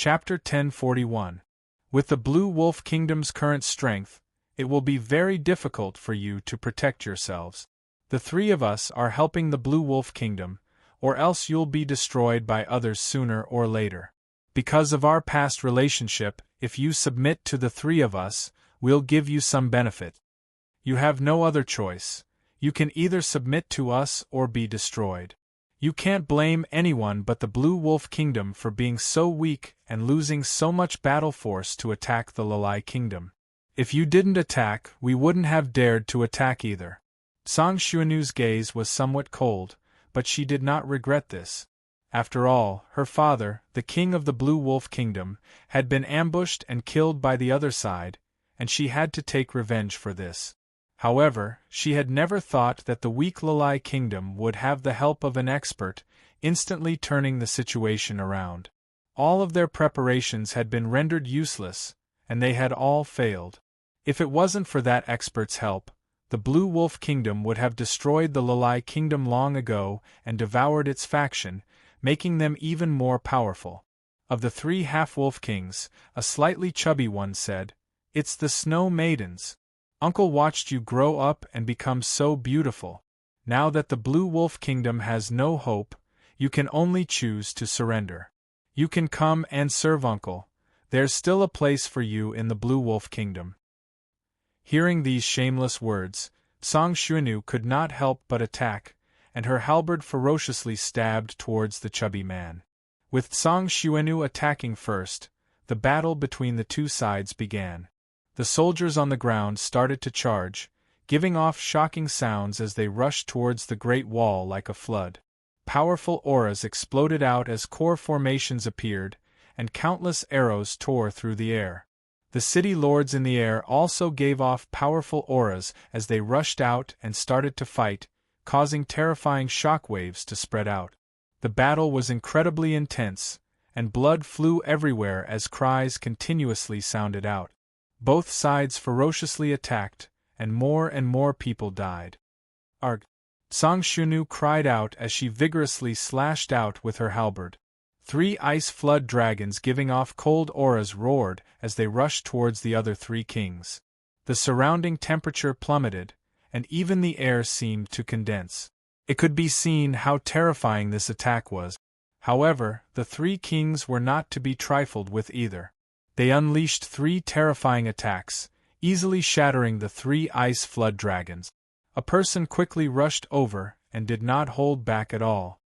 Chapter 1041. With the Blue Wolf Kingdom's current strength, it will be very difficult for you to protect yourselves. The three of us are helping the Blue Wolf Kingdom, or else you'll be destroyed by others sooner or later. Because of our past relationship, if you submit to the three of us, we'll give you some benefit. You have no other choice. You can either submit to us or be destroyed. You can't blame anyone but the Blue Wolf Kingdom for being so weak and losing so much battle force to attack the Lalai Kingdom. If you didn't attack, we wouldn't have dared to attack either. Song Xuanu's gaze was somewhat cold, but she did not regret this. After all, her father, the king of the Blue Wolf Kingdom, had been ambushed and killed by the other side, and she had to take revenge for this. However, she had never thought that the weak Lalai Kingdom would have the help of an expert, instantly turning the situation around. All of their preparations had been rendered useless, and they had all failed. If it wasn't for that expert's help, the Blue Wolf Kingdom would have destroyed the Lalai Kingdom long ago and devoured its faction, making them even more powerful. Of the three half-wolf kings, a slightly chubby one said, "It's the Snow Maidens. Uncle watched you grow up and become so beautiful. Now that the Blue Wolf Kingdom has no hope, you can only choose to surrender. You can come and serve Uncle. There's still a place for you in the Blue Wolf Kingdom." Hearing these shameless words, Song Xuanu could not help but attack, and her halberd ferociously stabbed towards the chubby man. With Song Xuanu attacking first, the battle between the two sides began. The soldiers on the ground started to charge, giving off shocking sounds as they rushed towards the Great Wall like a flood. Powerful auras exploded out as core formations appeared, and countless arrows tore through the air. The city lords in the air also gave off powerful auras as they rushed out and started to fight, causing terrifying shockwaves to spread out. The battle was incredibly intense, and blood flew everywhere as cries continuously sounded out. Both sides ferociously attacked, and more people died. "Arg!" Song Xuanu cried out as she vigorously slashed out with her halberd. 3 ice flood dragons giving off cold auras roared as they rushed towards the other 3 kings. The surrounding temperature plummeted, and even the air seemed to condense. It could be seen how terrifying this attack was. However, the 3 kings were not to be trifled with either. They unleashed 3 terrifying attacks, easily shattering the 3 ice flood dragons. A person quickly rushed over and did not hold back at all.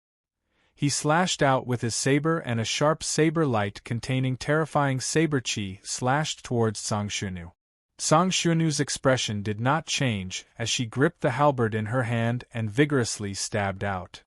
He slashed out with his saber, and a sharp saber light containing terrifying saber chi slashed towards Song Xuanu. Song Xuanu's expression did not change as she gripped the halberd in her hand and vigorously stabbed out.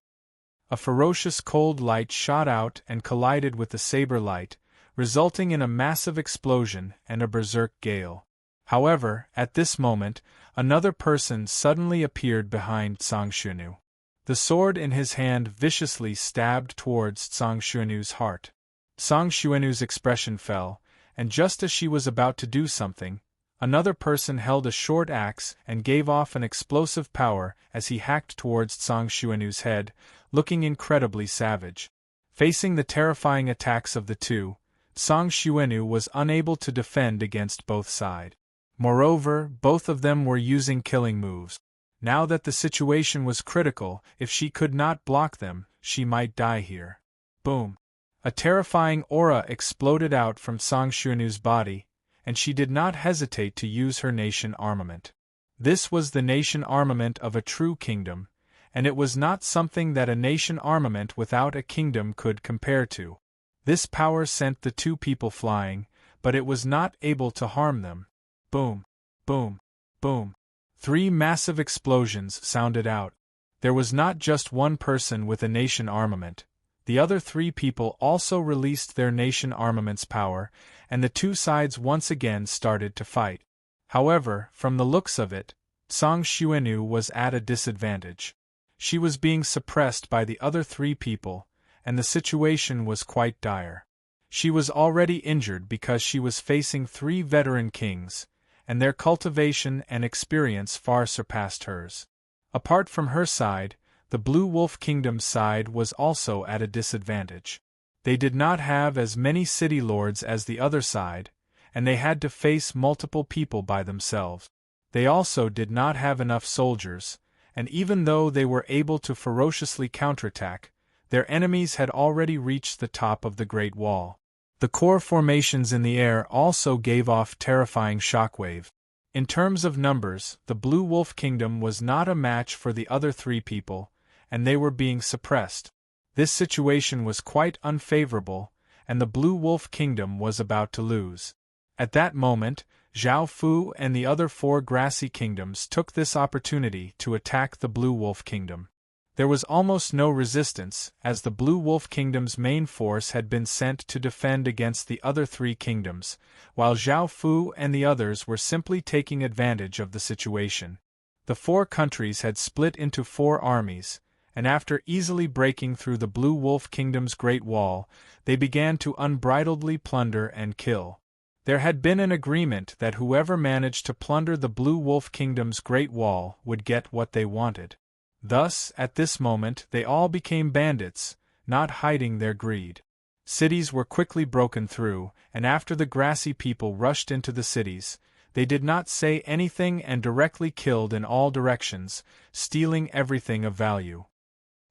A ferocious cold light shot out and collided with the saber light, resulting in a massive explosion and a berserk gale. However, at this moment, another person suddenly appeared behind Song Xuanu. The sword in his hand viciously stabbed towards Song Xuanu's heart. Song Xuanu's expression fell, and just as she was about to do something, another person held a short axe and gave off an explosive power as he hacked towards Song Xuanu's head, looking incredibly savage. Facing the terrifying attacks of the two, Song Xuanu was unable to defend against both sides. Moreover, both of them were using killing moves. Now that the situation was critical, if she could not block them, she might die here. Boom! A terrifying aura exploded out from Song Xuanu's body, and she did not hesitate to use her nation armament. This was the nation armament of a true kingdom, and it was not something that a nation armament without a kingdom could compare to. This power sent the 2 people flying, but it was not able to harm them. Boom! Boom! Boom! 3 massive explosions sounded out. There was not just one person with a nation armament. The other 3 people also released their nation armament's power, and the 2 sides once again started to fight. However, from the looks of it, Song Xuanu was at a disadvantage. She was being suppressed by the other 3 people, and the situation was quite dire. She was already injured because she was facing 3 veteran kings, and their cultivation and experience far surpassed hers. Apart from her side, the Blue Wolf Kingdom's side was also at a disadvantage. They did not have as many city lords as the other side, and they had to face multiple people by themselves. They also did not have enough soldiers, and even though they were able to ferociously counterattack, their enemies had already reached the top of the Great Wall. The core formations in the air also gave off terrifying shockwaves. In terms of numbers, the Blue Wolf Kingdom was not a match for the other three people, and they were being suppressed. This situation was quite unfavorable, and the Blue Wolf Kingdom was about to lose. At that moment, Zhao Fu and the other four grassy kingdoms took this opportunity to attack the Blue Wolf Kingdom. There was almost no resistance, as the Blue Wolf Kingdom's main force had been sent to defend against the other three kingdoms, while Zhao Fu and the others were simply taking advantage of the situation. The four countries had split into four armies, and after easily breaking through the Blue Wolf Kingdom's Great Wall, they began to unbridledly plunder and kill. There had been an agreement that whoever managed to plunder the Blue Wolf Kingdom's Great Wall would get what they wanted. Thus, at this moment, they all became bandits, not hiding their greed. Cities were quickly broken through, and after the grassy people rushed into the cities, they did not say anything and directly killed in all directions, stealing everything of value.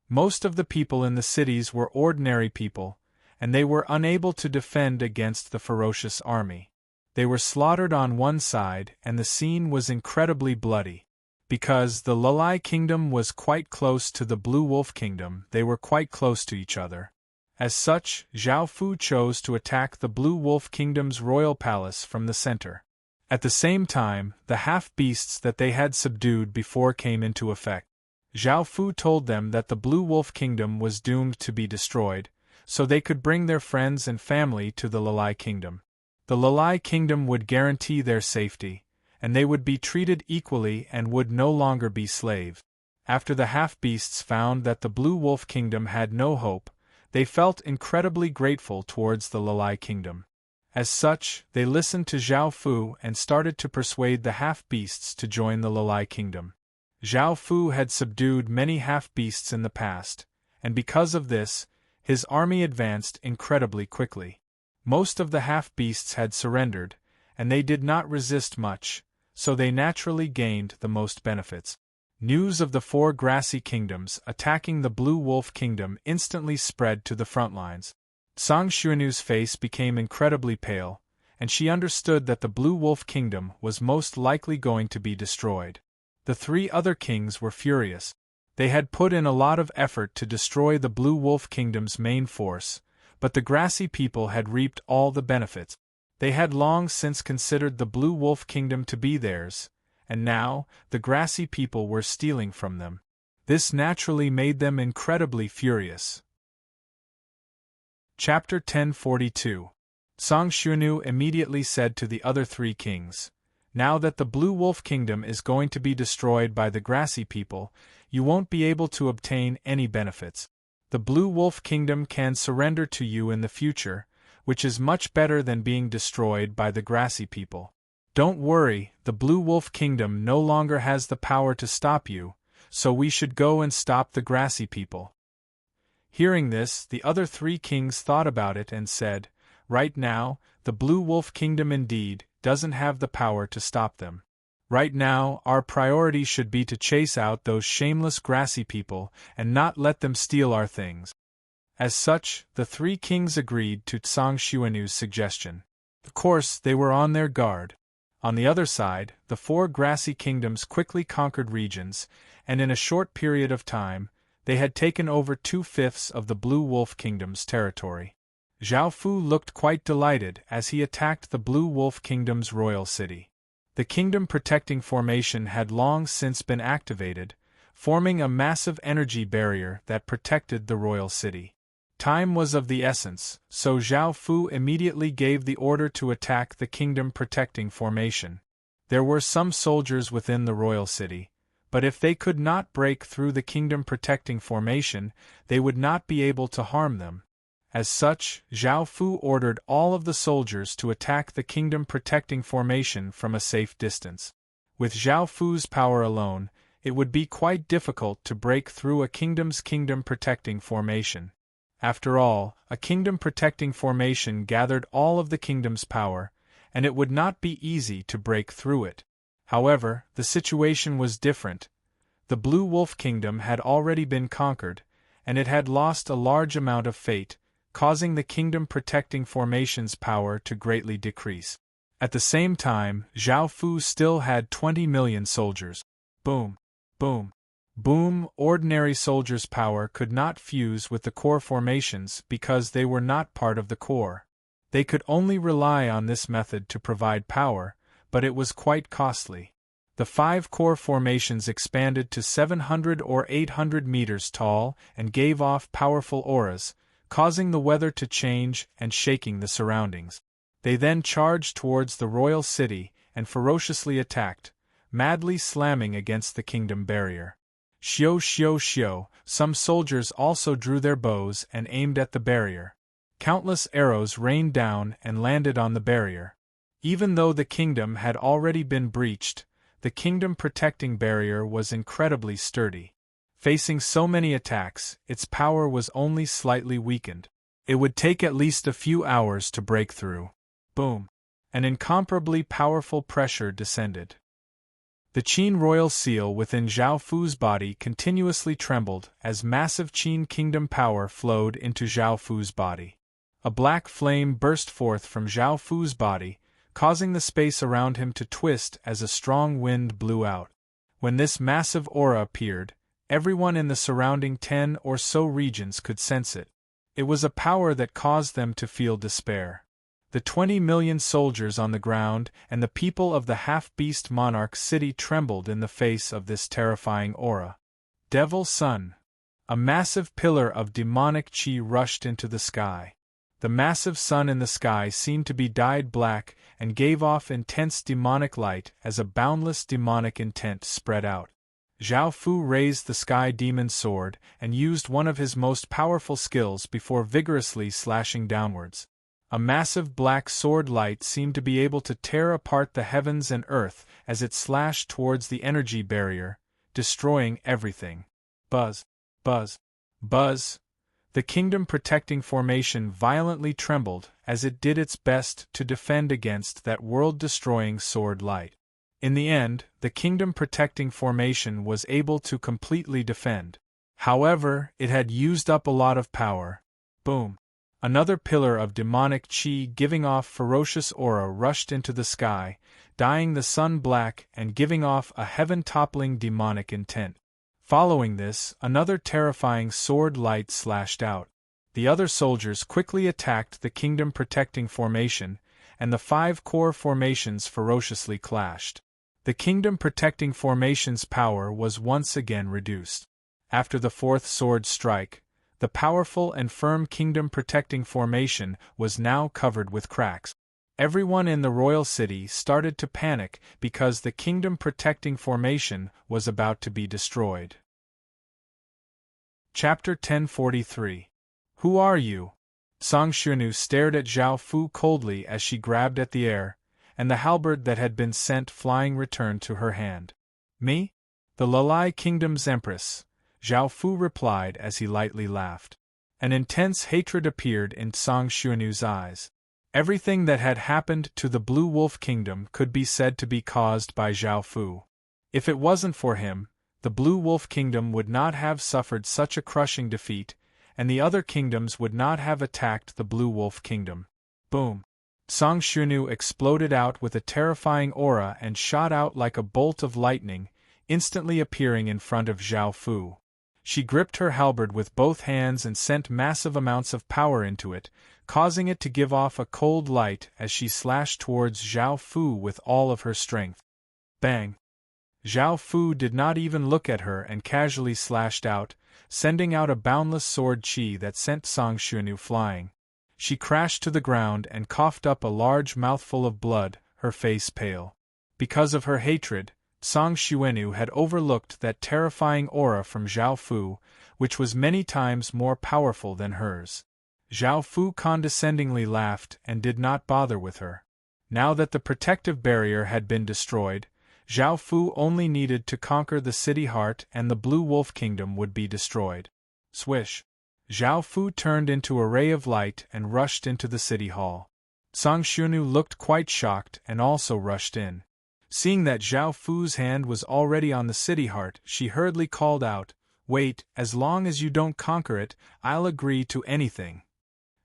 Most of the people in the cities were ordinary people, and they were unable to defend against the ferocious army. They were slaughtered on one side, and the scene was incredibly bloody. Because the Lulai Kingdom was quite close to the Blue Wolf Kingdom, they were quite close to each other. As such, Zhao Fu chose to attack the Blue Wolf Kingdom's royal palace from the center. At the same time, the half-beasts that they had subdued before came into effect. Zhao Fu told them that the Blue Wolf Kingdom was doomed to be destroyed, so they could bring their friends and family to the Lulai Kingdom. The Lulai Kingdom would guarantee their safety, and they would be treated equally and would no longer be slaves. After the half-beasts found that the Blue Wolf Kingdom had no hope, they felt incredibly grateful towards the Lulai Kingdom. As such, they listened to Zhao Fu and started to persuade the half-beasts to join the Lulai Kingdom. Zhao Fu had subdued many half-beasts in the past, and because of this, his army advanced incredibly quickly. Most of the half-beasts had surrendered, and they did not resist much, so they naturally gained the most benefits. News of the four grassy kingdoms attacking the Blue Wolf Kingdom instantly spread to the front lines. Song Xuanu's face became incredibly pale, and she understood that the Blue Wolf Kingdom was most likely going to be destroyed. The three other kings were furious. They had put in a lot of effort to destroy the Blue Wolf Kingdom's main force, but the grassy people had reaped all the benefits. They had long since considered the Blue Wolf Kingdom to be theirs, and now, the grassy people were stealing from them. This naturally made them incredibly furious. Chapter 1042. Song Xuanu immediately said to the other three kings, "Now that the Blue Wolf Kingdom is going to be destroyed by the grassy people, you won't be able to obtain any benefits. The Blue Wolf Kingdom can surrender to you in the future, which is much better than being destroyed by the grassy people. Don't worry, the Blue Wolf Kingdom no longer has the power to stop you, so we should go and stop the grassy people." Hearing this, the other three kings thought about it and said, "Right now, the Blue Wolf Kingdom indeed doesn't have the power to stop them. Right now, our priority should be to chase out those shameless grassy people and not let them steal our things." As such, the three kings agreed to Song Xuanu's suggestion. Of course, they were on their guard. On the other side, the four grassy kingdoms quickly conquered regions, and in a short period of time, they had taken over 2/5 of the Blue Wolf Kingdom's territory. Zhao Fu looked quite delighted as he attacked the Blue Wolf Kingdom's royal city. The kingdom protecting formation had long since been activated, forming a massive energy barrier that protected the royal city. Time was of the essence, so Zhao Fu immediately gave the order to attack the kingdom protecting formation. There were some soldiers within the royal city, but if they could not break through the kingdom protecting formation, they would not be able to harm them. As such, Zhao Fu ordered all of the soldiers to attack the kingdom protecting formation from a safe distance. With Zhao Fu's power alone, it would be quite difficult to break through a kingdom's kingdom protecting formation. After all, a kingdom-protecting formation gathered all of the kingdom's power, and it would not be easy to break through it. However, the situation was different. The Blue Wolf Kingdom had already been conquered, and it had lost a large amount of fate, causing the kingdom-protecting formation's power to greatly decrease. At the same time, Zhao Fu still had 20 million soldiers. Boom! Boom! Boom! Ordinary soldiers' power could not fuse with the core formations because they were not part of the core. They could only rely on this method to provide power, but it was quite costly. The 5 core formations expanded to 700 or 800 meters tall and gave off powerful auras, causing the weather to change and shaking the surroundings. They then charged towards the royal city and ferociously attacked, madly slamming against the kingdom barrier. Xiao xiao xiao, some soldiers also drew their bows and aimed at the barrier. Countless arrows rained down and landed on the barrier. Even though the kingdom had already been breached, the kingdom-protecting barrier was incredibly sturdy. Facing so many attacks, its power was only slightly weakened. It would take at least a few hours to break through. Boom! An incomparably powerful pressure descended. The Qin royal seal within Zhao Fu's body continuously trembled as massive Qin kingdom power flowed into Zhao Fu's body. A black flame burst forth from Zhao Fu's body, causing the space around him to twist as a strong wind blew out. When this massive aura appeared, everyone in the surrounding 10 or so regions could sense it. It was a power that caused them to feel despair. The 20 million soldiers on the ground and the people of the half-beast monarch city trembled in the face of this terrifying aura. Devil Sun. A massive pillar of demonic chi rushed into the sky. The massive sun in the sky seemed to be dyed black and gave off intense demonic light as a boundless demonic intent spread out. Zhao Fu raised the sky demon's sword and used one of his most powerful skills before vigorously slashing downwards. A massive black sword light seemed to be able to tear apart the heavens and earth as it slashed towards the energy barrier, destroying everything. Buzz! Buzz! Buzz! The kingdom-protecting formation violently trembled as it did its best to defend against that world-destroying sword light. In the end, the kingdom-protecting formation was able to completely defend. However, it had used up a lot of power. Boom! Another pillar of demonic chi giving off ferocious aura rushed into the sky, dyeing the sun black and giving off a heaven-toppling demonic intent. Following this, another terrifying sword light slashed out. The other soldiers quickly attacked the kingdom-protecting formation, and the 5 core formations ferociously clashed. The kingdom-protecting formation's power was once again reduced. After the 4th sword strike, the powerful and firm kingdom-protecting formation was now covered with cracks. Everyone in the royal city started to panic because the kingdom-protecting formation was about to be destroyed. Chapter 1043. Who are you? Song Xuanu stared at Zhao Fu coldly as she grabbed at the air, and the halberd that had been sent flying returned to her hand. Me? The Lalai Kingdom's Empress, Zhao Fu replied as he lightly laughed. An intense hatred appeared in Song Xuanu's eyes. Everything that had happened to the Blue Wolf Kingdom could be said to be caused by Zhao Fu. If it wasn't for him, the Blue Wolf Kingdom would not have suffered such a crushing defeat, and the other kingdoms would not have attacked the Blue Wolf Kingdom. Boom! Song Xuanu exploded out with a terrifying aura and shot out like a bolt of lightning, instantly appearing in front of Zhao Fu. She gripped her halberd with both hands and sent massive amounts of power into it, causing it to give off a cold light as she slashed towards Zhao Fu with all of her strength. Bang! Zhao Fu did not even look at her and casually slashed out, sending out a boundless sword chi that sent Song Xuanu flying. She crashed to the ground and coughed up a large mouthful of blood, her face pale. Because of her hatred, Song Xuanu had overlooked that terrifying aura from Zhao Fu, which was many times more powerful than hers. Zhao Fu condescendingly laughed and did not bother with her. Now that the protective barrier had been destroyed, Zhao Fu only needed to conquer the city heart and the Blue Wolf Kingdom would be destroyed. Swish! Zhao Fu turned into a ray of light and rushed into the city hall. Song Xuanu looked quite shocked and also rushed in. Seeing that Zhao Fu's hand was already on the city heart, she hurriedly called out, "Wait, as long as you don't conquer it, I'll agree to anything."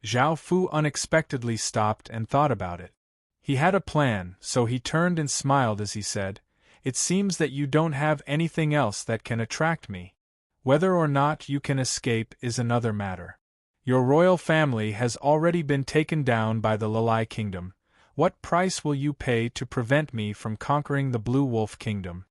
Zhao Fu unexpectedly stopped and thought about it. He had a plan, so he turned and smiled as he said, "It seems that you don't have anything else that can attract me. Whether or not you can escape is another matter. Your royal family has already been taken down by the Lalai Kingdom. What price will you pay to prevent me from conquering the Blue Wolf Kingdom?"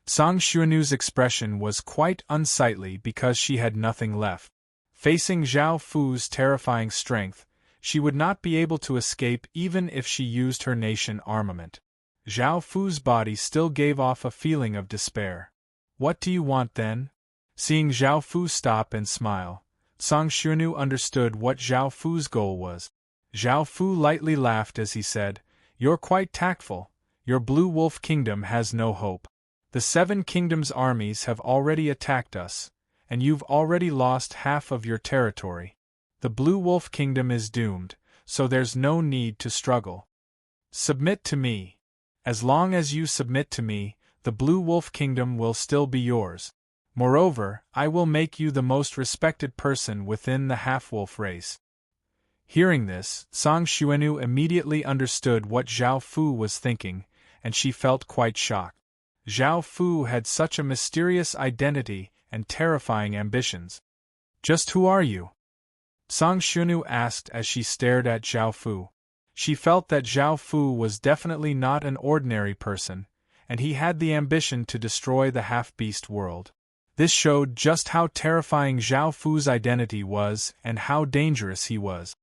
Song Xuanu's expression was quite unsightly because she had nothing left. Facing Zhao Fu's terrifying strength, she would not be able to escape even if she used her nation armament. Zhao Fu's body still gave off a feeling of despair. "What do you want then?" Seeing Zhao Fu stop and smile, Song Xuanu understood what Zhao Fu's goal was. Zhao Fu lightly laughed as he said, "You're quite tactful. Your Blue Wolf Kingdom has no hope. The 7 Kingdoms' armies have already attacked us, and you've already lost half of your territory. The Blue Wolf Kingdom is doomed, so there's no need to struggle. Submit to me. As long as you submit to me, the Blue Wolf Kingdom will still be yours. Moreover, I will make you the most respected person within the half-wolf race." Hearing this, Song Xuanu immediately understood what Zhao Fu was thinking, and she felt quite shocked. Zhao Fu had such a mysterious identity and terrifying ambitions. "Just who are you?" Song Xuanu asked as she stared at Zhao Fu. She felt that Zhao Fu was definitely not an ordinary person, and he had the ambition to destroy the half-beast world. This showed just how terrifying Zhao Fu's identity was and how dangerous he was.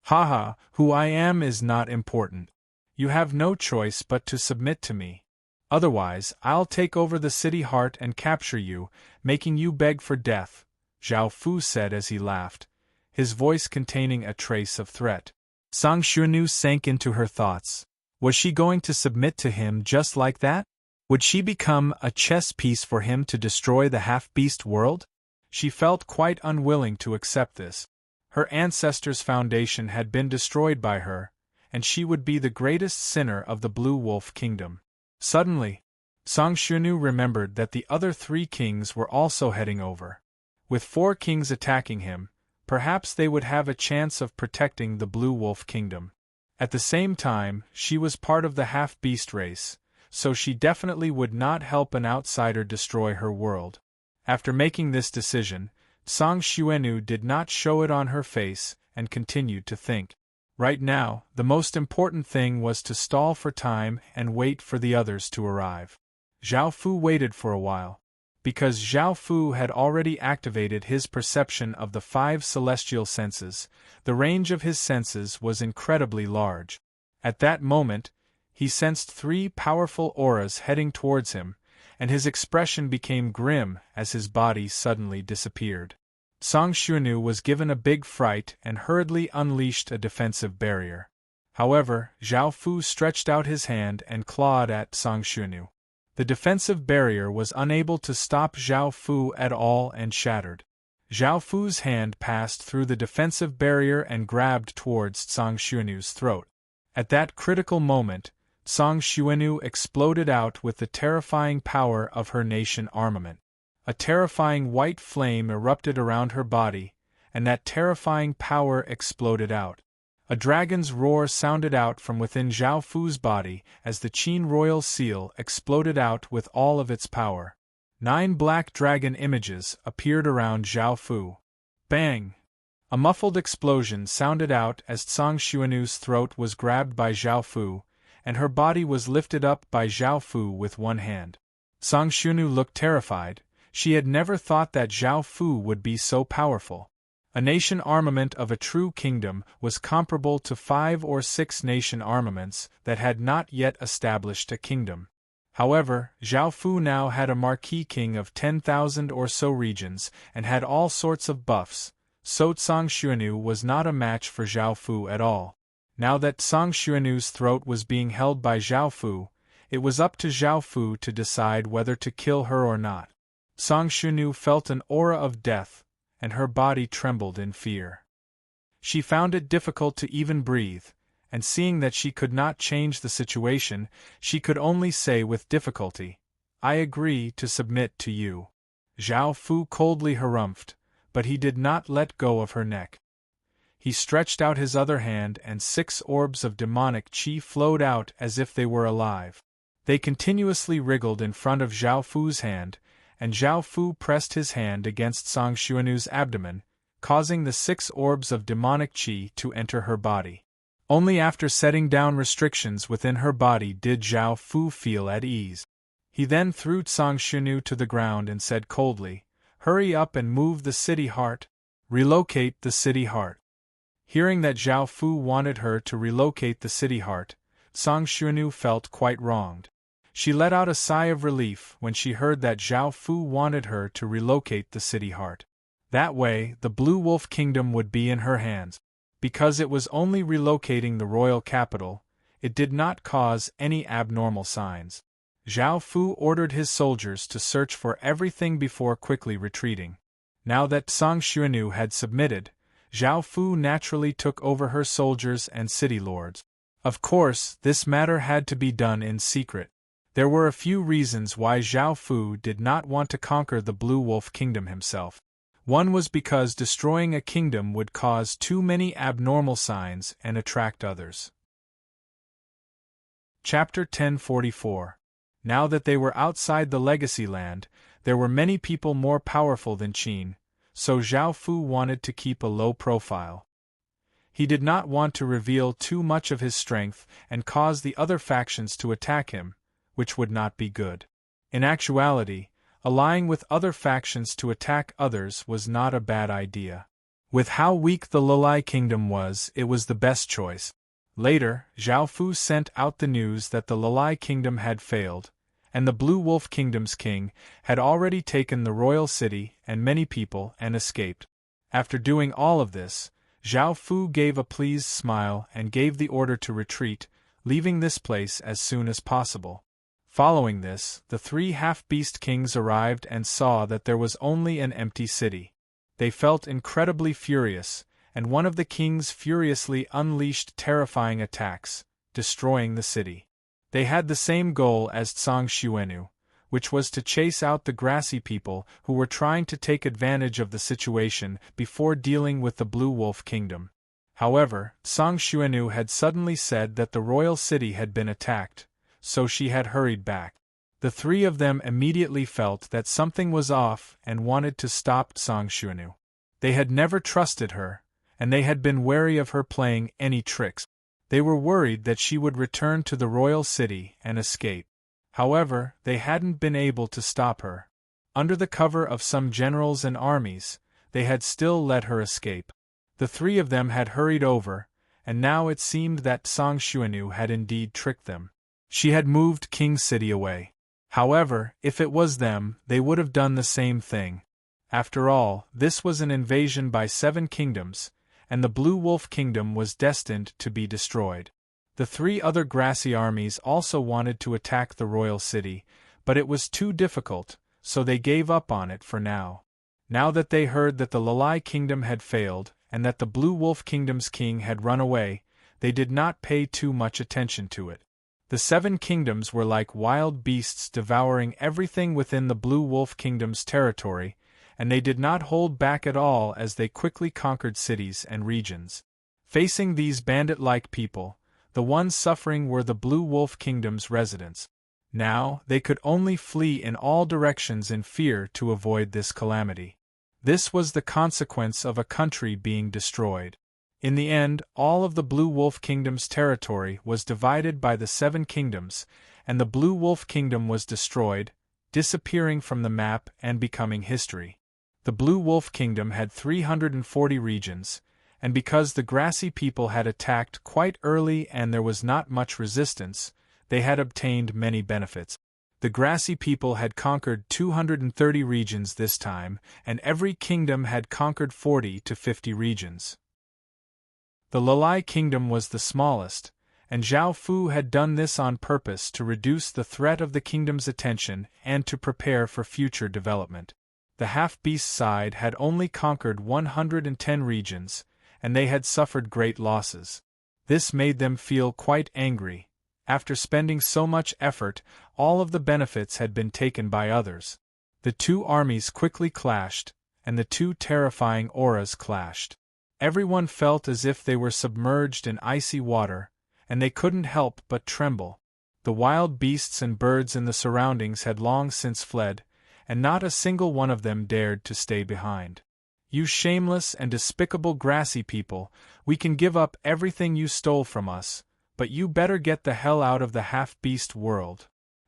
"Haha, who I am is not important. You have no choice but to submit to me. Otherwise, I'll take over the city heart and capture you, making you beg for death," Zhao Fu said as he laughed, his voice containing a trace of threat. Song Xuanu sank into her thoughts. Was she going to submit to him just like that? Would she become a chess piece for him to destroy the half-beast world? She felt quite unwilling to accept this. Her ancestors' foundation had been destroyed by her, and she would be the greatest sinner of the Blue Wolf Kingdom. Suddenly, Song Xuanu remembered that the other 3 kings were also heading over. With 4 kings attacking him, perhaps they would have a chance of protecting the Blue Wolf Kingdom. At the same time, she was part of the half-beast race, so she definitely would not help an outsider destroy her world. After making this decision, Song Xuanu did not show it on her face and continued to think. Right now, the most important thing was to stall for time and wait for the others to arrive. Zhao Fu waited for a while. Because Zhao Fu had already activated his perception of the 5 celestial senses, the range of his senses was incredibly large. At that moment, he sensed 3 powerful auras heading towards him, and his expression became grim as his body suddenly disappeared. Song Xuanu was given a big fright and hurriedly unleashed a defensive barrier. However, Zhao Fu stretched out his hand and clawed at Song Xuanu. The defensive barrier was unable to stop Zhao Fu at all and shattered. Zhao Fu's hand passed through the defensive barrier and grabbed towards Song Xuanu's throat. At that critical moment, Song Xuanu exploded out with the terrifying power of her nation armament. A terrifying white flame erupted around her body, and that terrifying power exploded out. A dragon's roar sounded out from within Zhao Fu's body as the Qin royal seal exploded out with all of its power. 9 black dragon images appeared around Zhao Fu. Bang! A muffled explosion sounded out as Song Xuanu's throat was grabbed by Zhao Fu, and her body was lifted up by Zhao Fu with one hand. Song Xuanu looked terrified. She had never thought that Zhao Fu would be so powerful. A nation armament of a true kingdom was comparable to 5 or 6 nation armaments that had not yet established a kingdom. However, Zhao Fu now had a marquis king of 10,000 or so regions and had all sorts of buffs, so Song Xuanu was not a match for Zhao Fu at all. Now that Song Xuanu's throat was being held by Zhao Fu, it was up to Zhao Fu to decide whether to kill her or not. Song Xuanu felt an aura of death, and her body trembled in fear. She found it difficult to even breathe, and seeing that she could not change the situation, she could only say with difficulty, "I agree to submit to you." Zhao Fu coldly harumphed, but he did not let go of her neck. He stretched out his other hand and 6 orbs of demonic qi flowed out as if they were alive. They continuously wriggled in front of Zhao Fu's hand, and Zhao Fu pressed his hand against Song Xuanu's abdomen, causing the 6 orbs of demonic qi to enter her body. Only after setting down restrictions within her body did Zhao Fu feel at ease. He then threw Song Xuanu to the ground and said coldly, "Hurry up and move the city heart. Relocate the city heart." Hearing that Zhao Fu wanted her to relocate the city heart, Song Xuanu felt quite wronged. She let out a sigh of relief when she heard that Zhao Fu wanted her to relocate the city heart. That way, the Blue Wolf Kingdom would be in her hands. Because it was only relocating the royal capital, it did not cause any abnormal signs. Zhao Fu ordered his soldiers to search for everything before quickly retreating. Now that Song Xuanu had submitted, Zhao Fu naturally took over her soldiers and city lords. Of course, this matter had to be done in secret. There were a few reasons why Zhao Fu did not want to conquer the Blue Wolf Kingdom himself. One was because destroying a kingdom would cause too many abnormal signs and attract others. Chapter 1044. Now that they were outside the Legacy Land, there were many people more powerful than Qin, so Zhao Fu wanted to keep a low profile. He did not want to reveal too much of his strength and cause the other factions to attack him, which would not be good. In actuality, allying with other factions to attack others was not a bad idea. With how weak the Lulai Kingdom was, it was the best choice. Later, Zhao Fu sent out the news that the Lulai Kingdom had failed, and the Blue Wolf Kingdom's king had already taken the royal city and many people and escaped. After doing all of this, Zhao Fu gave a pleased smile and gave the order to retreat, leaving this place as soon as possible. Following this, the 3 half-beast kings arrived and saw that there was only an empty city. They felt incredibly furious, and one of the kings furiously unleashed terrifying attacks, destroying the city. They had the same goal as Song Xuanu, which was to chase out the grassy people who were trying to take advantage of the situation before dealing with the Blue Wolf Kingdom. However, Song Xuanu had suddenly said that the royal city had been attacked, so she had hurried back. The 3 of them immediately felt that something was off and wanted to stop Song Xuanu. They had never trusted her, and they had been wary of her playing any tricks. They were worried that she would return to the royal city and escape. However, they hadn't been able to stop her. Under the cover of some generals and armies, they had still let her escape. The 3 of them had hurried over, and now it seemed that Song Xuanu had indeed tricked them. She had moved King City away. However, if it was them, they would have done the same thing. After all, this was an invasion by 7 kingdoms, and the Blue Wolf Kingdom was destined to be destroyed. The 3 other grassy armies also wanted to attack the royal city, but it was too difficult, so they gave up on it for now. Now that they heard that the Lulai Kingdom had failed and that the Blue Wolf Kingdom's king had run away, they did not pay too much attention to it. The 7 kingdoms were like wild beasts devouring everything within the Blue Wolf Kingdom's territory, and they did not hold back at all as they quickly conquered cities and regions. Facing these bandit-like people, the ones suffering were the Blue Wolf Kingdom's residents. Now, they could only flee in all directions in fear to avoid this calamity. This was the consequence of a country being destroyed. In the end, all of the Blue Wolf Kingdom's territory was divided by the 7 kingdoms, and the Blue Wolf Kingdom was destroyed, disappearing from the map and becoming history. The Blue Wolf Kingdom had 340 regions, and because the grassy people had attacked quite early and there was not much resistance, they had obtained many benefits. The grassy people had conquered 230 regions this time, and every kingdom had conquered 40 to 50 regions. The Lulai Kingdom was the smallest, and Zhao Fu had done this on purpose to reduce the threat of the kingdom's attention and to prepare for future development. The half-beast side had only conquered 110 regions, and they had suffered great losses. This made them feel quite angry. After spending so much effort, all of the benefits had been taken by others. The two armies quickly clashed, and the two terrifying auras clashed. Everyone felt as if they were submerged in icy water, and they couldn't help but tremble. The wild beasts and birds in the surroundings had long since fled, and not a single one of them dared to stay behind. "You shameless and despicable grassy people, we can give up everything you stole from us, but you better get the hell out of the half-beast world,"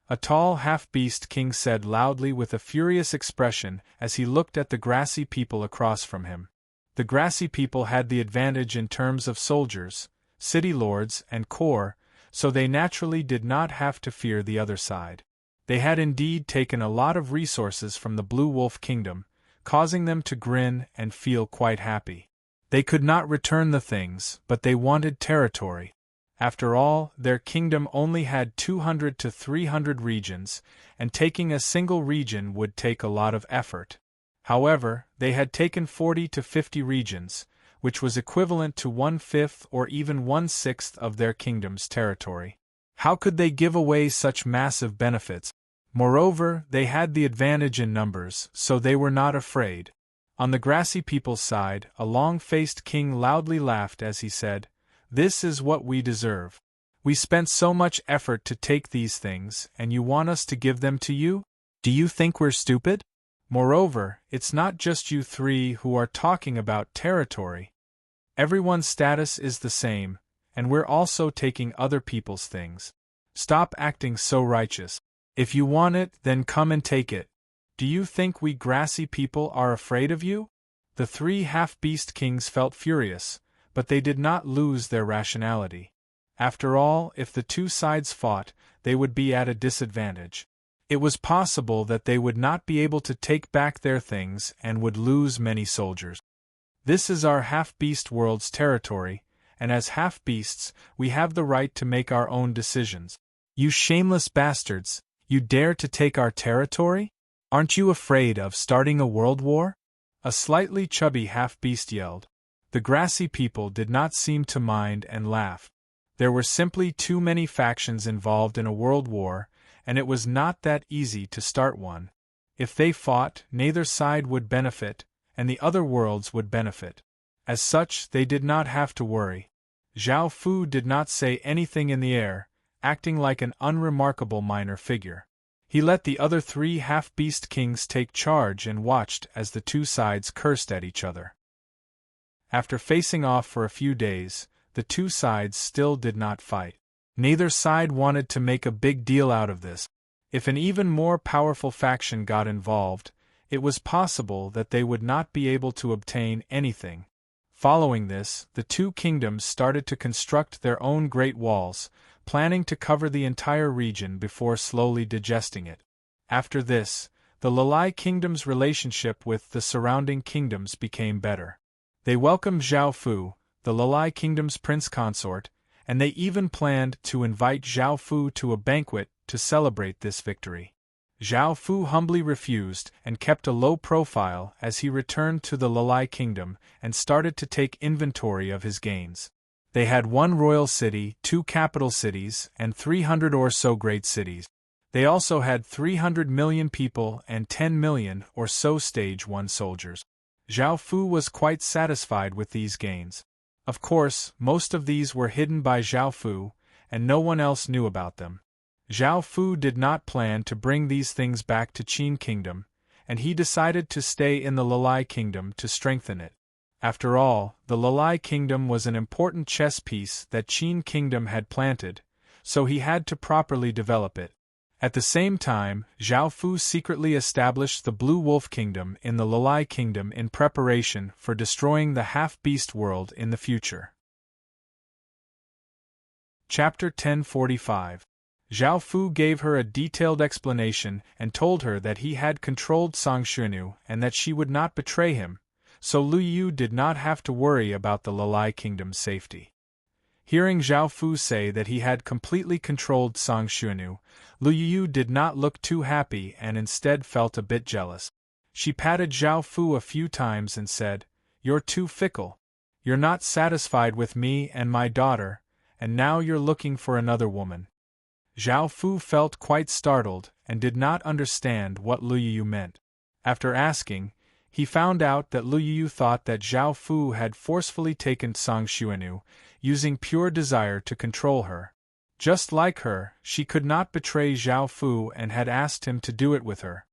a tall half-beast king said loudly with a furious expression as he looked at the grassy people across from him. The grassy people had the advantage in terms of soldiers, city lords, and corps, so they naturally did not have to fear the other side. They had indeed taken a lot of resources from the Blue Wolf Kingdom, causing them to grin and feel quite happy. They could not return the things, but they wanted territory. After all, their kingdom only had 200 to 300 regions, and taking a single region would take a lot of effort. However, they had taken 40 to 50 regions, which was equivalent to 1/5 or even 1/6 of their kingdom's territory. How could they give away such massive benefits? Moreover, they had the advantage in numbers, so they were not afraid. On the grassy people's side, a long-faced king loudly laughed as he said, "This is what we deserve. We spent so much effort to take these things, and you want us to give them to you? Do you think we're stupid? Moreover, it's not just you three who are talking about territory. Everyone's status is the same, and we're also taking other people's things. Stop acting so righteous. If you want it, then come and take it. Do you think we grassy people are afraid of you?" The three half-beast kings felt furious, but they did not lose their rationality. After all, if the two sides fought, they would be at a disadvantage. It was possible that they would not be able to take back their things and would lose many soldiers. "This is our half-beast world's territory, and as half-beasts, we have the right to make our own decisions. You shameless bastards, you dare to take our territory? Aren't you afraid of starting a world war?" a slightly chubby half-beast yelled. The grassy people did not seem to mind and laughed. There were simply too many factions involved in a world war, and it was not that easy to start one. If they fought, neither side would benefit, and the other worlds would benefit. As such, they did not have to worry. Zhao Fu did not say anything in the air, acting like an unremarkable minor figure. He let the other three half-beast kings take charge and watched as the two sides cursed at each other. After facing off for a few days, the two sides still did not fight. Neither side wanted to make a big deal out of this. If an even more powerful faction got involved, it was possible that they would not be able to obtain anything. Following this, the two kingdoms started to construct their own great walls, planning to cover the entire region before slowly digesting it. After this, the Lalai Kingdom's relationship with the surrounding kingdoms became better. They welcomed Zhao Fu, the Lalai Kingdom's prince consort, and they even planned to invite Zhao Fu to a banquet to celebrate this victory. Zhao Fu humbly refused and kept a low profile as he returned to the Lalai Kingdom and started to take inventory of his gains. They had 1 royal city, 2 capital cities, and 300 or so great cities. They also had 300 million people and 10 million or so stage 1 soldiers. Zhao Fu was quite satisfied with these gains. Of course, most of these were hidden by Zhao Fu, and no one else knew about them. Zhao Fu did not plan to bring these things back to Qin Kingdom, and he decided to stay in the Lalai Kingdom to strengthen it. After all, the Lalai Kingdom was an important chess piece that Qin Kingdom had planted, so he had to properly develop it. At the same time, Zhao Fu secretly established the Blue Wolf Kingdom in the Lalai Kingdom in preparation for destroying the half-beast world in the future. Chapter 1045. Zhao Fu gave her a detailed explanation and told her that he had controlled Song Xuanu and that she would not betray him, so Lu Yu did not have to worry about the Lalai Kingdom's safety. Hearing Zhao Fu say that he had completely controlled Song Xuanu, Lu Yu did not look too happy and instead felt a bit jealous. She patted Zhao Fu a few times and said, "You're too fickle. You're not satisfied with me and my daughter, and now you're looking for another woman." Zhao Fu felt quite startled and did not understand what Lu Yu meant. After asking, he found out that Lu Yu thought that Zhao Fu had forcefully taken Song Xuanu, using pure desire to control her. Just like her, she could not betray Zhao Fu and had asked him to do it with her.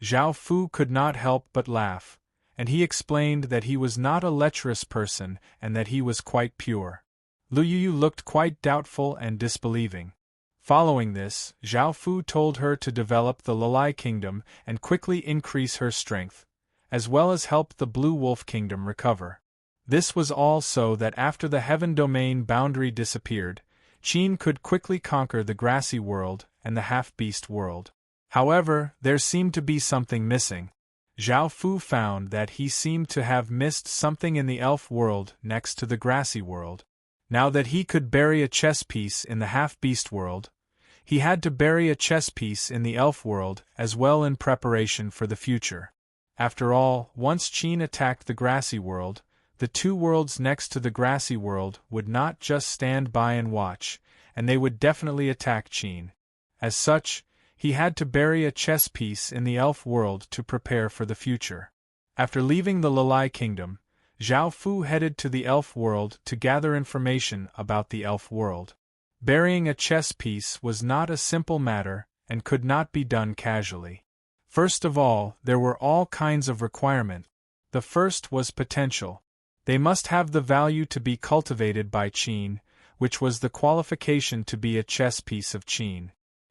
Zhao Fu could not help but laugh, and he explained that he was not a lecherous person and that he was quite pure. Lu Yu looked quite doubtful and disbelieving. Following this, Zhao Fu told her to develop the Lalai Kingdom and quickly increase her strength, as well as help the Blue Wolf Kingdom recover. This was all so that after the Heaven Domain boundary disappeared, Qin could quickly conquer the grassy world and the half-beast world. However, there seemed to be something missing. Zhao Fu found that he seemed to have missed something in the elf world next to the grassy world. Now that he could bury a chess piece in the half-beast world, he had to bury a chess piece in the elf world as well in preparation for the future. After all, once Qin attacked the grassy world, the two worlds next to the grassy world would not just stand by and watch, and they would definitely attack Qin. As such, he had to bury a chess piece in the elf world to prepare for the future. After leaving the Lalai Kingdom, Zhao Fu headed to the elf world to gather information about the elf world. Burying a chess piece was not a simple matter and could not be done casually. First of all, there were all kinds of requirements. The first was potential. They must have the value to be cultivated by Qin, which was the qualification to be a chess piece of Qin.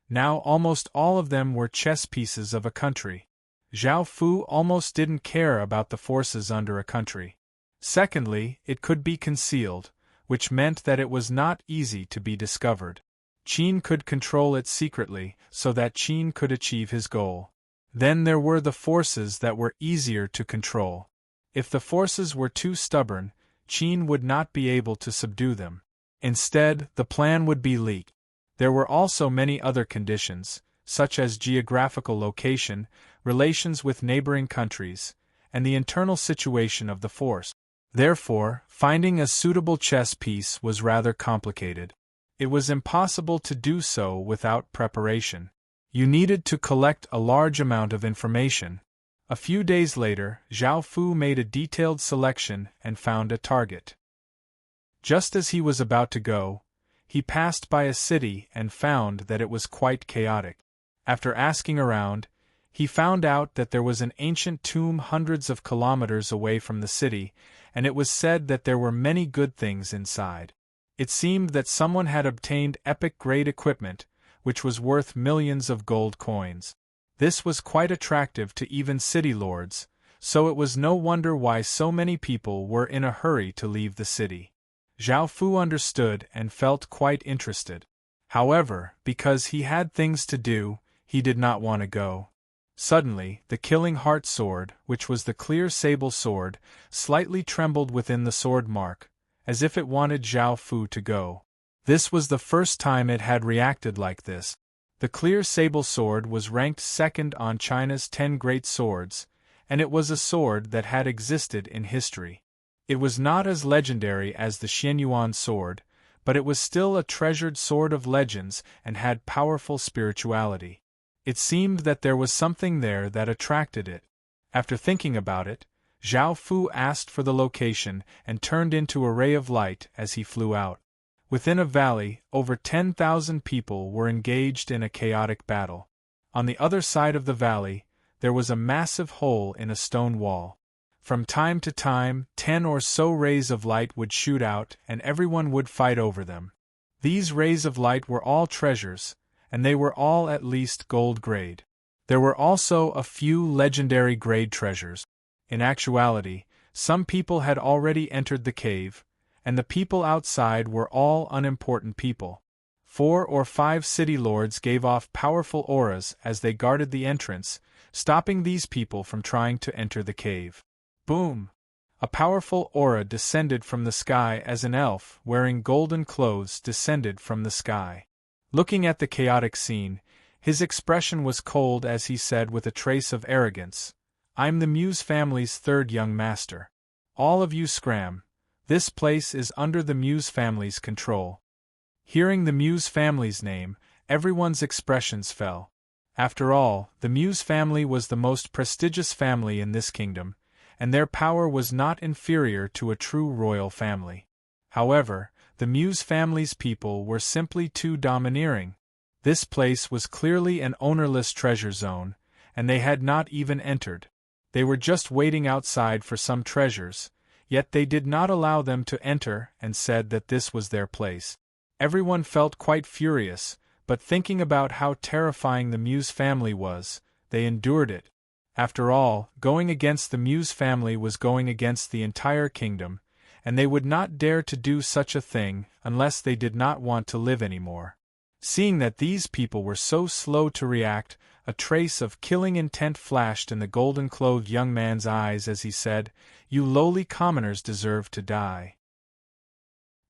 Now almost all of them were chess pieces of a country. Zhao Fu almost didn't care about the forces under a country. Secondly, it could be concealed, which meant that it was not easy to be discovered. Qin could control it secretly, so that Qin could achieve his goal. Then there were the forces that were easier to control. If the forces were too stubborn, Qin would not be able to subdue them. Instead, the plan would be leaked. There were also many other conditions, such as geographical location, relations with neighboring countries, and the internal situation of the force. Therefore, finding a suitable chess piece was rather complicated. It was impossible to do so without preparation. You needed to collect a large amount of information. A few days later, Zhao Fu made a detailed selection and found a target. Just as he was about to go, he passed by a city and found that it was quite chaotic. After asking around, he found out that there was an ancient tomb hundreds of kilometers away from the city, and it was said that there were many good things inside. It seemed that someone had obtained epic-grade equipment, which was worth millions of gold coins. This was quite attractive to even city lords, so it was no wonder why so many people were in a hurry to leave the city. Zhao Fu understood and felt quite interested. However, because he had things to do, he did not want to go. Suddenly, the killing heart sword, which was the clear sable sword, slightly trembled within the sword mark, as if it wanted Zhao Fu to go. This was the first time it had reacted like this. The clear sable sword was ranked second on China's 10 great swords, and it was a sword that had existed in history. It was not as legendary as the Xianyuan sword, but it was still a treasured sword of legends and had powerful spirituality. It seemed that there was something there that attracted it. After thinking about it, Zhao Fu asked for the location and turned into a ray of light as he flew out. Within a valley, over 10,000 people were engaged in a chaotic battle. On the other side of the valley, there was a massive hole in a stone wall. From time to time, 10 or so rays of light would shoot out and everyone would fight over them. These rays of light were all treasures, and they were all at least gold grade. There were also a few legendary grade treasures. In actuality, some people had already entered the cave, and the people outside were all unimportant people. 4 or 5 city lords gave off powerful auras as they guarded the entrance, stopping these people from trying to enter the cave. Boom! A powerful aura descended from the sky as an elf wearing golden clothes descended from the sky. Looking at the chaotic scene, his expression was cold as he said with a trace of arrogance, I'm the Muse family's third young master. All of you scram. This place is under the Muse family's control." Hearing the Muse family's name, everyone's expressions fell. After all, the Muse family was the most prestigious family in this kingdom, and their power was not inferior to a true royal family. However, the Muse family's people were simply too domineering. This place was clearly an ownerless treasure zone, and they had not even entered. They were just waiting outside for some treasures, yet they did not allow them to enter and said that this was their place. Everyone felt quite furious, but thinking about how terrifying the Muse family was, they endured it. After all, going against the Muse family was going against the entire kingdom, and they would not dare to do such a thing unless they did not want to live anymore. Seeing that these people were so slow to react, a trace of killing intent flashed in the golden-clothed young man's eyes as he said, "You lowly commoners deserve to die."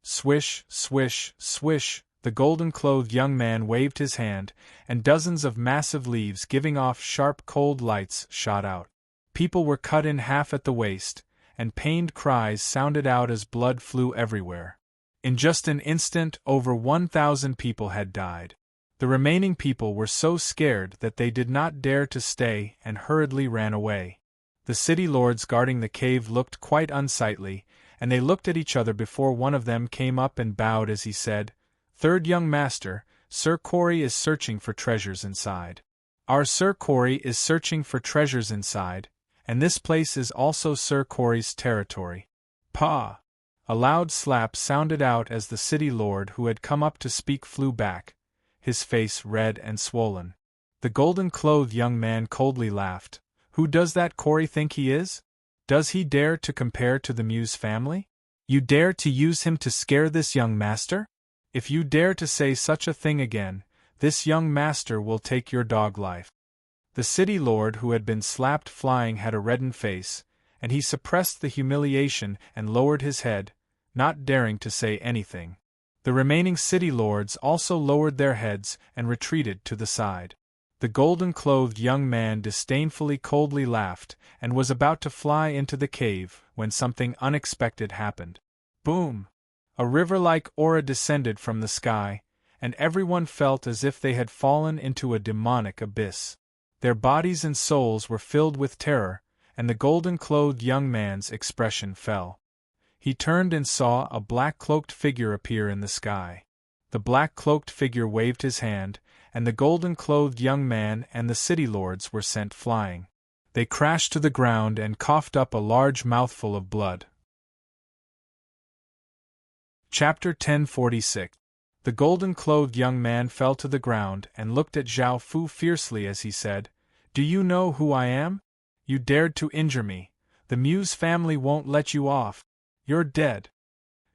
Swish, swish, swish, the golden-clothed young man waved his hand, and dozens of massive leaves giving off sharp cold lights shot out. People were cut in half at the waist, and pained cries sounded out as blood flew everywhere. In just an instant, over 1,000 people had died. The remaining people were so scared that they did not dare to stay and hurriedly ran away. The city lords guarding the cave looked quite unsightly, and they looked at each other before one of them came up and bowed as he said, "Third young master, Sir Corey is searching for treasures inside." "Our Sir Corey is searching for treasures inside, and this place is also Sir Corey's territory." "Pah!" A loud slap sounded out as the city lord who had come up to speak flew back, his face red and swollen. The golden-clothed young man coldly laughed. "Who does that Corey think he is? Does he dare to compare to the Muse family? You dare to use him to scare this young master? If you dare to say such a thing again, this young master will take your dog life." The city lord who had been slapped flying had a reddened face, and he suppressed the humiliation and lowered his head, not daring to say anything. The remaining city lords also lowered their heads and retreated to the side. The golden-clothed young man disdainfully coldly laughed and was about to fly into the cave when something unexpected happened. Boom! A river-like aura descended from the sky, and everyone felt as if they had fallen into a demonic abyss. Their bodies and souls were filled with terror, and the golden-clothed young man's expression fell. He turned and saw a black-cloaked figure appear in the sky. The black-cloaked figure waved his hand, and the golden-clothed young man and the city lords were sent flying. They crashed to the ground and coughed up a large mouthful of blood. Chapter 1046. The golden-clothed young man fell to the ground and looked at Zhao Fu fiercely as he said, "Do you know who I am? You dared to injure me. The Muse family won't let you off. You're dead."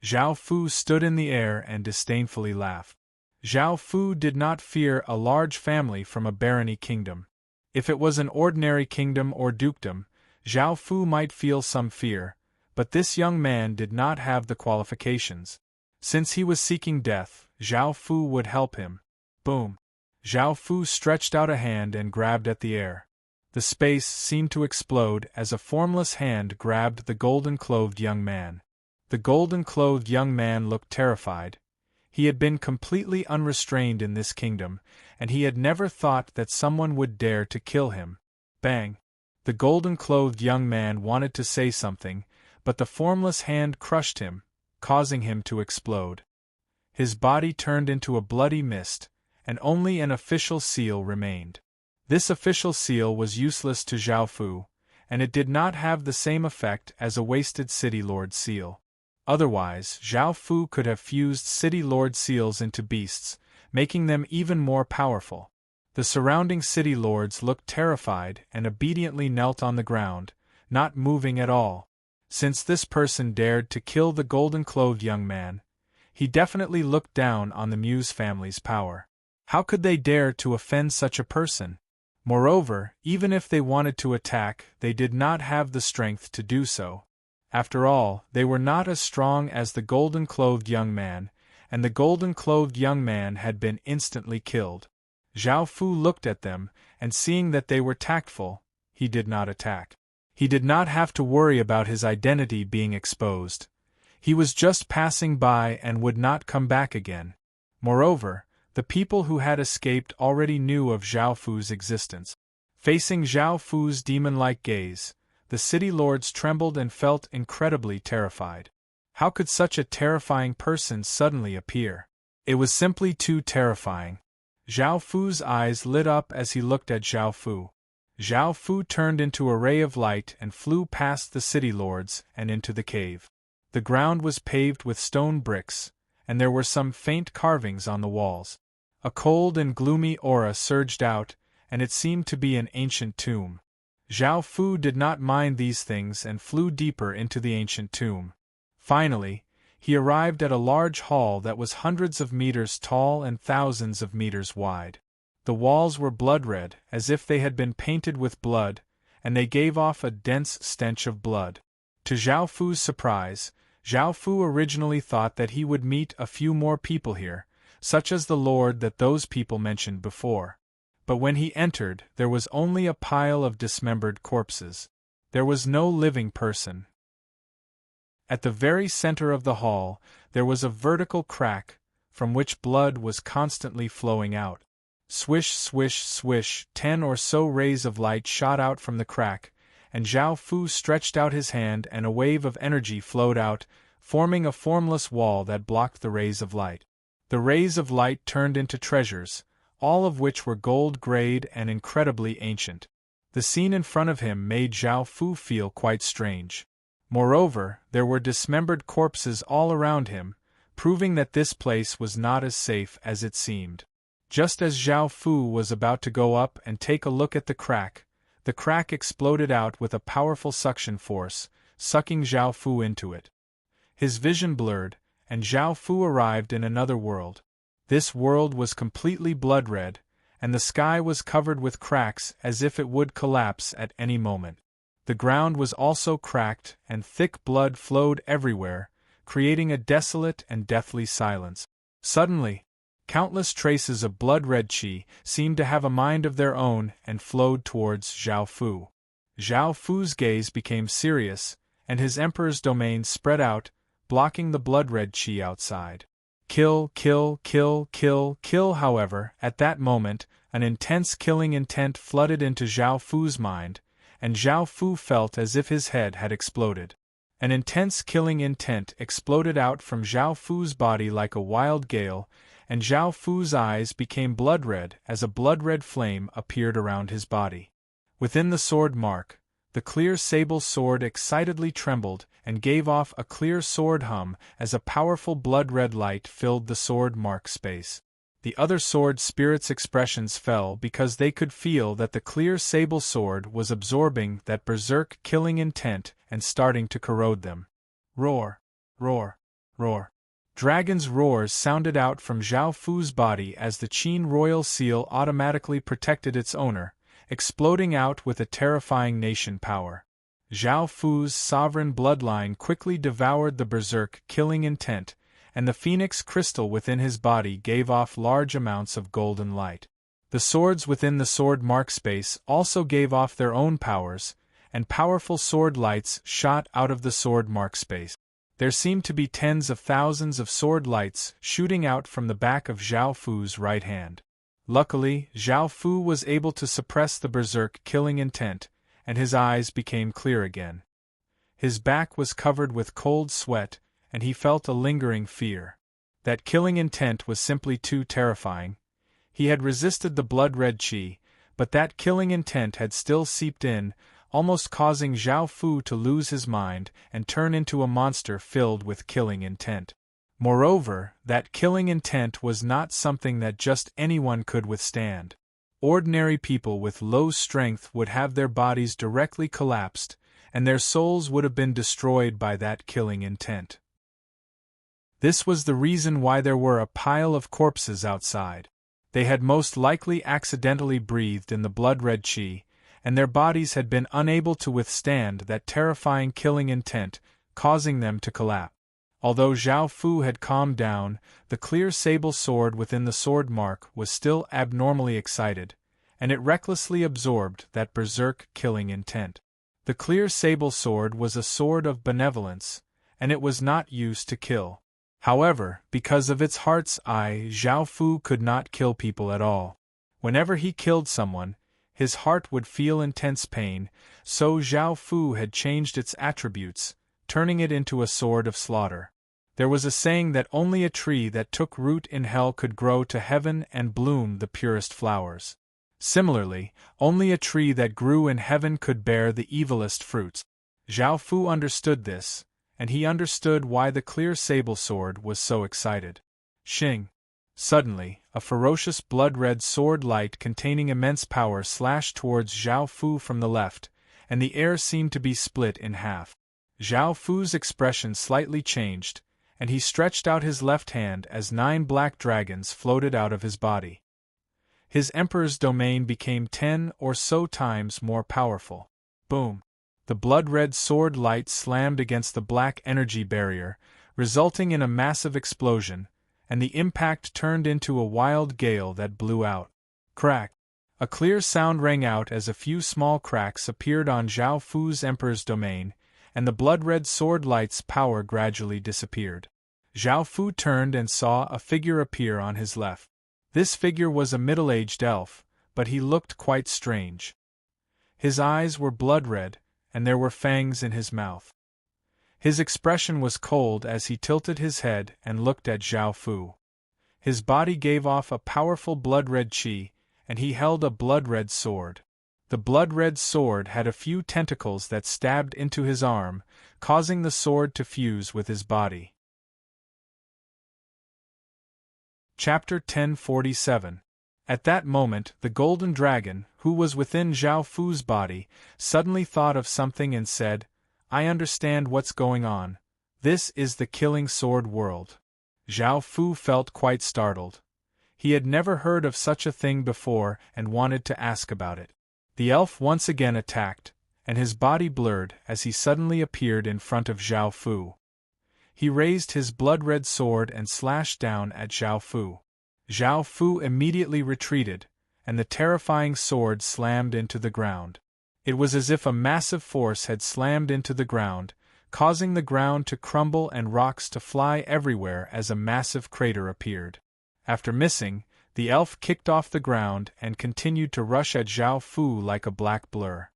Zhao Fu stood in the air and disdainfully laughed. Zhao Fu did not fear a large family from a barony kingdom. If it was an ordinary kingdom or dukedom, Zhao Fu might feel some fear, but this young man did not have the qualifications. Since he was seeking death, Zhao Fu would help him. Boom! Zhao Fu stretched out a hand and grabbed at the air. The space seemed to explode as a formless hand grabbed the golden-clothed young man. The golden-clothed young man looked terrified. He had been completely unrestrained in this kingdom, and he had never thought that someone would dare to kill him. Bang! The golden-clothed young man wanted to say something, but the formless hand crushed him, causing him to explode. His body turned into a bloody mist, and only an official seal remained. This official seal was useless to Zhao Fu, and it did not have the same effect as a wasted city lord seal. Otherwise, Zhao Fu could have fused city lord seals into beasts, making them even more powerful. The surrounding city lords looked terrified and obediently knelt on the ground, not moving at all. Since this person dared to kill the golden-clothed young man, he definitely looked down on the Muse family's power. How could they dare to offend such a person? Moreover, even if they wanted to attack, they did not have the strength to do so. After all, they were not as strong as the golden-clothed young man, and the golden-clothed young man had been instantly killed. Zhao Fu looked at them, and seeing that they were tactful, he did not attack. He did not have to worry about his identity being exposed. He was just passing by and would not come back again. Moreover, the people who had escaped already knew of Zhao Fu's existence. Facing Zhao Fu's demon-like gaze, the city lords trembled and felt incredibly terrified. How could such a terrifying person suddenly appear? It was simply too terrifying. Zhao Fu's eyes lit up as he looked at Zhao Fu. Zhao Fu turned into a ray of light and flew past the city lords and into the cave. The ground was paved with stone bricks, and there were some faint carvings on the walls. A cold and gloomy aura surged out, and it seemed to be an ancient tomb. Zhao Fu did not mind these things and flew deeper into the ancient tomb. Finally, he arrived at a large hall that was hundreds of meters tall and thousands of meters wide. The walls were blood-red, as if they had been painted with blood, and they gave off a dense stench of blood. To Zhao Fu's surprise, Zhao Fu originally thought that he would meet a few more people here, such as the lord that those people mentioned before. But when he entered, there was only a pile of dismembered corpses. There was no living person. At the very center of the hall, there was a vertical crack, from which blood was constantly flowing out. Swish, swish, swish, 10 or so rays of light shot out from the crack, and Zhao Fu stretched out his hand and a wave of energy flowed out, forming a formless wall that blocked the rays of light. The rays of light turned into treasures, all of which were gold-grade and incredibly ancient. The scene in front of him made Zhao Fu feel quite strange. Moreover, there were dismembered corpses all around him, proving that this place was not as safe as it seemed. Just as Zhao Fu was about to go up and take a look at the crack exploded out with a powerful suction force, sucking Zhao Fu into it. His vision blurred, and Zhao Fu arrived in another world. This world was completely blood-red, and the sky was covered with cracks as if it would collapse at any moment. The ground was also cracked, and thick blood flowed everywhere, creating a desolate and deathly silence. Suddenly, countless traces of blood-red qi seemed to have a mind of their own and flowed towards Zhao Fu. Zhao Fu's gaze became serious, and his emperor's domain spread out, blocking the blood-red qi outside. Kill, kill, kill, kill, kill. However, at that moment, an intense killing intent flooded into Zhao Fu's mind, and Zhao Fu felt as if his head had exploded. An intense killing intent exploded out from Zhao Fu's body like a wild gale, and Zhao Fu's eyes became blood-red as a blood-red flame appeared around his body. Within the sword mark, the clear sable sword excitedly trembled and gave off a clear sword hum as a powerful blood-red light filled the sword mark space. The other sword spirits' expressions fell because they could feel that the clear sable sword was absorbing that berserk killing intent and starting to corrode them. Roar, roar, roar. Dragon's roars sounded out from Zhao Fu's body as the Qin royal seal automatically protected its owner, exploding out with a terrifying nation power. Zhao Fu's sovereign bloodline quickly devoured the berserk killing intent, and the phoenix crystal within his body gave off large amounts of golden light. The swords within the sword mark space also gave off their own powers, and powerful sword lights shot out of the sword mark space. There seemed to be tens of thousands of sword lights shooting out from the back of Zhao Fu's right hand. Luckily, Zhao Fu was able to suppress the berserk killing intent, and his eyes became clear again. His back was covered with cold sweat, and he felt a lingering fear. That killing intent was simply too terrifying. He had resisted the blood-red qi, but that killing intent had still seeped in, almost causing Zhao Fu to lose his mind and turn into a monster filled with killing intent. Moreover, that killing intent was not something that just anyone could withstand. Ordinary people with low strength would have their bodies directly collapsed, and their souls would have been destroyed by that killing intent. This was the reason why there were a pile of corpses outside. They had most likely accidentally breathed in the blood-red qi, and their bodies had been unable to withstand that terrifying killing intent, causing them to collapse. Although Zhao Fu had calmed down, the clear sable sword within the sword mark was still abnormally excited, and it recklessly absorbed that berserk killing intent. The clear sable sword was a sword of benevolence, and it was not used to kill. However, because of its heart's eye, Zhao Fu could not kill people at all. Whenever he killed someone, his heart would feel intense pain, so Zhao Fu had changed its attributes, turning it into a sword of slaughter. There was a saying that only a tree that took root in hell could grow to heaven and bloom the purest flowers. Similarly, only a tree that grew in heaven could bear the evilest fruits. Zhao Fu understood this, and he understood why the clear sable sword was so excited. Xing! Suddenly, a ferocious blood-red sword light containing immense power slashed towards Zhao Fu from the left, and the air seemed to be split in half. Zhao Fu's expression slightly changed, and he stretched out his left hand as 9 black dragons floated out of his body. His emperor's domain became 10 or so times more powerful. Boom! The blood-red sword light slammed against the black energy barrier, resulting in a massive explosion, and the impact turned into a wild gale that blew out. Crack! A clear sound rang out as a few small cracks appeared on Zhao Fu's emperor's domain, and the blood-red sword light's power gradually disappeared. Zhao Fu turned and saw a figure appear on his left. This figure was a middle-aged elf, but he looked quite strange. His eyes were blood-red, and there were fangs in his mouth. His expression was cold as he tilted his head and looked at Zhao Fu. His body gave off a powerful blood-red qi, and he held a blood-red sword. The blood-red sword had a few tentacles that stabbed into his arm, causing the sword to fuse with his body. Chapter 1047. At that moment, the golden dragon, who was within Zhao Fu's body, suddenly thought of something and said, "I understand what's going on. This is the killing sword world." Zhao Fu felt quite startled. He had never heard of such a thing before and wanted to ask about it. The elf once again attacked, and his body blurred as he suddenly appeared in front of Zhao Fu. He raised his blood-red sword and slashed down at Zhao Fu. Zhao Fu immediately retreated, and the terrifying sword slammed into the ground. It was as if a massive force had slammed into the ground, causing the ground to crumble and rocks to fly everywhere as a massive crater appeared. After missing, the elf kicked off the ground and continued to rush at Zhao Fu like a black blur.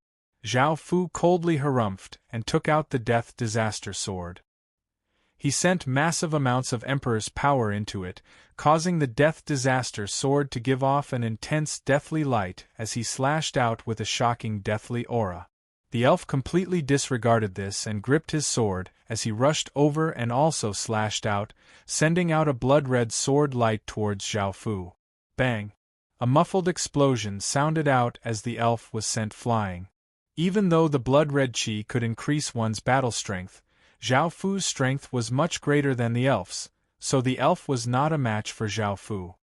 Zhao Fu coldly harumphed and took out the Death Disaster sword. He sent massive amounts of Emperor's power into it, causing the Death Disaster sword to give off an intense deathly light as he slashed out with a shocking deathly aura. The elf completely disregarded this and gripped his sword as he rushed over and also slashed out, sending out a blood-red sword light towards Zhao Fu. Bang! A muffled explosion sounded out as the elf was sent flying. Even though the blood-red qi could increase one's battle strength, Zhao Fu's strength was much greater than the elf's, so the elf was not a match for Zhao Fu.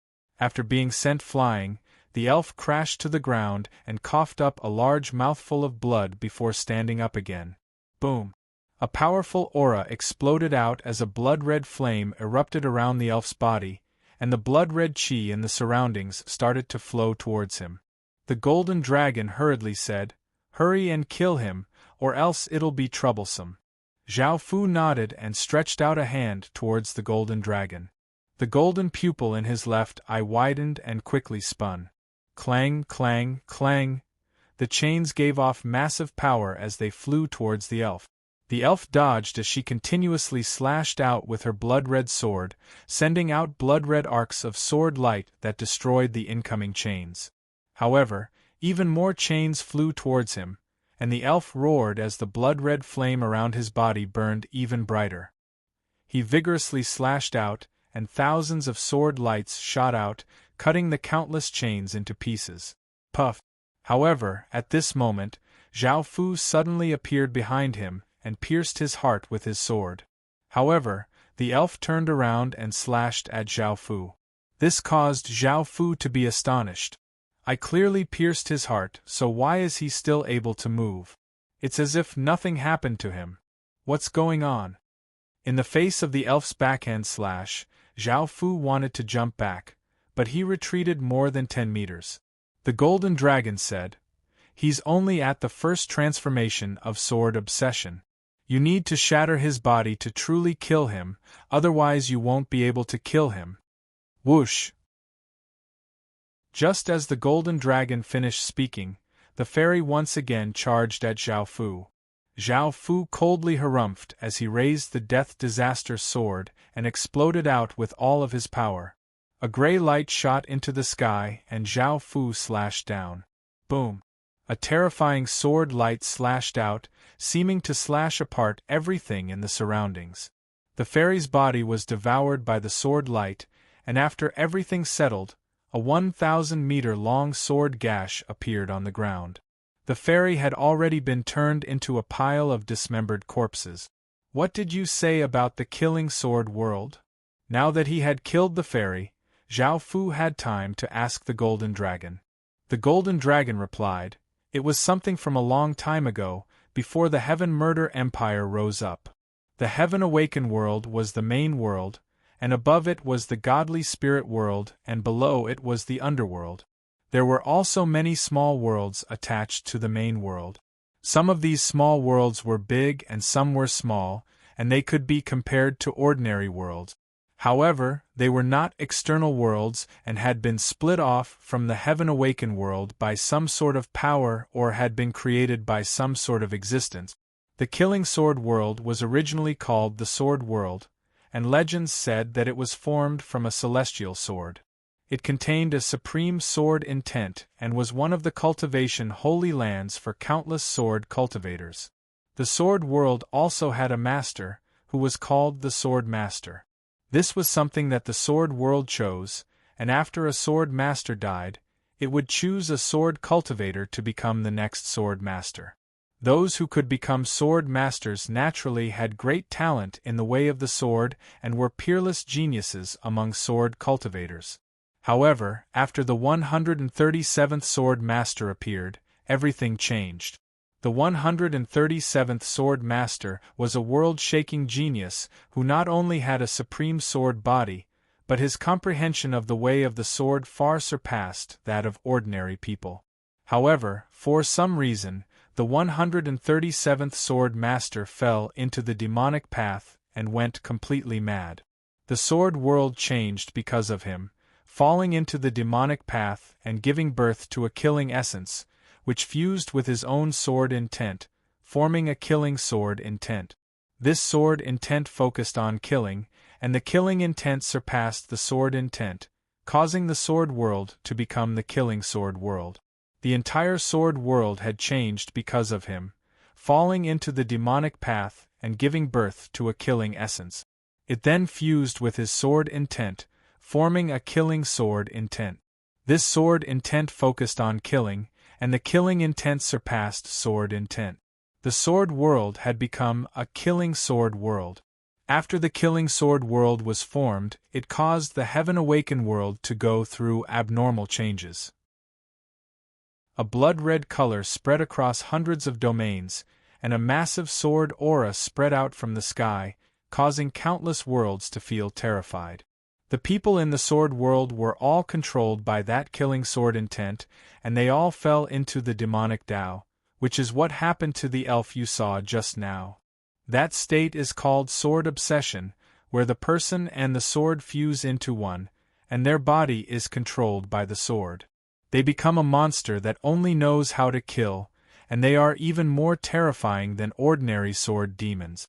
After being sent flying, the elf crashed to the ground and coughed up a large mouthful of blood before standing up again. Boom! A powerful aura exploded out as a blood-red flame erupted around the elf's body, and the blood-red qi in the surroundings started to flow towards him. The golden dragon hurriedly said, "Hurry and kill him, or else it'll be troublesome." Zhao Fu nodded and stretched out a hand towards the golden dragon. The golden pupil in his left eye widened and quickly spun. Clang, clang, clang! The chains gave off massive power as they flew towards the elf. The elf dodged as she continuously slashed out with her blood-red sword, sending out blood-red arcs of sword light that destroyed the incoming chains. However, even more chains flew towards him, and the elf roared as the blood-red flame around his body burned even brighter. He vigorously slashed out, and thousands of sword lights shot out, cutting the countless chains into pieces. Puff! However, at this moment, Zhao Fu suddenly appeared behind him and pierced his heart with his sword. However, the elf turned around and slashed at Zhao Fu. This caused Zhao Fu to be astonished. "I clearly pierced his heart, so why is he still able to move? It's as if nothing happened to him. What's going on?" In the face of the elf's backhand slash, Zhao Fu wanted to jump back, but he retreated more than 10 meters. The golden dragon said, "He's only at the first transformation of sword obsession. You need to shatter his body to truly kill him, otherwise you won't be able to kill him." Whoosh! Just as the golden dragon finished speaking, the fairy once again charged at Zhao Fu. Zhao Fu coldly harumphed as he raised the death disaster sword and exploded out with all of his power. A gray light shot into the sky and Zhao Fu slashed down. Boom! A terrifying sword light slashed out, seeming to slash apart everything in the surroundings. The fairy's body was devoured by the sword light, and after everything settled, a 1,000-meter-long sword gash appeared on the ground. The fairy had already been turned into a pile of dismembered corpses. What did you say about the killing sword world? Now that he had killed the fairy, Zhao Fu had time to ask the golden dragon. The golden dragon replied, "It was something from a long time ago, before the Heaven Murder Empire rose up. The Heaven Awaken world was the main world, and above it was the godly spirit world, and below it was the underworld. There were also many small worlds attached to the main world. Some of these small worlds were big and some were small, and they could be compared to ordinary worlds. However, they were not external worlds and had been split off from the Heaven Awaken world by some sort of power or had been created by some sort of existence. The Killing Sword world was originally called the Sword World, and legends said that it was formed from a celestial sword. It contained a supreme sword intent and was one of the cultivation holy lands for countless sword cultivators. The Sword World also had a master, who was called the Sword Master. This was something that the Sword World chose, and after a Sword Master died, it would choose a sword cultivator to become the next Sword Master. Those who could become Sword Masters naturally had great talent in the way of the sword and were peerless geniuses among sword cultivators. However, after the 137th Sword Master appeared, everything changed. The 137th Sword Master was a world-shaking genius who not only had a supreme sword body, but his comprehension of the way of the sword far surpassed that of ordinary people. However, for some reason, the 137th Sword Master fell into the demonic path and went completely mad. The sword world changed because of him, falling into the demonic path and giving birth to a killing essence, which fused with his own sword intent, forming a killing sword intent. This sword intent focused on killing, and the killing intent surpassed the sword intent, causing the sword world to become the killing sword world. The entire sword world had changed because of him, falling into the demonic path and giving birth to a killing essence. It then fused with his sword intent, forming a killing sword intent. This sword intent focused on killing, and the killing intent surpassed sword intent. The sword world had become a killing sword world. After the killing sword world was formed, it caused the Heaven Awaken world to go through abnormal changes. A blood-red color spread across hundreds of domains, and a massive sword aura spread out from the sky, causing countless worlds to feel terrified. The people in the sword world were all controlled by that killing sword intent, and they all fell into the demonic Tao, which is what happened to the elf you saw just now. That state is called sword obsession, where the person and the sword fuse into one, and their body is controlled by the sword. They become a monster that only knows how to kill, and they are even more terrifying than ordinary sword demons.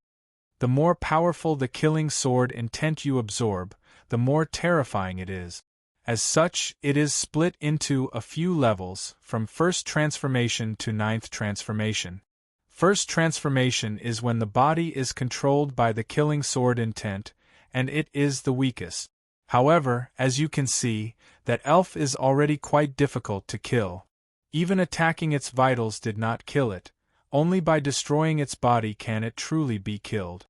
The more powerful the killing sword intent you absorb, the more terrifying it is. As such, it is split into a few levels, from first transformation to ninth transformation. First transformation is when the body is controlled by the killing sword intent, and it is the weakest. However, as you can see, that elf is already quite difficult to kill. Even attacking its vitals did not kill it, only by destroying its body can it truly be killed.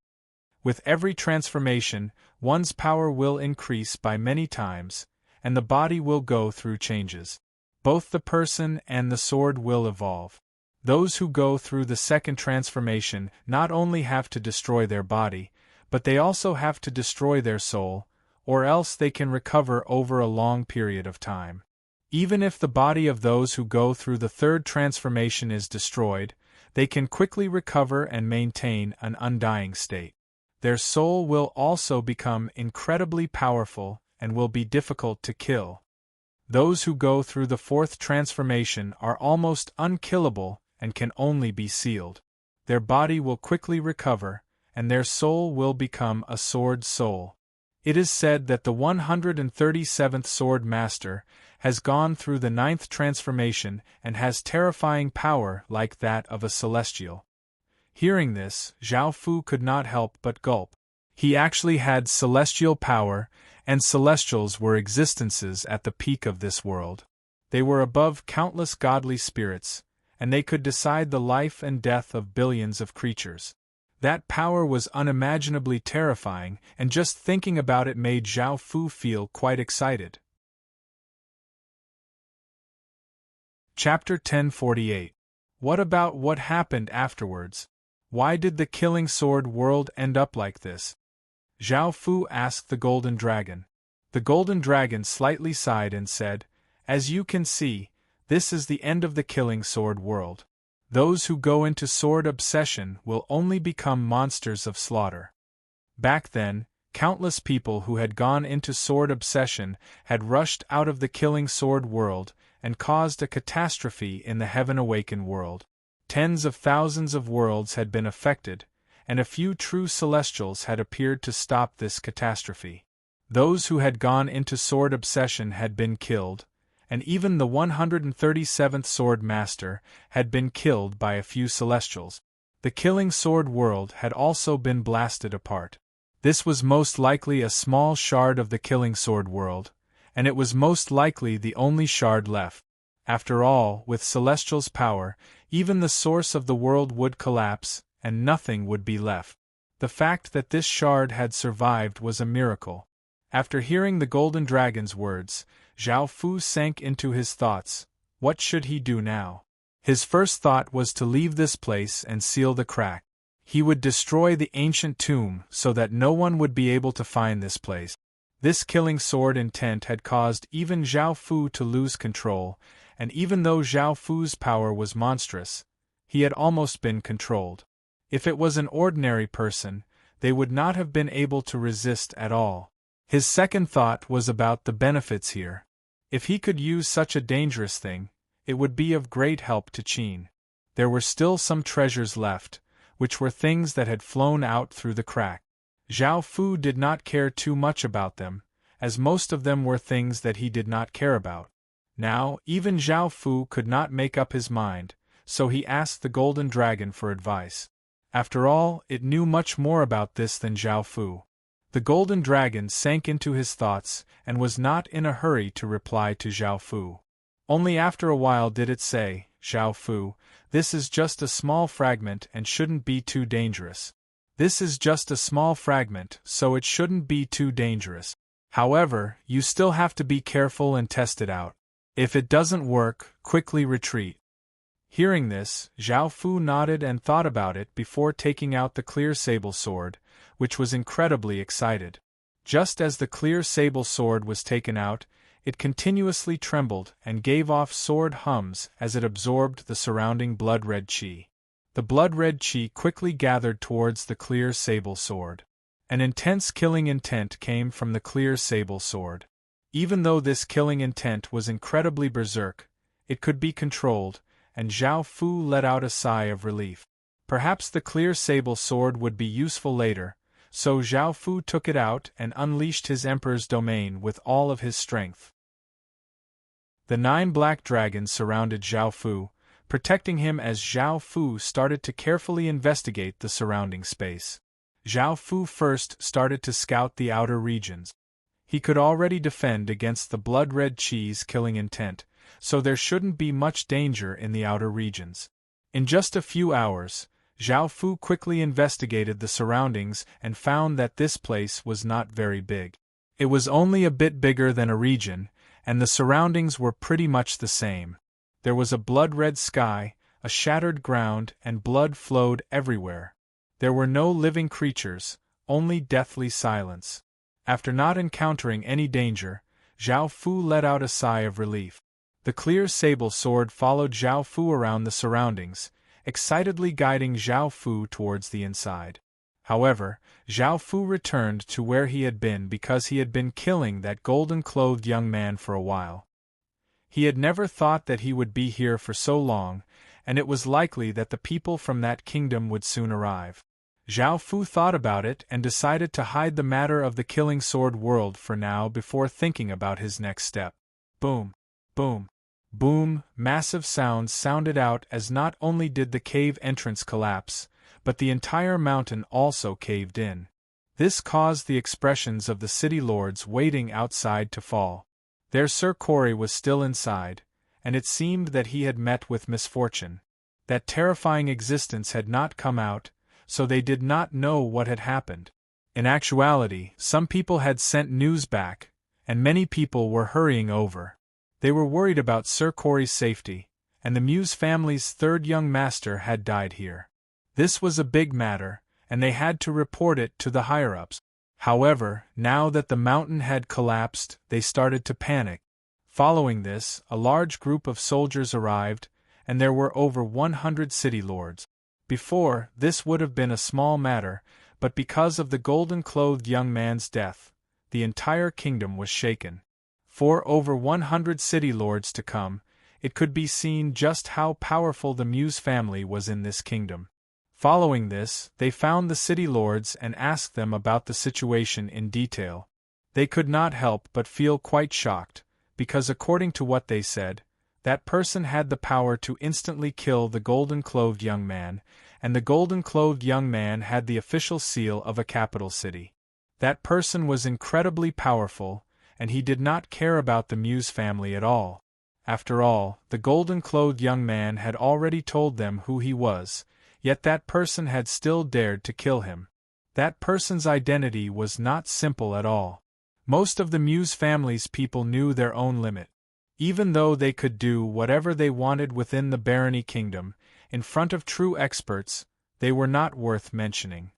With every transformation, one's power will increase by many times, and the body will go through changes. Both the person and the sword will evolve. Those who go through the second transformation not only have to destroy their body, but they also have to destroy their soul, or else they can recover over a long period of time. Even if the body of those who go through the third transformation is destroyed, they can quickly recover and maintain an undying state. Their soul will also become incredibly powerful and will be difficult to kill. Those who go through the fourth transformation are almost unkillable and can only be sealed. Their body will quickly recover, and their soul will become a sword soul. It is said that the 137th Sword Master has gone through the 9th transformation and has terrifying power like that of a celestial. Hearing this, Zhao Fu could not help but gulp. He actually had celestial power, and celestials were existences at the peak of this world. They were above countless godly spirits, and they could decide the life and death of billions of creatures. That power was unimaginably terrifying, and just thinking about it made Zhao Fu feel quite excited. Chapter 1048. What about what happened afterwards? Why did the Killing Sword world end up like this? Zhao Fu asked the Golden Dragon. The Golden Dragon slightly sighed and said, "As you can see, this is the end of the Killing Sword world. Those who go into sword obsession will only become monsters of slaughter." Back then, countless people who had gone into sword obsession had rushed out of the Killing Sword world and caused a catastrophe in the Heaven Awakened world. Tens of thousands of worlds had been affected, and a few true celestials had appeared to stop this catastrophe. Those who had gone into sword obsession had been killed, and even the 137th Sword Master had been killed by a few celestials. The Killing Sword world had also been blasted apart. This was most likely a small shard of the Killing Sword world, and it was most likely the only shard left. After all, with Celestial's power, even the source of the world would collapse, and nothing would be left. The fact that this shard had survived was a miracle. After hearing the Golden Dragon's words, Zhao Fu sank into his thoughts. What should he do now? His first thought was to leave this place and seal the crack. He would destroy the ancient tomb so that no one would be able to find this place. This killing sword intent had caused even Zhao Fu to lose control, and even though Zhao Fu's power was monstrous, he had almost been controlled. If it was an ordinary person, they would not have been able to resist at all. His second thought was about the benefits here. If he could use such a dangerous thing, it would be of great help to Qin. There were still some treasures left, which were things that had flown out through the crack. Zhao Fu did not care too much about them, as most of them were things that he did not care about. Now, even Zhao Fu could not make up his mind, so he asked the Golden Dragon for advice. After all, it knew much more about this than Zhao Fu. The Golden Dragon sank into his thoughts and was not in a hurry to reply to Zhao Fu. Only after a while did it say, "Zhao Fu, this is just a small fragment and shouldn't be too dangerous. This is just a small fragment, so it shouldn't be too dangerous. However, you still have to be careful and test it out. If it doesn't work, quickly retreat." Hearing this, Zhao Fu nodded and thought about it before taking out the clear sable sword, which was incredibly excited. Just as the clear sable sword was taken out, it continuously trembled and gave off sword hums as it absorbed the surrounding blood-red qi. The blood-red qi quickly gathered towards the clear sable sword. An intense killing intent came from the clear sable sword. Even though this killing intent was incredibly berserk, it could be controlled, and Zhao Fu let out a sigh of relief. Perhaps the clear sable sword would be useful later, so Zhao Fu took it out and unleashed his Emperor's domain with all of his strength. The 9 black dragons surrounded Zhao Fu, protecting him as Zhao Fu started to carefully investigate the surrounding space. Zhao Fu first started to scout the outer regions. He could already defend against the blood-red qi's killing intent, so there shouldn't be much danger in the outer regions. In just a few hours, Zhao Fu quickly investigated the surroundings and found that this place was not very big. It was only a bit bigger than a region, and the surroundings were pretty much the same. There was a blood-red sky, a shattered ground, and blood flowed everywhere. There were no living creatures, only deathly silence. After not encountering any danger, Zhao Fu let out a sigh of relief. The clear sable sword followed Zhao Fu around the surroundings, excitedly guiding Zhao Fu towards the inside. However, Zhao Fu returned to where he had been because he had been killing that golden-clothed young man for a while. He had never thought that he would be here for so long, and it was likely that the people from that kingdom would soon arrive. Zhao Fu thought about it and decided to hide the matter of the killing sword world for now before thinking about his next step. Boom! Boom! Boom! Massive sounds sounded out as not only did the cave entrance collapse, but the entire mountain also caved in. This caused the expressions of the city lords waiting outside to fall. Their Sir Corey was still inside, and it seemed that he had met with misfortune. That terrifying existence had not come out, so they did not know what had happened. In actuality, some people had sent news back, and many people were hurrying over. They were worried about Sir Corey's safety, and the Muse family's third young master had died here. This was a big matter, and they had to report it to the higher-ups. However, now that the mountain had collapsed, they started to panic. Following this, a large group of soldiers arrived, and there were over 100 city lords. Before, this would have been a small matter, but because of the golden-clothed young man's death, the entire kingdom was shaken. For over 100 city lords to come, it could be seen just how powerful the Muse family was in this kingdom. Following this, they found the city lords and asked them about the situation in detail. They could not help but feel quite shocked, because according to what they said, that person had the power to instantly kill the golden-clothed young man, and the golden-clothed young man had the official seal of a capital city. That person was incredibly powerful, and he did not care about the Muse family at all. After all, the golden-clothed young man had already told them who he was, yet that person had still dared to kill him. That person's identity was not simple at all. Most of the Muse family's people knew their own limit. Even though they could do whatever they wanted within the barony kingdom, in front of true experts, they were not worth mentioning.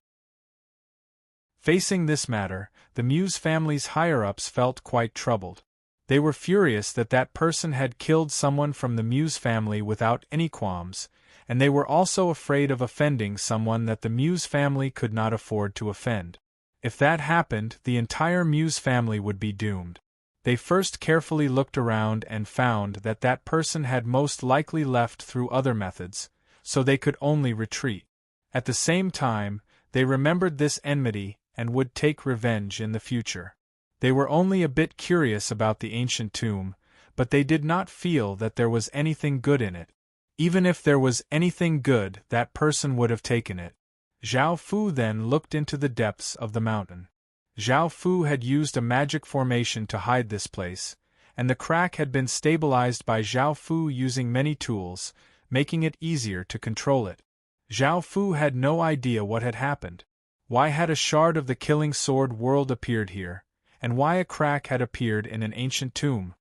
Facing this matter, the Muse family's higher-ups felt quite troubled. They were furious that that person had killed someone from the Muse family without any qualms, and they were also afraid of offending someone that the Muse family could not afford to offend. If that happened, the entire Muse family would be doomed. They first carefully looked around and found that that person had most likely left through other methods, so they could only retreat. At the same time, they remembered this enmity and would take revenge in the future. They were only a bit curious about the ancient tomb, but they did not feel that there was anything good in it. Even if there was anything good, that person would have taken it. Zhao Fu then looked into the depths of the mountain. Zhao Fu had used a magic formation to hide this place, and the crack had been stabilized by Zhao Fu using many tools, making it easier to control it. Zhao Fu had no idea what had happened. Why had a shard of the killing sword world appeared here, and why a crack had appeared in an ancient tomb?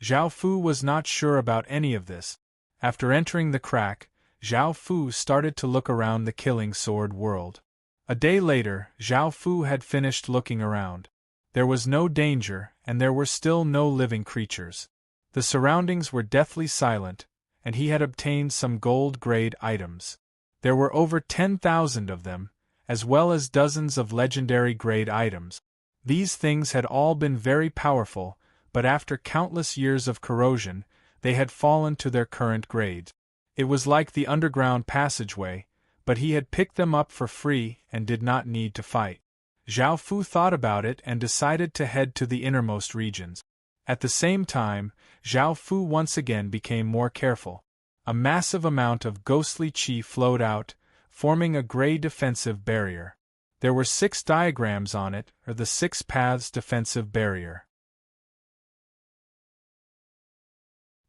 Zhao Fu was not sure about any of this. After entering the crack, Zhao Fu started to look around the killing sword world. A day later, Zhao Fu had finished looking around. There was no danger, and there were still no living creatures. The surroundings were deathly silent, and he had obtained some gold-grade items. There were over 10,000 of them, as well as dozens of legendary grade items. These things had all been very powerful, but after countless years of corrosion, they had fallen to their current grades. It was like the underground passageway, but he had picked them up for free and did not need to fight. Zhao Fu thought about it and decided to head to the innermost regions. At the same time, Zhao Fu once again became more careful. A massive amount of ghostly qi flowed out, forming a gray defensive barrier. There were 6 diagrams on it, or the 6 paths defensive barrier.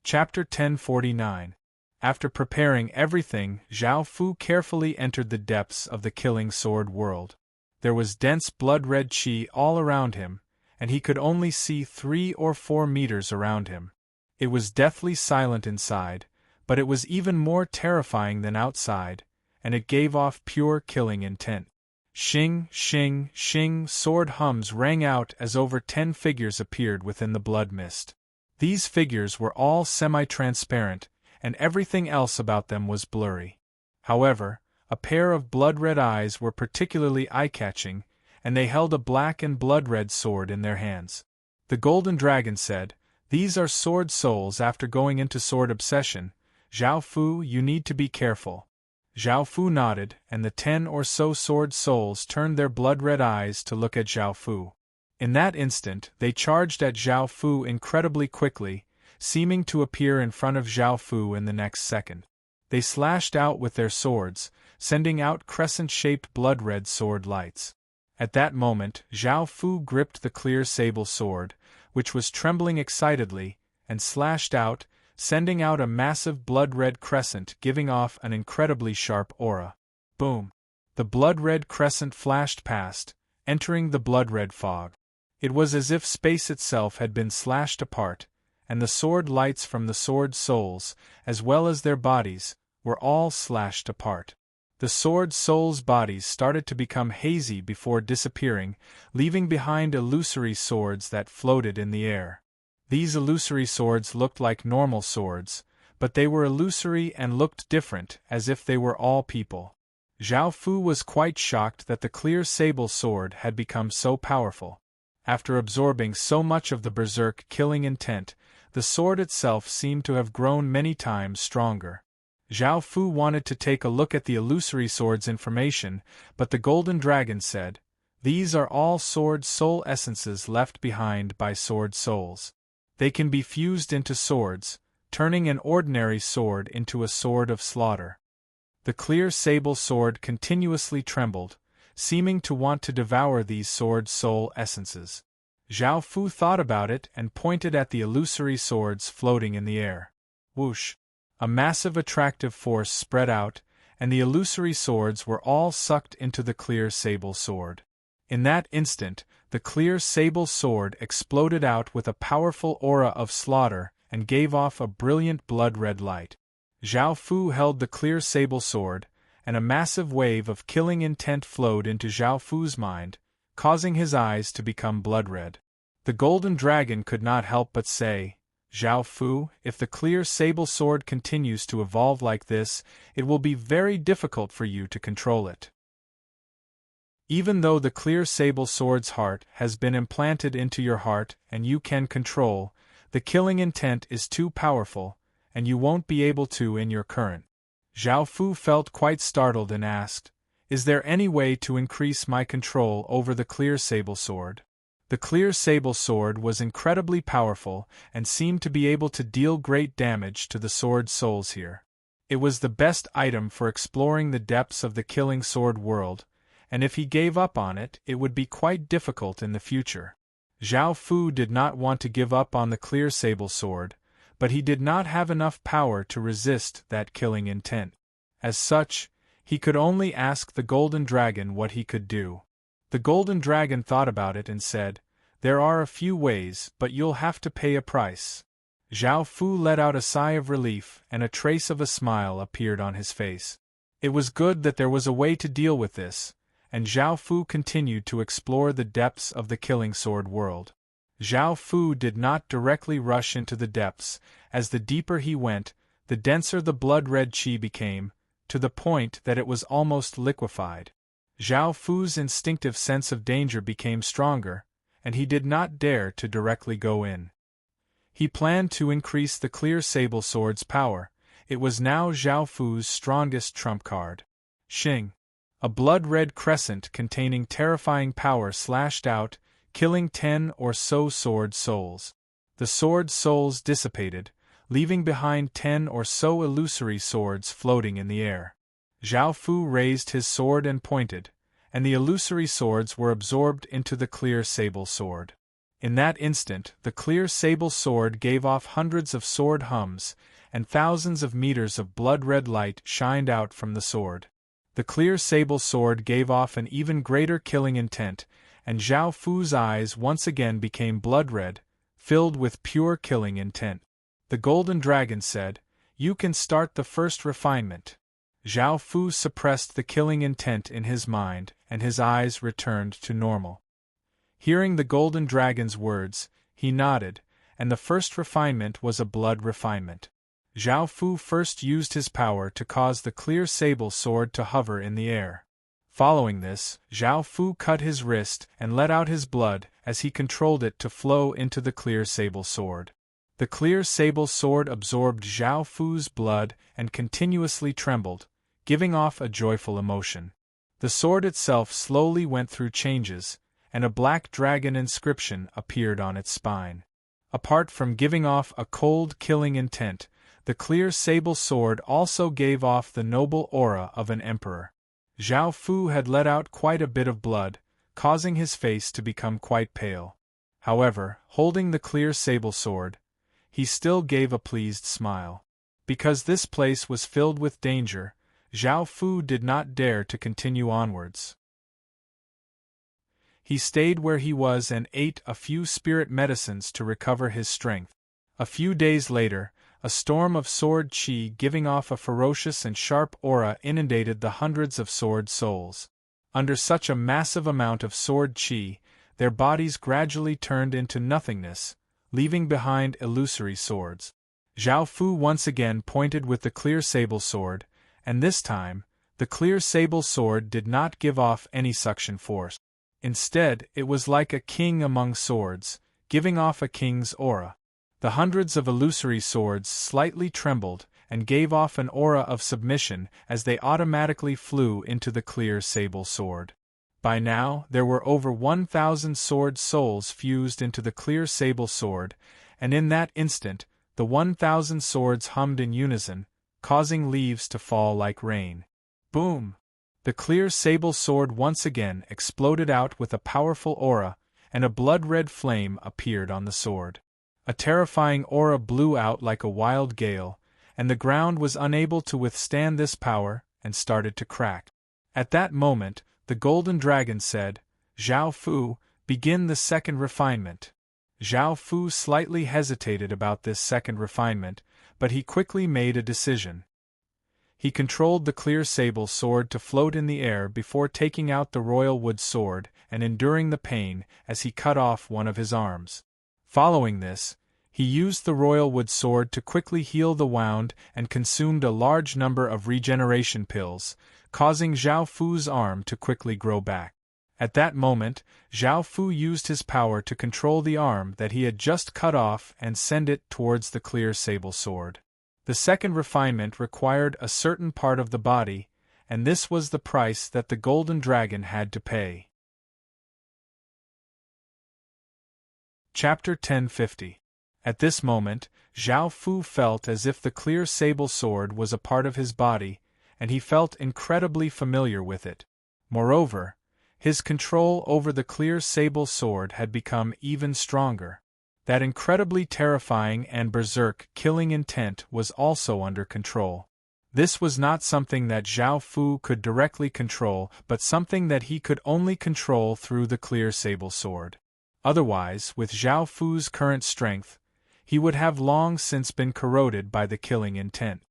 Chapter 1049. After preparing everything, Zhao Fu carefully entered the depths of the killing sword world. There was dense blood-red qi all around him, and he could only see 3 or 4 meters around him. It was deathly silent inside, but it was even more terrifying than outside, and it gave off pure killing intent. Shing, shing, shing, sword hums rang out as over 10 figures appeared within the blood mist. These figures were all semi-transparent, and everything else about them was blurry. However, a pair of blood-red eyes were particularly eye-catching, and they held a black and blood-red sword in their hands. The Golden Dragon said, "These are sword souls after going into sword obsession. Zhao Fu, you need to be careful." Zhao Fu nodded, and the 10 or so sword souls turned their blood-red eyes to look at Zhao Fu. In that instant, they charged at Zhao Fu incredibly quickly, seeming to appear in front of Zhao Fu in the next second. They slashed out with their swords, sending out crescent-shaped blood-red sword lights. At that moment, Zhao Fu gripped the clear sable sword, which was trembling excitedly, and slashed out, sending out a massive blood-red crescent giving off an incredibly sharp aura. Boom! The blood-red crescent flashed past, entering the blood-red fog. It was as if space itself had been slashed apart, and the sword lights from the sword souls, as well as their bodies, were all slashed apart. The sword souls' bodies started to become hazy before disappearing, leaving behind illusory swords that floated in the air. These illusory swords looked like normal swords, but they were illusory and looked different, as if they were all people. Zhao Fu was quite shocked that the clear sable sword had become so powerful. After absorbing so much of the berserk killing intent, the sword itself seemed to have grown many times stronger. Zhao Fu wanted to take a look at the illusory sword's information, but the Golden Dragon said, "These are all sword soul essences left behind by sword souls. They can be fused into swords, turning an ordinary sword into a sword of slaughter." The clear sable sword continuously trembled, seeming to want to devour these sword soul essences. Zhao Fu thought about it and pointed at the illusory swords floating in the air. Whoosh! A massive attractive force spread out, and the illusory swords were all sucked into the clear sable sword. In that instant, the clear sable sword exploded out with a powerful aura of slaughter and gave off a brilliant blood-red light. Zhao Fu held the clear sable sword, and a massive wave of killing intent flowed into Zhao Fu's mind, causing his eyes to become blood-red. The Golden Dragon could not help but say, "Zhao Fu, if the clear sable sword continues to evolve like this, it will be very difficult for you to control it." Even though the clear sable sword's heart has been implanted into your heart and you can control, the killing intent is too powerful, and you won't be able to in your current. Zhao Fu felt quite startled and asked, "Is there any way to increase my control over the clear sable sword?" The clear sable sword was incredibly powerful and seemed to be able to deal great damage to the sword souls here. It was the best item for exploring the depths of the killing sword world, and if he gave up on it, it would be quite difficult in the future. Zhao Fu did not want to give up on the clear sable sword, but he did not have enough power to resist that killing intent. As such, he could only ask the Golden Dragon what he could do. The Golden Dragon thought about it and said, "There are a few ways, but you'll have to pay a price." Zhao Fu let out a sigh of relief, and a trace of a smile appeared on his face. It was good that there was a way to deal with this, and Zhao Fu continued to explore the depths of the killing sword world. Zhao Fu did not directly rush into the depths, as the deeper he went, the denser the blood-red qi became, to the point that it was almost liquefied. Zhao Fu's instinctive sense of danger became stronger, and he did not dare to directly go in. He planned to increase the clear sable sword's power. It was now Zhao Fu's strongest trump card. Xing! A blood-red crescent containing terrifying power slashed out, killing 10 or so sword souls. The sword souls dissipated, leaving behind 10 or so illusory swords floating in the air. Zhao Fu raised his sword and pointed, and the illusory swords were absorbed into the clear sable sword. In that instant, the clear sable sword gave off hundreds of sword hums, and thousands of meters of blood-red light shined out from the sword. The clear sable sword gave off an even greater killing intent, and Zhao Fu's eyes once again became blood-red, filled with pure killing intent. The Golden Dragon said, "You can start the first refinement." Zhao Fu suppressed the killing intent in his mind, and his eyes returned to normal. Hearing the Golden Dragon's words, he nodded, and the first refinement was a blood refinement. Zhao Fu first used his power to cause the clear sable sword to hover in the air. Following this, Zhao Fu cut his wrist and let out his blood as he controlled it to flow into the clear sable sword. The clear sable sword absorbed Zhao Fu's blood and continuously trembled, giving off a joyful emotion. The sword itself slowly went through changes, and a black dragon inscription appeared on its spine. Apart from giving off a cold, killing intent, the clear sable sword also gave off the noble aura of an emperor. Zhao Fu had let out quite a bit of blood, causing his face to become quite pale. However, holding the clear sable sword, he still gave a pleased smile. Because this place was filled with danger, Zhao Fu did not dare to continue onwards. He stayed where he was and ate a few spirit medicines to recover his strength. A few days later, a storm of sword qi giving off a ferocious and sharp aura inundated the hundreds of sword souls. Under such a massive amount of sword qi, their bodies gradually turned into nothingness, leaving behind illusory swords. Zhao Fu once again pointed with the clear sable sword, and this time, the clear sable sword did not give off any suction force. Instead, it was like a king among swords, giving off a king's aura. The hundreds of illusory swords slightly trembled and gave off an aura of submission as they automatically flew into the clear sable sword. By now, there were over 1,000 sword souls fused into the clear sable sword, and in that instant, the 1,000 swords hummed in unison, causing leaves to fall like rain. Boom! The clear sable sword once again exploded out with a powerful aura, and a blood-red flame appeared on the sword. A terrifying aura blew out like a wild gale, and the ground was unable to withstand this power and started to crack. At that moment, the golden dragon said, "Zhao Fu, begin the second refinement." Zhao Fu slightly hesitated about this second refinement, but he quickly made a decision. He controlled the clear sable sword to float in the air before taking out the royal wood sword and enduring the pain as he cut off one of his arms. Following this, he used the royal wood sword to quickly heal the wound and consumed a large number of regeneration pills, causing Zhao Fu's arm to quickly grow back. At that moment, Zhao Fu used his power to control the arm that he had just cut off and send it towards the clear sable sword. The second refinement required a certain part of the body, and this was the price that the golden dragon had to pay. Chapter 1050. At this moment, Zhao Fu felt as if the clear sable sword was a part of his body, and he felt incredibly familiar with it. Moreover, his control over the clear sable sword had become even stronger. That incredibly terrifying and berserk killing intent was also under control. This was not something that Zhao Fu could directly control, but something that he could only control through the clear sable sword. Otherwise, with Zhao Fu's current strength, he would have long since been corroded by the killing intent.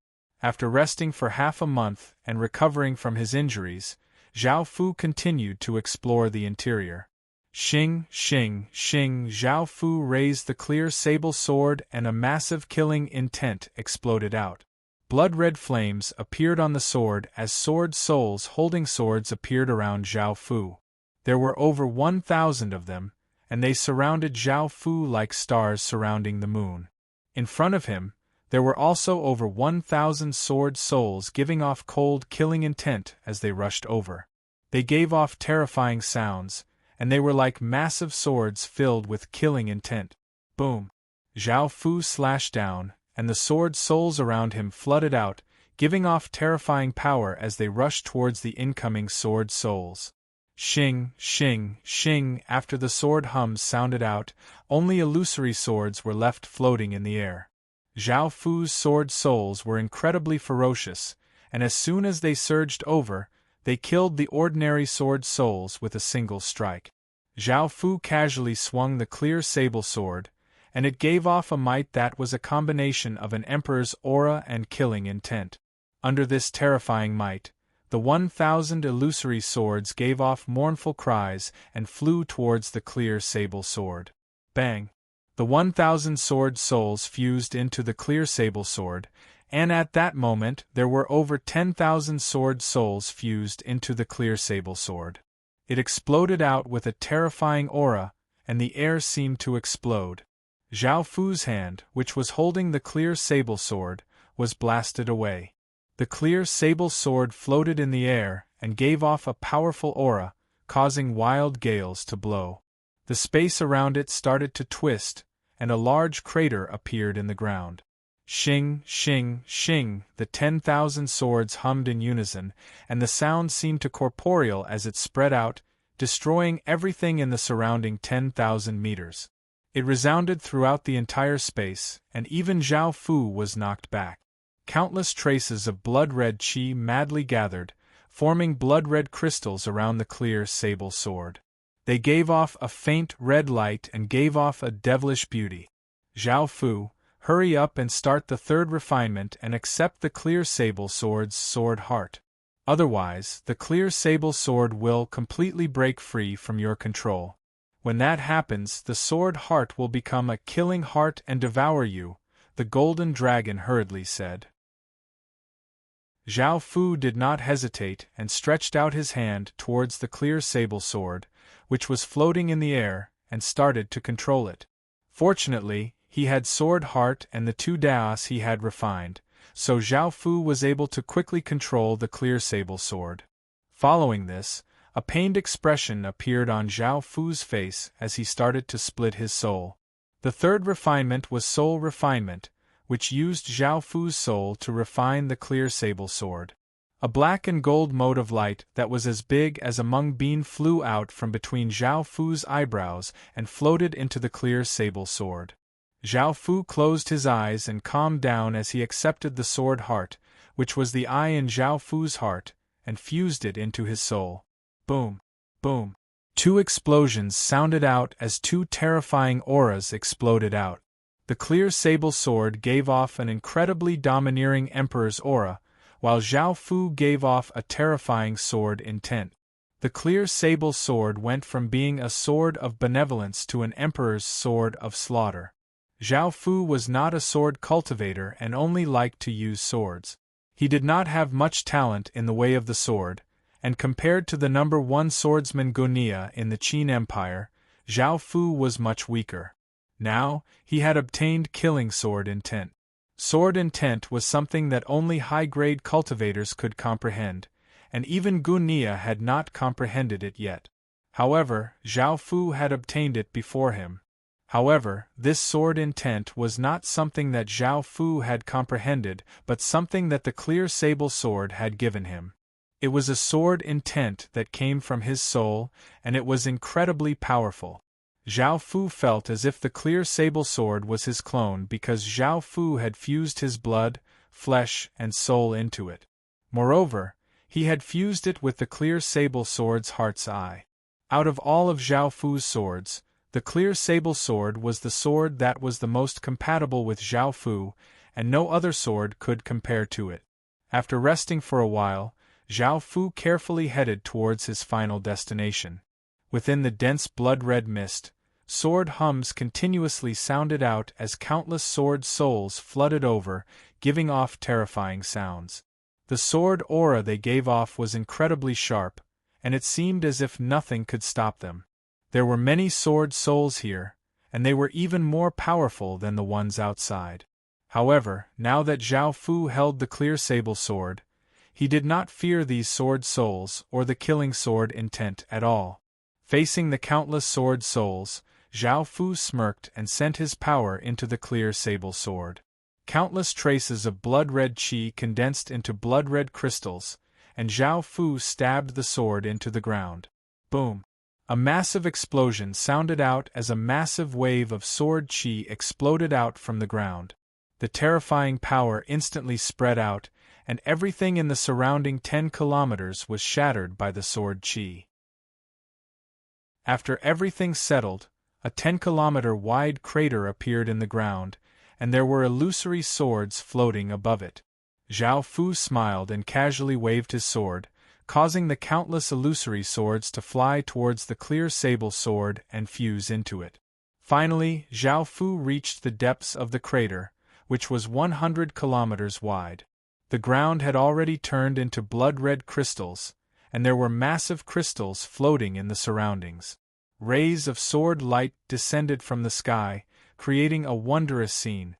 After resting for half a month and recovering from his injuries, Zhao Fu continued to explore the interior. Shing, shing, shing, Zhao Fu raised the clear sable sword and a massive killing intent exploded out. Blood-red flames appeared on the sword as sword souls holding swords appeared around Zhao Fu. There were over 1,000 of them, and they surrounded Zhao Fu like stars surrounding the moon. In front of him, there were also over 1,000 sword souls giving off cold killing intent as they rushed over. They gave off terrifying sounds, and they were like massive swords filled with killing intent. Boom! Zhao Fu slashed down, and the sword souls around him flooded out, giving off terrifying power as they rushed towards the incoming sword souls. Shing, shing, shing, after the sword hums sounded out, only illusory swords were left floating in the air. Zhao Fu's sword souls were incredibly ferocious, and as soon as they surged over, they killed the ordinary sword souls with a single strike. Zhao Fu casually swung the clear sable sword, and it gave off a might that was a combination of an emperor's aura and killing intent. Under this terrifying might, the 1,000 illusory swords gave off mournful cries and flew towards the clear sable sword. Bang! The 1,000 sword souls fused into the clear sable sword, and at that moment there were over 10,000 sword souls fused into the clear sable sword. It exploded out with a terrifying aura, and the air seemed to explode. Zhao Fu's hand, which was holding the clear sable sword, was blasted away. The clear sable sword floated in the air and gave off a powerful aura, causing wild gales to blow. The space around it started to twist, and a large crater appeared in the ground. Shing, shing, shing, the 10,000 swords hummed in unison, and the sound seemed to corporeal as it spread out, destroying everything in the surrounding 10,000 meters. It resounded throughout the entire space, and even Zhao Fu was knocked back. Countless traces of blood-red qi madly gathered, forming blood-red crystals around the clear sable sword. They gave off a faint red light and gave off a devilish beauty. Zhao Fu, hurry up and start the third refinement and accept the clear sable sword's sword heart. Otherwise, the clear sable sword will completely break free from your control. When that happens, the sword heart will become a killing heart and devour you, the golden dragon hurriedly said. Zhao Fu did not hesitate and stretched out his hand towards the clear sable sword, which was floating in the air, and started to control it. Fortunately, he had sword heart and the 2 daos he had refined, so Zhao Fu was able to quickly control the clear sable sword. Following this, a pained expression appeared on Zhao Fu's face as he started to split his soul. The third refinement was soul refinement, which used Zhao Fu's soul to refine the clear sable sword. A black and gold mote of light that was as big as a mung bean flew out from between Zhao Fu's eyebrows and floated into the clear sable sword. Zhao Fu closed his eyes and calmed down as he accepted the sword heart, which was the eye in Zhao Fu's heart, and fused it into his soul. Boom! Boom! 2 explosions sounded out as 2 terrifying auras exploded out. The clear sable sword gave off an incredibly domineering emperor's aura, while Zhao Fu gave off a terrifying sword intent. The clear sable sword went from being a sword of benevolence to an emperor's sword of slaughter. Zhao Fu was not a sword cultivator and only liked to use swords. He did not have much talent in the way of the sword, and compared to the number 1 swordsman Gunia in the Qin Empire, Zhao Fu was much weaker. Now, he had obtained killing sword intent. Sword intent was something that only high-grade cultivators could comprehend, and even Gunia had not comprehended it yet. However, Zhao Fu had obtained it before him. However, this sword intent was not something that Zhao Fu had comprehended, but something that the clear sable sword had given him. It was a sword intent that came from his soul, and it was incredibly powerful. Zhao Fu felt as if the clear sable sword was his clone because Zhao Fu had fused his blood, flesh, and soul into it. Moreover, he had fused it with the clear sable sword's heart's eye. Out of all of Zhao Fu's swords, the clear sable sword was the sword that was the most compatible with Zhao Fu, and no other sword could compare to it. After resting for a while, Zhao Fu carefully headed towards his final destination. Within the dense blood-red mist, sword hums continuously sounded out as countless sword souls flooded over, giving off terrifying sounds. The sword aura they gave off was incredibly sharp, and it seemed as if nothing could stop them. There were many sword souls here, and they were even more powerful than the ones outside. However, now that Zhao Fu held the clear sable sword, he did not fear these sword souls or the killing sword intent at all. Facing the countless sword souls, Zhao Fu smirked and sent his power into the clear sable sword. Countless traces of blood-red qi condensed into blood-red crystals, and Zhao Fu stabbed the sword into the ground. Boom! A massive explosion sounded out as a massive wave of sword qi exploded out from the ground. The terrifying power instantly spread out, and everything in the surrounding 10 kilometers was shattered by the sword qi. After everything settled, a 10-kilometer wide crater appeared in the ground, and there were illusory swords floating above it. Zhao Fu smiled and casually waved his sword, causing the countless illusory swords to fly towards the clear sable sword and fuse into it. Finally, Zhao Fu reached the depths of the crater, which was 100 kilometers wide. The ground had already turned into blood-red crystals, and there were massive crystals floating in the surroundings. Rays of sword light descended from the sky, creating a wondrous scene.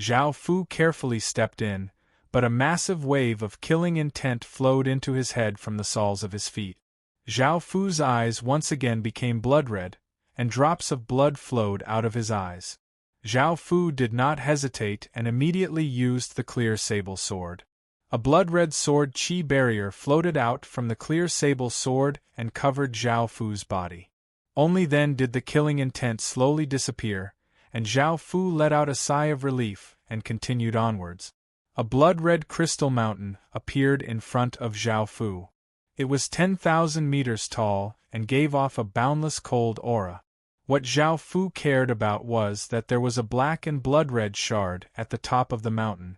Zhao Fu carefully stepped in, but a massive wave of killing intent flowed into his head from the soles of his feet. Zhao Fu's eyes once again became blood-red, and drops of blood flowed out of his eyes. Zhao Fu did not hesitate and immediately used the clear sable sword. A blood-red sword chi barrier floated out from the clear sable sword and covered Zhao Fu's body. Only then did the killing intent slowly disappear, and Zhao Fu let out a sigh of relief and continued onwards. A blood-red crystal mountain appeared in front of Zhao Fu. It was 10,000 meters tall and gave off a boundless cold aura. What Zhao Fu cared about was that there was a black and blood-red shard at the top of the mountain.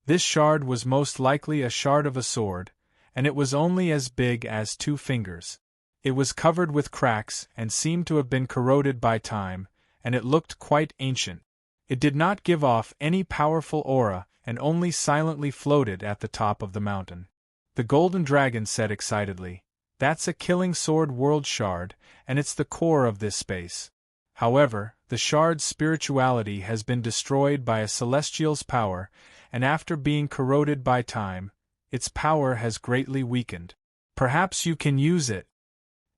This shard was most likely a shard of a sword, and it was only as big as 2 fingers. It was covered with cracks and seemed to have been corroded by time, and it looked quite ancient. It did not give off any powerful aura and only silently floated at the top of the mountain. The Golden Dragon said excitedly, "That's a Killing Sword World Shard, and it's the core of this space. However, the shard's spirituality has been destroyed by a celestial's power, and after being corroded by time, its power has greatly weakened. Perhaps you can use it."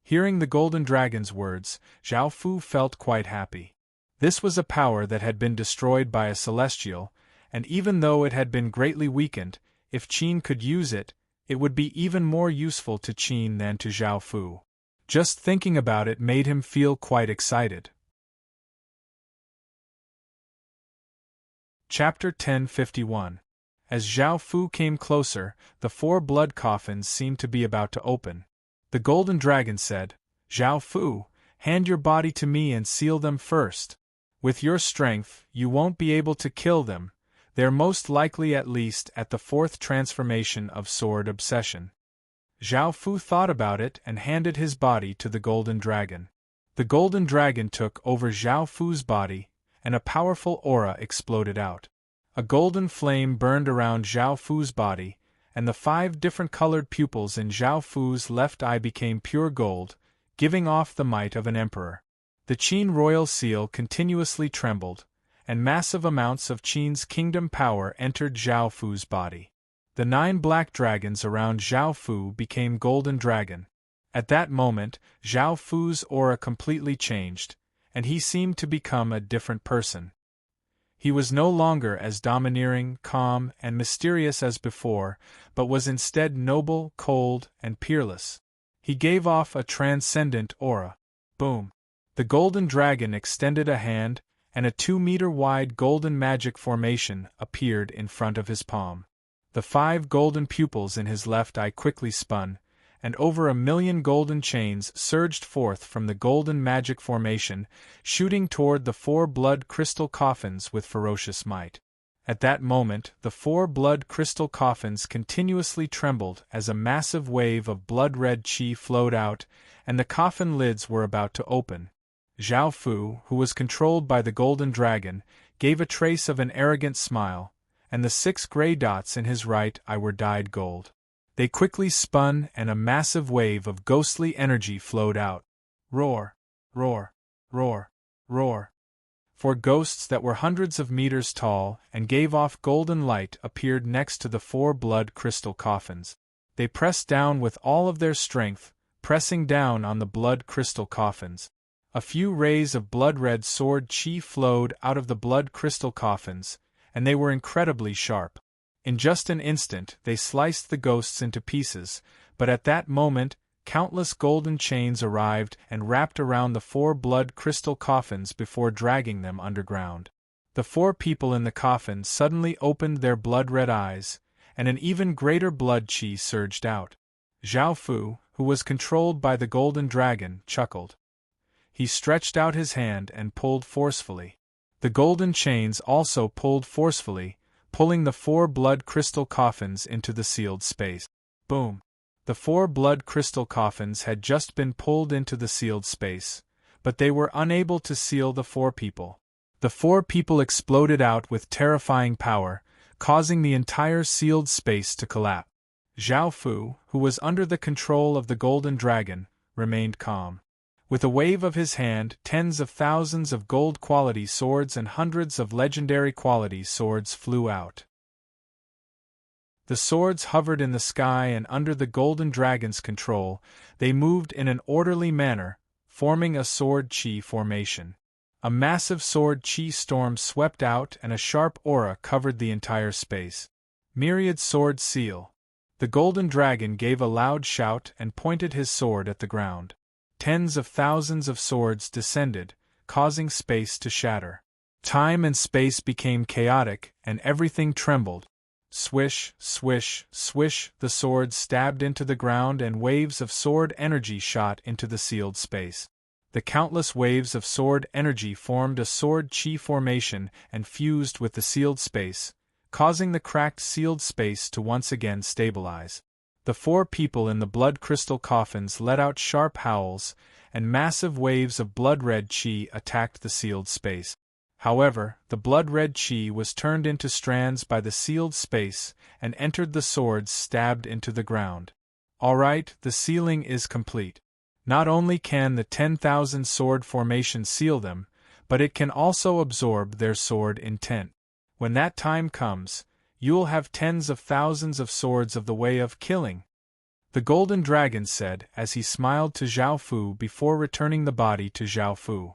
Hearing the Golden Dragon's words, Zhao Fu felt quite happy. This was a power that had been destroyed by a celestial, and even though it had been greatly weakened, if Qin could use it, it would be even more useful to Qin than to Zhao Fu. Just thinking about it made him feel quite excited. Chapter 1051. As Zhao Fu came closer, the 4 blood coffins seemed to be about to open. The Golden Dragon said, "Zhao Fu, hand your body to me and seal them first. With your strength, you won't be able to kill them. They're most likely at least at the 4th transformation of Sword Obsession." Zhao Fu thought about it and handed his body to the Golden Dragon. The Golden Dragon took over Zhao Fu's body, and a powerful aura exploded out. A golden flame burned around Zhao Fu's body, and the 5 different colored pupils in Zhao Fu's left eye became pure gold, giving off the might of an emperor. The Qin royal seal continuously trembled, and massive amounts of Qin's kingdom power entered Zhao Fu's body. The 9 black dragons around Zhao Fu became golden dragon. At that moment, Zhao Fu's aura completely changed, and he seemed to become a different person. He was no longer as domineering, calm, and mysterious as before, but was instead noble, cold, and peerless. He gave off a transcendent aura. Boom! The Golden Dragon extended a hand, and a 2-meter-wide golden magic formation appeared in front of his palm. The 5 golden pupils in his left eye quickly spun, and over 1,000,000 golden chains surged forth from the golden magic formation, shooting toward the 4 blood crystal coffins with ferocious might. At that moment, the 4 blood crystal coffins continuously trembled as a massive wave of blood-red qi flowed out, and the coffin lids were about to open. Zhao Fu, who was controlled by the Golden Dragon, gave a trace of an arrogant smile, and the 6 gray dots in his right eye were dyed gold. They quickly spun and a massive wave of ghostly energy flowed out. Roar! Roar! Roar! Roar! 4 ghosts that were hundreds of meters tall and gave off golden light appeared next to the 4 blood crystal coffins. They pressed down with all of their strength, pressing down on the blood crystal coffins. A few rays of blood-red sword chi flowed out of the blood crystal coffins, and they were incredibly sharp. In just an instant they sliced the ghosts into pieces, but at that moment, countless golden chains arrived and wrapped around the 4 blood crystal coffins before dragging them underground. The 4 people in the coffin suddenly opened their blood-red eyes, and an even greater blood chi surged out. Zhao Fu, who was controlled by the Golden Dragon, chuckled. He stretched out his hand and pulled forcefully. The golden chains also pulled forcefully, pulling the 4 blood crystal coffins into the sealed space. Boom! The 4 blood crystal coffins had just been pulled into the sealed space, but they were unable to seal the four people. The four people exploded out with terrifying power, causing the entire sealed space to collapse. Zhao Fu, who was under the control of the Golden Dragon, remained calm. With a wave of his hand, tens of thousands of gold-quality swords and hundreds of legendary-quality swords flew out. The swords hovered in the sky, and under the Golden Dragon's control, they moved in an orderly manner, forming a sword chi formation. A massive sword chi storm swept out, and a sharp aura covered the entire space. Myriad sword seal. The Golden Dragon gave a loud shout and pointed his sword at the ground. Tens of thousands of swords descended, causing space to shatter. Time and space became chaotic, and everything trembled. Swish, swish, swish, the swords stabbed into the ground, and waves of sword energy shot into the sealed space. The countless waves of sword energy formed a sword chi formation and fused with the sealed space, causing the cracked sealed space to once again stabilize. The four people in the blood crystal coffins let out sharp howls, and massive waves of blood-red chi attacked the sealed space. However, the blood-red chi was turned into strands by the sealed space and entered the swords stabbed into the ground. All right, the sealing is complete. Not only can the 10,000 sword formation seal them, but it can also absorb their sword intent. When that time comes, you'll have tens of thousands of swords of the way of killing, the Golden Dragon said as he smiled to Zhao Fu before returning the body to Zhao Fu.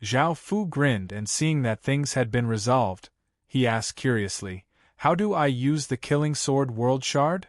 Zhao Fu grinned, and seeing that things had been resolved, he asked curiously, "How do I use the Killing Sword World Shard?"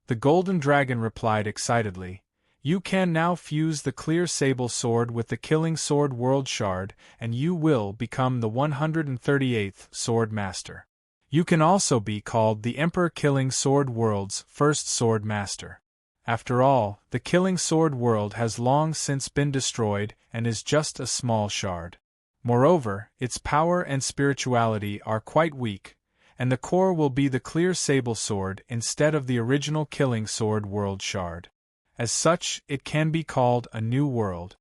The Golden Dragon replied excitedly, "You can now fuse the Clear Sable Sword with the Killing Sword World Shard, and you will become the 138th Sword Master. You can also be called the Emperor Killing Sword World's first Sword Master. After all, the Killing Sword World has long since been destroyed and is just a small shard. Moreover, its power and spirituality are quite weak, and the core will be the Clear Sable Sword instead of the original Killing Sword World Shard. As such, it can be called a new world.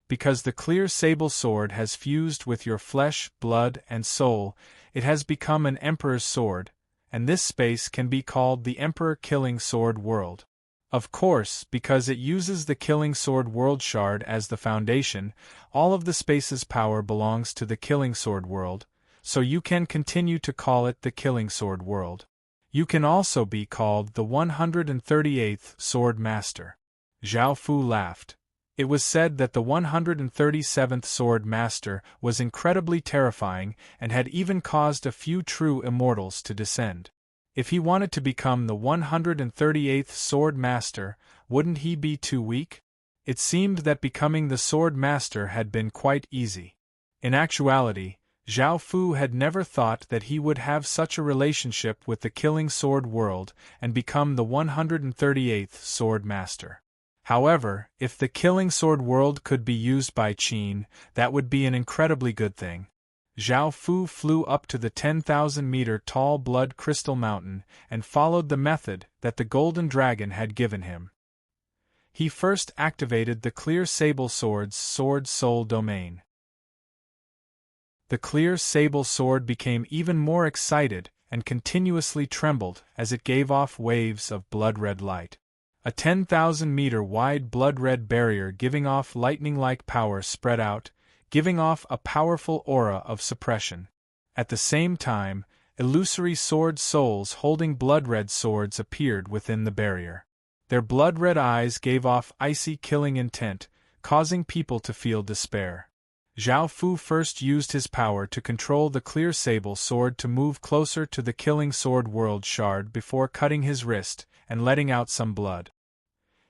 Because the Clear Sable Sword has fused with your flesh, blood, and soul, it has become an Emperor's sword, and this space can be called the Emperor Killing Sword World. Of course, because it uses the Killing Sword World Shard as the foundation, all of the space's power belongs to the Killing Sword World, so you can continue to call it the Killing Sword World. You can also be called the 138th Sword Master." Zhao Fu laughed. It was said that the 137th Sword Master was incredibly terrifying and had even caused a few true immortals to descend. If he wanted to become the 138th Sword Master, wouldn't he be too weak? It seemed that becoming the Sword Master had been quite easy. In actuality, Zhao Fu had never thought that he would have such a relationship with the Killing Sword World and become the 138th Sword Master. However, if the Killing Sword World could be used by Qin, that would be an incredibly good thing. Zhao Fu flew up to the 10,000-meter-tall Blood Crystal Mountain and followed the method that the Golden Dragon had given him. He first activated the Clear Sable Sword's Sword Soul domain. The Clear Sable Sword became even more excited and continuously trembled as it gave off waves of blood-red light. A 10,000-meter-wide blood-red barrier giving off lightning-like power spread out, giving off a powerful aura of suppression. At the same time, illusory sword souls holding blood-red swords appeared within the barrier. Their blood-red eyes gave off icy killing intent, causing people to feel despair. Zhao Fu first used his power to control the Clear Sable Sword to move closer to the Killing Sword World Shard before cutting his wrist and letting out some blood.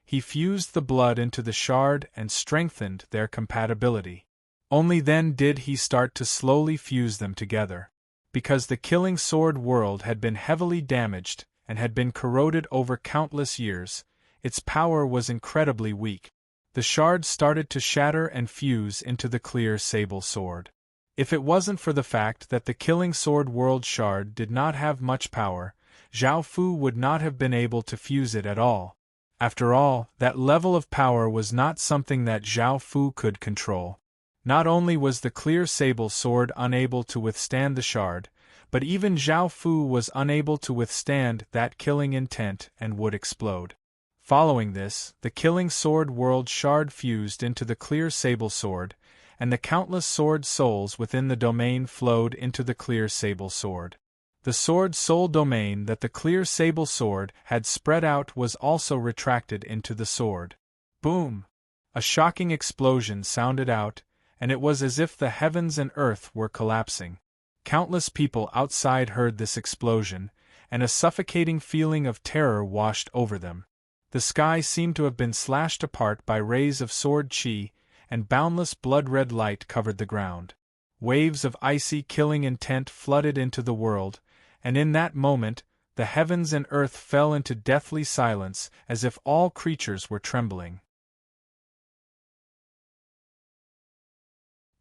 He fused the blood into the shard and strengthened their compatibility. Only then did he start to slowly fuse them together. Because the Killing Sword World had been heavily damaged and had been corroded over countless years, its power was incredibly weak. The shards started to shatter and fuse into the Clear Sable Sword. If it wasn't for the fact that the Killing Sword World Shard did not have much power, Zhao Fu would not have been able to fuse it at all. After all, that level of power was not something that Zhao Fu could control. Not only was the clear sable sword unable to withstand the shard, but even Zhao Fu was unable to withstand that killing intent and would explode. Following this, the killing sword world shard fused into the clear sable sword, and the countless sword souls within the domain flowed into the clear sable sword. The sword soul domain that the clear sable sword had spread out was also retracted into the sword. Boom! A shocking explosion sounded out, and it was as if the heavens and earth were collapsing. Countless people outside heard this explosion, and a suffocating feeling of terror washed over them. The sky seemed to have been slashed apart by rays of sword chi, and boundless blood-red light covered the ground. Waves of icy killing intent flooded into the world, and in that moment, the heavens and earth fell into deathly silence as if all creatures were trembling.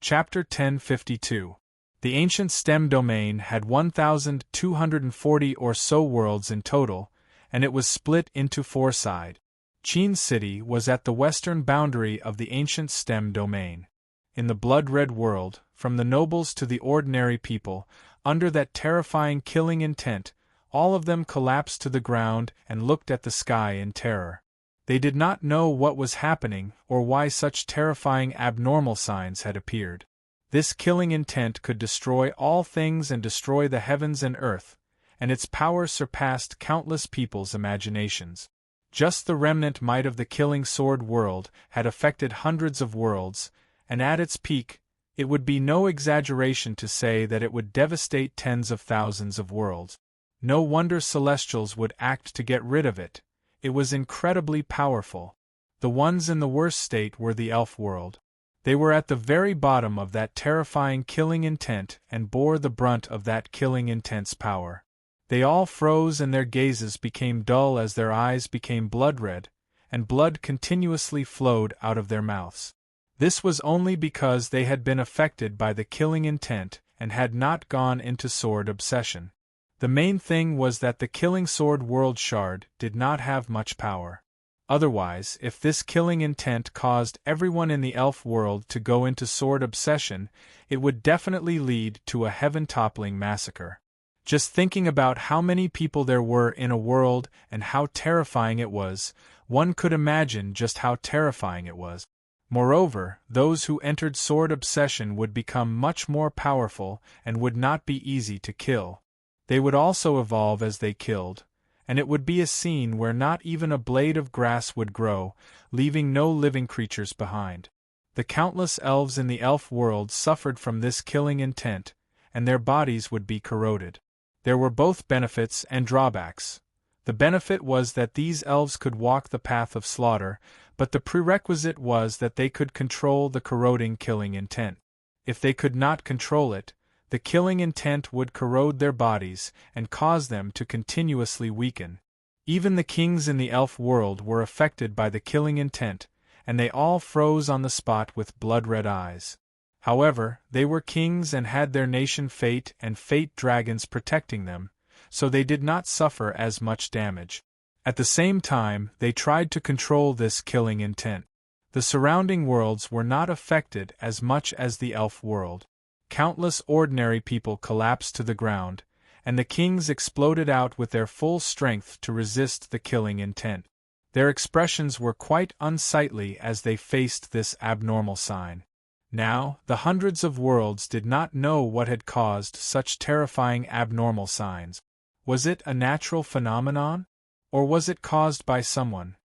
Chapter 1052. The ancient STEM domain had 1,240 or so worlds in total, and it was split into 4 sides. Qin City was at the western boundary of the ancient STEM domain. In the blood-red world, from the nobles to the ordinary people, under that terrifying killing intent, all of them collapsed to the ground and looked at the sky in terror. They did not know what was happening or why such terrifying abnormal signs had appeared. This killing intent could destroy all things and destroy the heavens and earth, and its power surpassed countless people's imaginations. Just the remnant might of the killing sword world had affected hundreds of worlds, and at its peak, it would be no exaggeration to say that it would devastate tens of thousands of worlds. No wonder Celestials would act to get rid of it. It was incredibly powerful. The ones in the worst state were the elf world. They were at the very bottom of that terrifying killing intent and bore the brunt of that killing intent's power. They all froze and their gazes became dull as their eyes became blood-red, and blood continuously flowed out of their mouths. This was only because they had been affected by the killing intent and had not gone into sword obsession. The main thing was that the killing sword world shard did not have much power. Otherwise, if this killing intent caused everyone in the elf world to go into sword obsession, it would definitely lead to a heaven-toppling massacre. Just thinking about how many people there were in a world and how terrifying it was, one could imagine just how terrifying it was. Moreover, those who entered sword obsession would become much more powerful and would not be easy to kill. They would also evolve as they killed, and it would be a scene where not even a blade of grass would grow, leaving no living creatures behind. The countless elves in the elf world suffered from this killing intent, and their bodies would be corroded. There were both benefits and drawbacks. The benefit was that these elves could walk the path of slaughter, but the prerequisite was that they could control the corroding killing intent. If they could not control it, the killing intent would corrode their bodies and cause them to continuously weaken. Even the kings in the elf world were affected by the killing intent, and they all froze on the spot with blood-red eyes. However, they were kings and had their nation fate and fate dragons protecting them, so they did not suffer as much damage. At the same time, they tried to control this killing intent. The surrounding worlds were not affected as much as the elf world. Countless ordinary people collapsed to the ground, and the kings exploded out with their full strength to resist the killing intent. Their expressions were quite unsightly as they faced this abnormal sign. Now, the hundreds of worlds did not know what had caused such terrifying abnormal signs. Was it a natural phenomenon? Or was it caused by someone?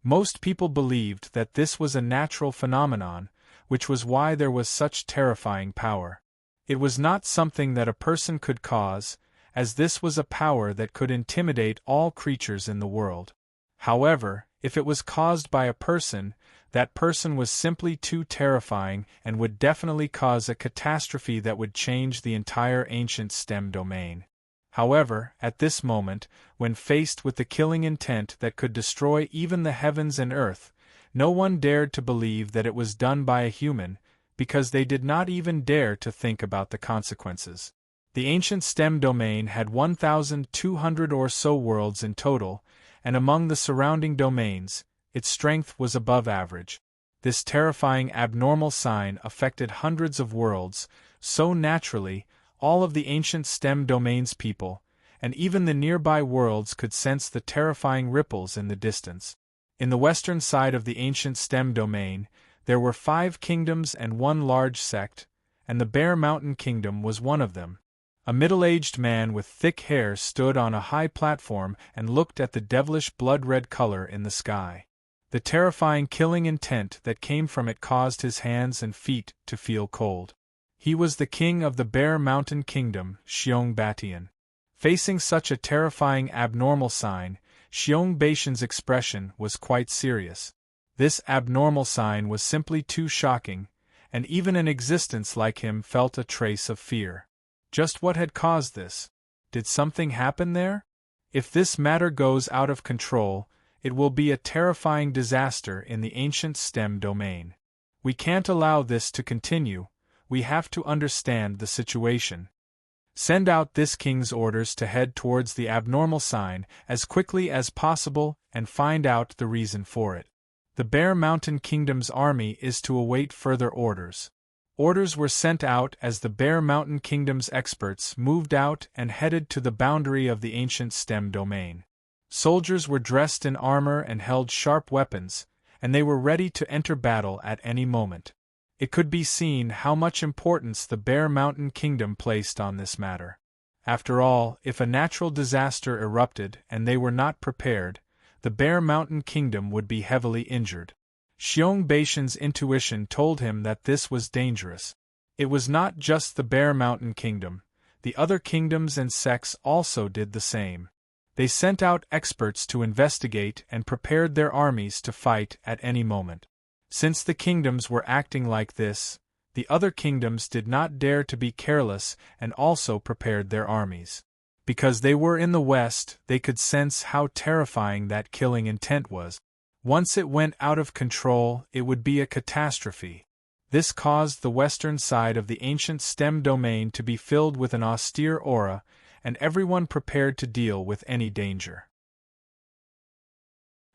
Most people believed that this was a natural phenomenon, which was why there was such terrifying power. It was not something that a person could cause, as this was a power that could intimidate all creatures in the world. However, if it was caused by a person, that person was simply too terrifying and would definitely cause a catastrophe that would change the entire ancient STEM domain. However, at this moment, when faced with the killing intent that could destroy even the heavens and earth, no one dared to believe that it was done by a human, because they did not even dare to think about the consequences. The ancient STEM domain had 1,200 or so worlds in total, and among the surrounding domains, its strength was above average. This terrifying abnormal sign affected hundreds of worlds, so naturally, all of the ancient stem domain's people, and even the nearby worlds could sense the terrifying ripples in the distance. In the western side of the ancient stem domain, there were 5 kingdoms and one large sect, and the Bear Mountain Kingdom was one of them. A middle-aged man with thick hair stood on a high platform and looked at the devilish blood-red color in the sky. The terrifying killing intent that came from it caused his hands and feet to feel cold. He was the king of the Bear Mountain Kingdom, Xiong Batian. Facing such a terrifying abnormal sign, Xiong Batian's expression was quite serious. This abnormal sign was simply too shocking, and even an existence like him felt a trace of fear. Just what had caused this? Did something happen there? If this matter goes out of control, it will be a terrifying disaster in the ancient stem domain. We can't allow this to continue. We have to understand the situation. Send out this king's orders to head towards the abnormal sign as quickly as possible and find out the reason for it. The Bear Mountain Kingdom's army is to await further orders. Orders were sent out as the Bear Mountain Kingdom's experts moved out and headed to the boundary of the ancient stem domain. Soldiers were dressed in armor and held sharp weapons, and they were ready to enter battle at any moment. It could be seen how much importance the Bear Mountain Kingdom placed on this matter. After all, if a natural disaster erupted and they were not prepared, the Bear Mountain Kingdom would be heavily injured. Xiong Batian's intuition told him that this was dangerous. It was not just the Bear Mountain Kingdom, the other kingdoms and sects also did the same. They sent out experts to investigate and prepared their armies to fight at any moment. Since the kingdoms were acting like this, the other kingdoms did not dare to be careless and also prepared their armies. Because they were in the west, they could sense how terrifying that killing intent was. Once it went out of control, it would be a catastrophe. This caused the western side of the ancient stem domain to be filled with an austere aura, and everyone prepared to deal with any danger.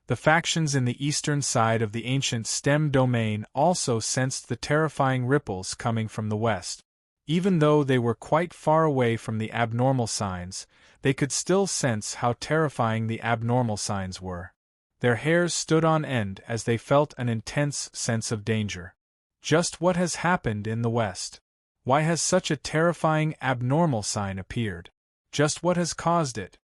The factions in the eastern side of the ancient stem domain also sensed the terrifying ripples coming from the west. Even though they were quite far away from the abnormal signs, they could still sense how terrifying the abnormal signs were. Their hairs stood on end as they felt an intense sense of danger. Just what has happened in the west? Why has such a terrifying abnormal sign appeared? Just what has caused it?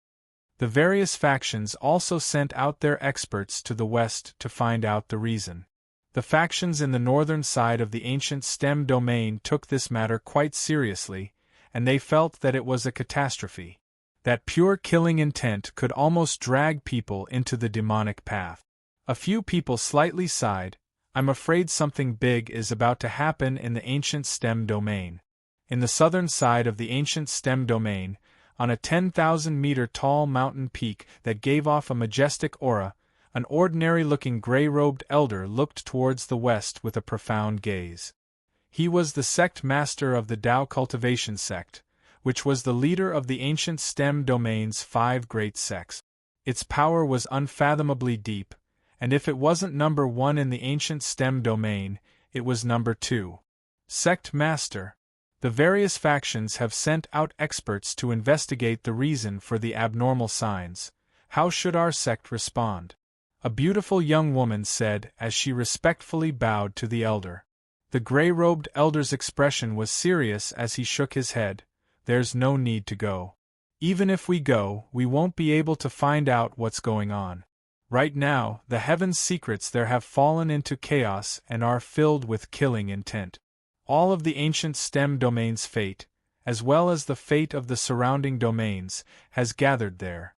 The various factions also sent out their experts to the west to find out the reason. The factions in the northern side of the ancient stem domain took this matter quite seriously, and they felt that it was a catastrophe. That pure killing intent could almost drag people into the demonic path. A few people slightly sighed. I'm afraid something big is about to happen in the ancient stem domain. In the southern side of the ancient stem domain, on a 10,000-meter tall mountain peak that gave off a majestic aura, an ordinary-looking gray-robed elder looked towards the west with a profound gaze. He was the sect master of the Tao cultivation sect, which was the leader of the ancient stem domain's 5 great sects. Its power was unfathomably deep, and if it wasn't number 1 in the ancient stem domain, it was number 2. Sect Master. The various factions have sent out experts to investigate the reason for the abnormal signs. How should our sect respond? A beautiful young woman said as she respectfully bowed to the elder. The gray-robed elder's expression was serious as he shook his head. There's no need to go. Even if we go, we won't be able to find out what's going on. Right now, the heaven's secrets there have fallen into chaos and are filled with killing intent. All of the ancient stem domain's fate, as well as the fate of the surrounding domains, has gathered there.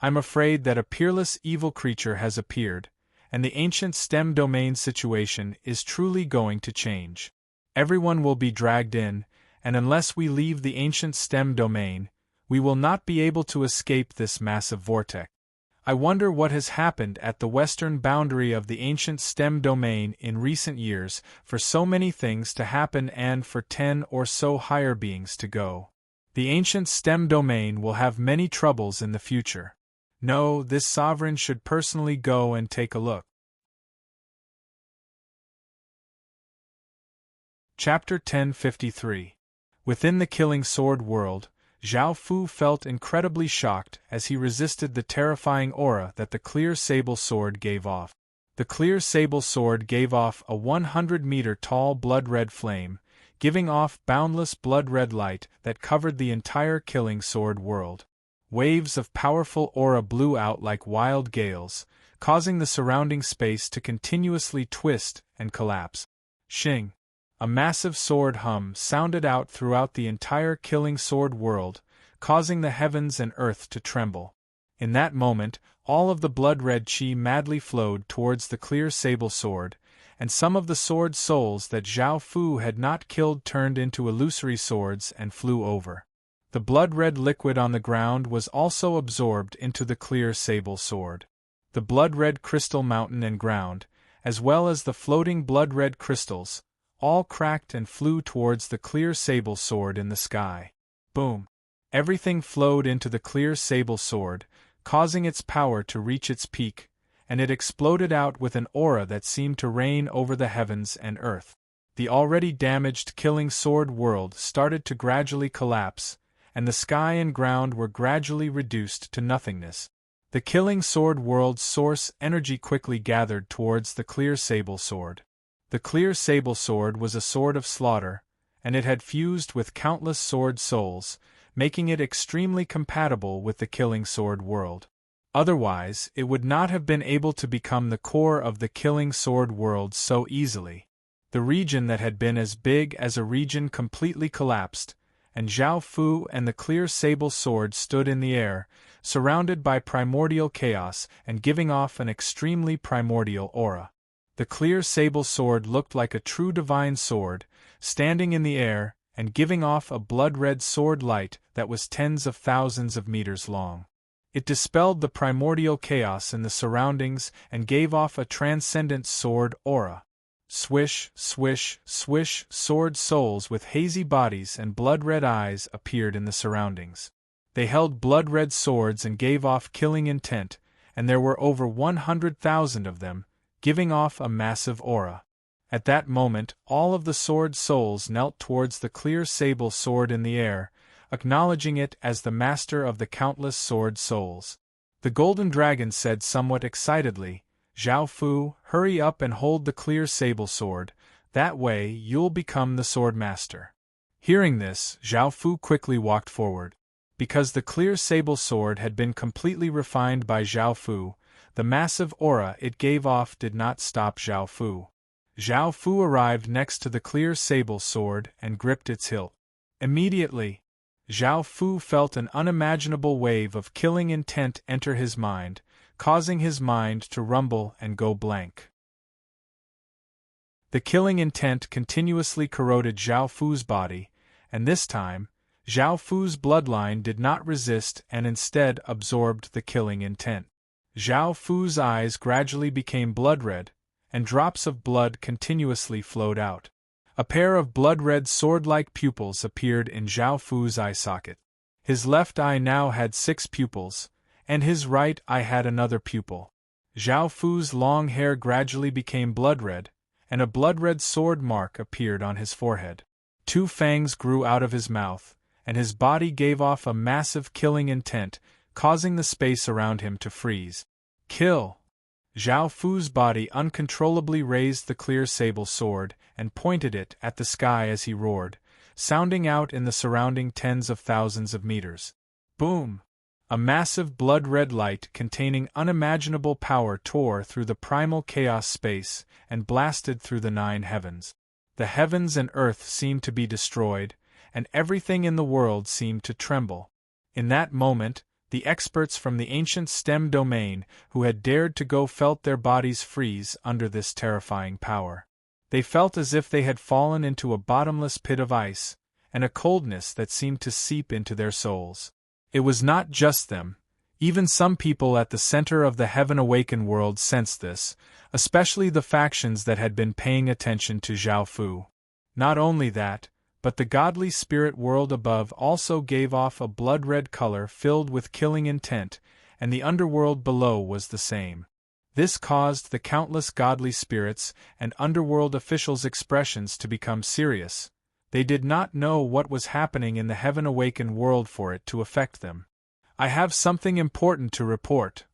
I'm afraid that a peerless evil creature has appeared, and the ancient stem domain situation is truly going to change. Everyone will be dragged in, and unless we leave the ancient stem domain, we will not be able to escape this massive vortex. I wonder what has happened at the western boundary of the ancient stem domain in recent years for so many things to happen and for 10 or so higher beings to go. The ancient stem domain will have many troubles in the future. No, this sovereign should personally go and take a look. Chapter 1053. Within the killing sword world, Zhao Fu felt incredibly shocked as he resisted the terrifying aura that the clear sable sword gave off. The clear sable sword gave off a 100-meter-tall blood-red flame, giving off boundless blood-red light that covered the entire killing sword world. Waves of powerful aura blew out like wild gales, causing the surrounding space to continuously twist and collapse. Shing! A massive sword hum sounded out throughout the entire killing sword world, causing the heavens and earth to tremble. In that moment, all of the blood-red chi madly flowed towards the clear sable sword, and some of the sword souls that Zhao Fu had not killed turned into illusory swords and flew over. The blood-red liquid on the ground was also absorbed into the clear sable sword. The blood-red crystal mountain and ground, as well as the floating blood-red crystals, all cracked and flew towards the clear sable sword in the sky. Boom! Everything flowed into the clear sable sword, causing its power to reach its peak, and it exploded out with an aura that seemed to reign over the heavens and earth. The already damaged killing sword world started to gradually collapse, and the sky and ground were gradually reduced to nothingness. The killing sword world's source energy quickly gathered towards the clear sable sword. The clear sable sword was a sword of slaughter, and it had fused with countless sword souls, making it extremely compatible with the killing sword world. Otherwise, it would not have been able to become the core of the killing sword world so easily. The region that had been as big as a region completely collapsed, and Zhao Fu and the clear sable sword stood in the air, surrounded by primordial chaos and giving off an extremely primordial aura. The clear sable sword looked like a true divine sword, standing in the air and giving off a blood-red sword light that was tens of thousands of meters long. It dispelled the primordial chaos in the surroundings and gave off a transcendent sword aura. Swish, swish, swish, sword souls with hazy bodies and blood-red eyes appeared in the surroundings. They held blood-red swords and gave off killing intent, and there were over 100,000 of them, giving off a massive aura. At that moment, all of the sword souls knelt towards the clear sable sword in the air, acknowledging it as the master of the countless sword souls. The golden dragon said somewhat excitedly, "Zhao Fu, hurry up and hold the clear sable sword, that way you'll become the sword master." Hearing this, Zhao Fu quickly walked forward. Because the clear sable sword had been completely refined by Zhao Fu, the massive aura it gave off did not stop Zhao Fu. Zhao Fu arrived next to the clear sable sword and gripped its hilt. Immediately, Zhao Fu felt an unimaginable wave of killing intent enter his mind, causing his mind to rumble and go blank. The killing intent continuously corroded Zhao Fu's body, and this time, Zhao Fu's bloodline did not resist and instead absorbed the killing intent. Zhao Fu's eyes gradually became blood-red, and drops of blood continuously flowed out. A pair of blood-red sword-like pupils appeared in Zhao Fu's eye socket. His left eye now had 6 pupils, and his right eye had another pupil. Zhao Fu's long hair gradually became blood-red, and a blood-red sword mark appeared on his forehead. 2 fangs grew out of his mouth, and his body gave off a massive killing intent, causing the space around him to freeze. Kill! Zhao Fu's body uncontrollably raised the clear sable sword and pointed it at the sky as he roared, sounding out in the surrounding tens of thousands of meters. Boom! A massive blood-red light containing unimaginable power tore through the primal chaos space and blasted through the 9 heavens. The heavens and earth seemed to be destroyed, and everything in the world seemed to tremble. In that moment, the experts from the ancient STEM domain who had dared to go felt their bodies freeze under this terrifying power. They felt as if they had fallen into a bottomless pit of ice, and a coldness that seemed to seep into their souls. It was not just them. Even some people at the center of the Heaven Awaken world sensed this, especially the factions that had been paying attention to Zhao Fu. Not only that, but the godly spirit world above also gave off a blood-red color filled with killing intent, and the underworld below was the same. This caused the countless godly spirits and underworld officials' expressions to become serious. They did not know what was happening in the heaven-awakened world for it to affect them. "I have something important to report,"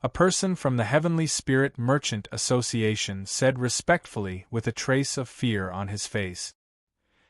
a person from the Heavenly Spirit Merchant Association said respectfully with a trace of fear on his face.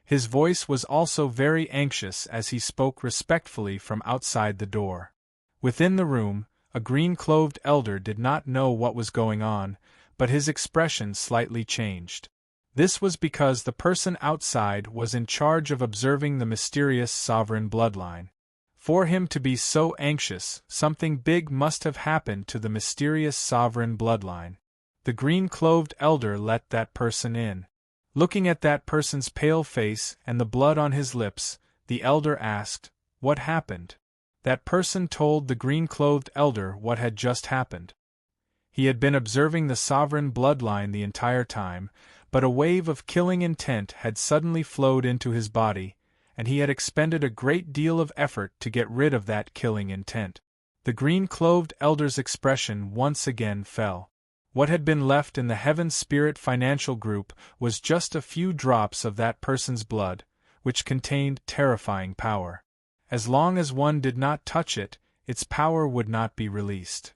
His voice was also very anxious as he spoke respectfully from outside the door. Within the room, a green-clothed elder did not know what was going on, but his expression slightly changed. This was because the person outside was in charge of observing the mysterious sovereign bloodline. For him to be so anxious, something big must have happened to the mysterious sovereign bloodline. The green-clothed elder let that person in. Looking at that person's pale face and the blood on his lips, the elder asked, "What happened?" That person told the green-clothed elder what had just happened. He had been observing the sovereign bloodline the entire time, but a wave of killing intent had suddenly flowed into his body, and he had expended a great deal of effort to get rid of that killing intent. The green-clothed elder's expression once again fell. What had been left in the Heaven Spirit Financial Group was just a few drops of that person's blood, which contained terrifying power. As long as one did not touch it, its power would not be released.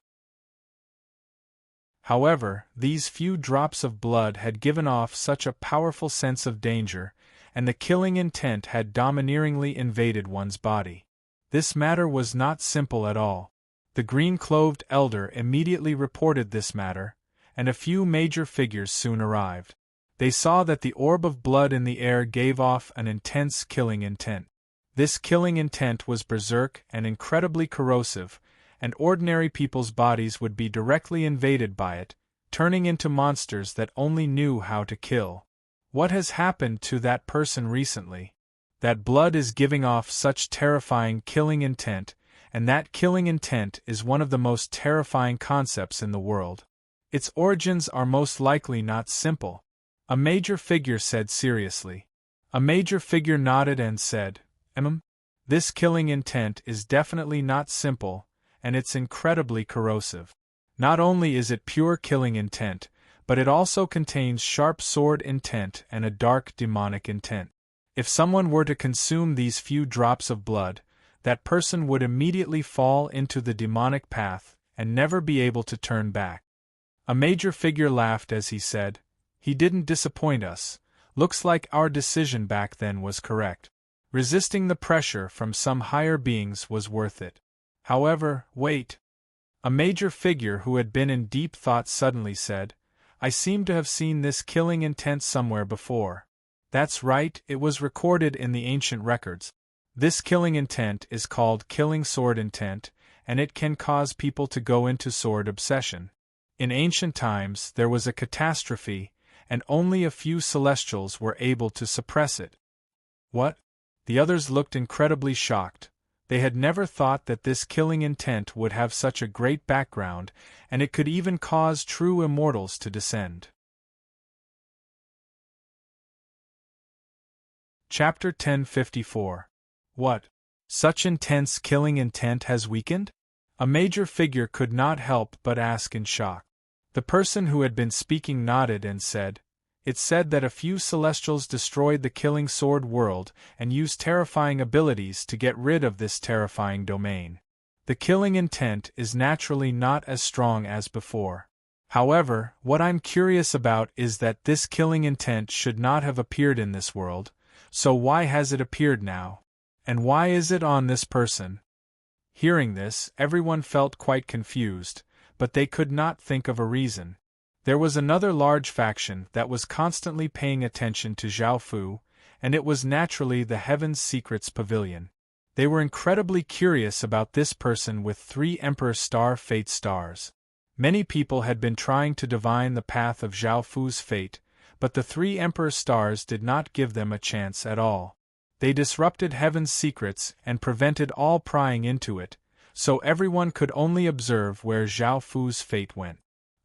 However, these few drops of blood had given off such a powerful sense of danger, and the killing intent had domineeringly invaded one's body. This matter was not simple at all. The green-clothed elder immediately reported this matter, and a few major figures soon arrived. They saw that the orb of blood in the air gave off an intense killing intent. This killing intent was berserk and incredibly corrosive, and ordinary people's bodies would be directly invaded by it, turning into monsters that only knew how to kill. What has happened to that person recently? That blood is giving off such terrifying killing intent, and that killing intent is one of the most terrifying concepts in the world. Its origins are most likely not simple, a major figure said seriously. A major figure nodded and said, This killing intent is definitely not simple, and it's incredibly corrosive. Not only is it pure killing intent, but it also contains sharp sword intent and a dark demonic intent. If someone were to consume these few drops of blood, that person would immediately fall into the demonic path and never be able to turn back. A major figure laughed as he said, "He didn't disappoint us. Looks like our decision back then was correct. Resisting the pressure from some higher beings was worth it." However, wait. A major figure who had been in deep thought suddenly said, "I seem to have seen this killing intent somewhere before." That's right, it was recorded in the ancient records. This killing intent is called killing sword intent, and it can cause people to go into sword obsession. In ancient times there was a catastrophe, and only a few celestials were able to suppress it. What? The others looked incredibly shocked. They had never thought that this killing intent would have such a great background, and it could even cause true immortals to descend. Chapter 1054. What? Such intense killing intent has weakened? A major figure could not help but ask in shock. The person who had been speaking nodded and said, "It's said that a few celestials destroyed the killing sword world and used terrifying abilities to get rid of this terrifying domain. The killing intent is naturally not as strong as before. However, what I'm curious about is that this killing intent should not have appeared in this world, so why has it appeared now? And why is it on this person?" Hearing this, everyone felt quite confused, but they could not think of a reason. There was another large faction that was constantly paying attention to Zhao Fu, and it was naturally the Heaven's Secrets Pavilion. They were incredibly curious about this person with 3 Emperor Star Fate stars. Many people had been trying to divine the path of Zhao Fu's fate, but the 3 Emperor stars did not give them a chance at all. They disrupted Heaven's secrets and prevented all prying into it, so everyone could only observe where Zhao Fu's fate went.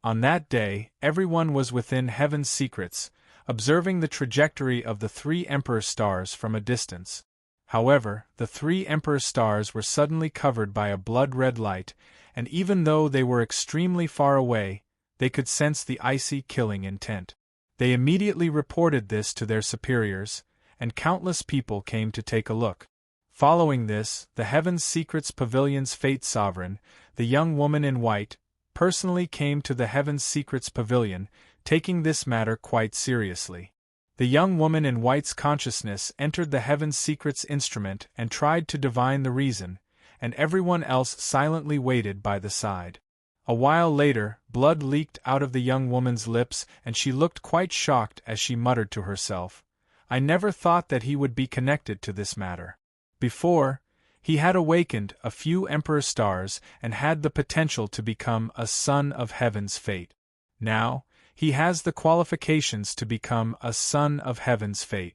On that day, everyone was within Heaven's secrets, observing the trajectory of the 3 Emperor stars from a distance. However, the 3 Emperor stars were suddenly covered by a blood-red light, and even though they were extremely far away, They could sense the icy killing intent. They immediately reported this to their superiors, and countless people came to take a look. Following this, the Heaven's Secrets Pavilion's Fate Sovereign, the young woman in white, personally came to the Heaven's Secrets Pavilion, taking this matter quite seriously. The young woman in white's consciousness entered the Heaven's Secrets instrument and tried to divine the reason, and everyone else silently waited by the side. A while later, blood leaked out of the young woman's lips and she looked quite shocked as she muttered to herself, "I never thought that he would be connected to this matter. Before, he had awakened a few Emperor stars and had the potential to become a son of Heaven's fate. Now, he has the qualifications to become a son of Heaven's fate.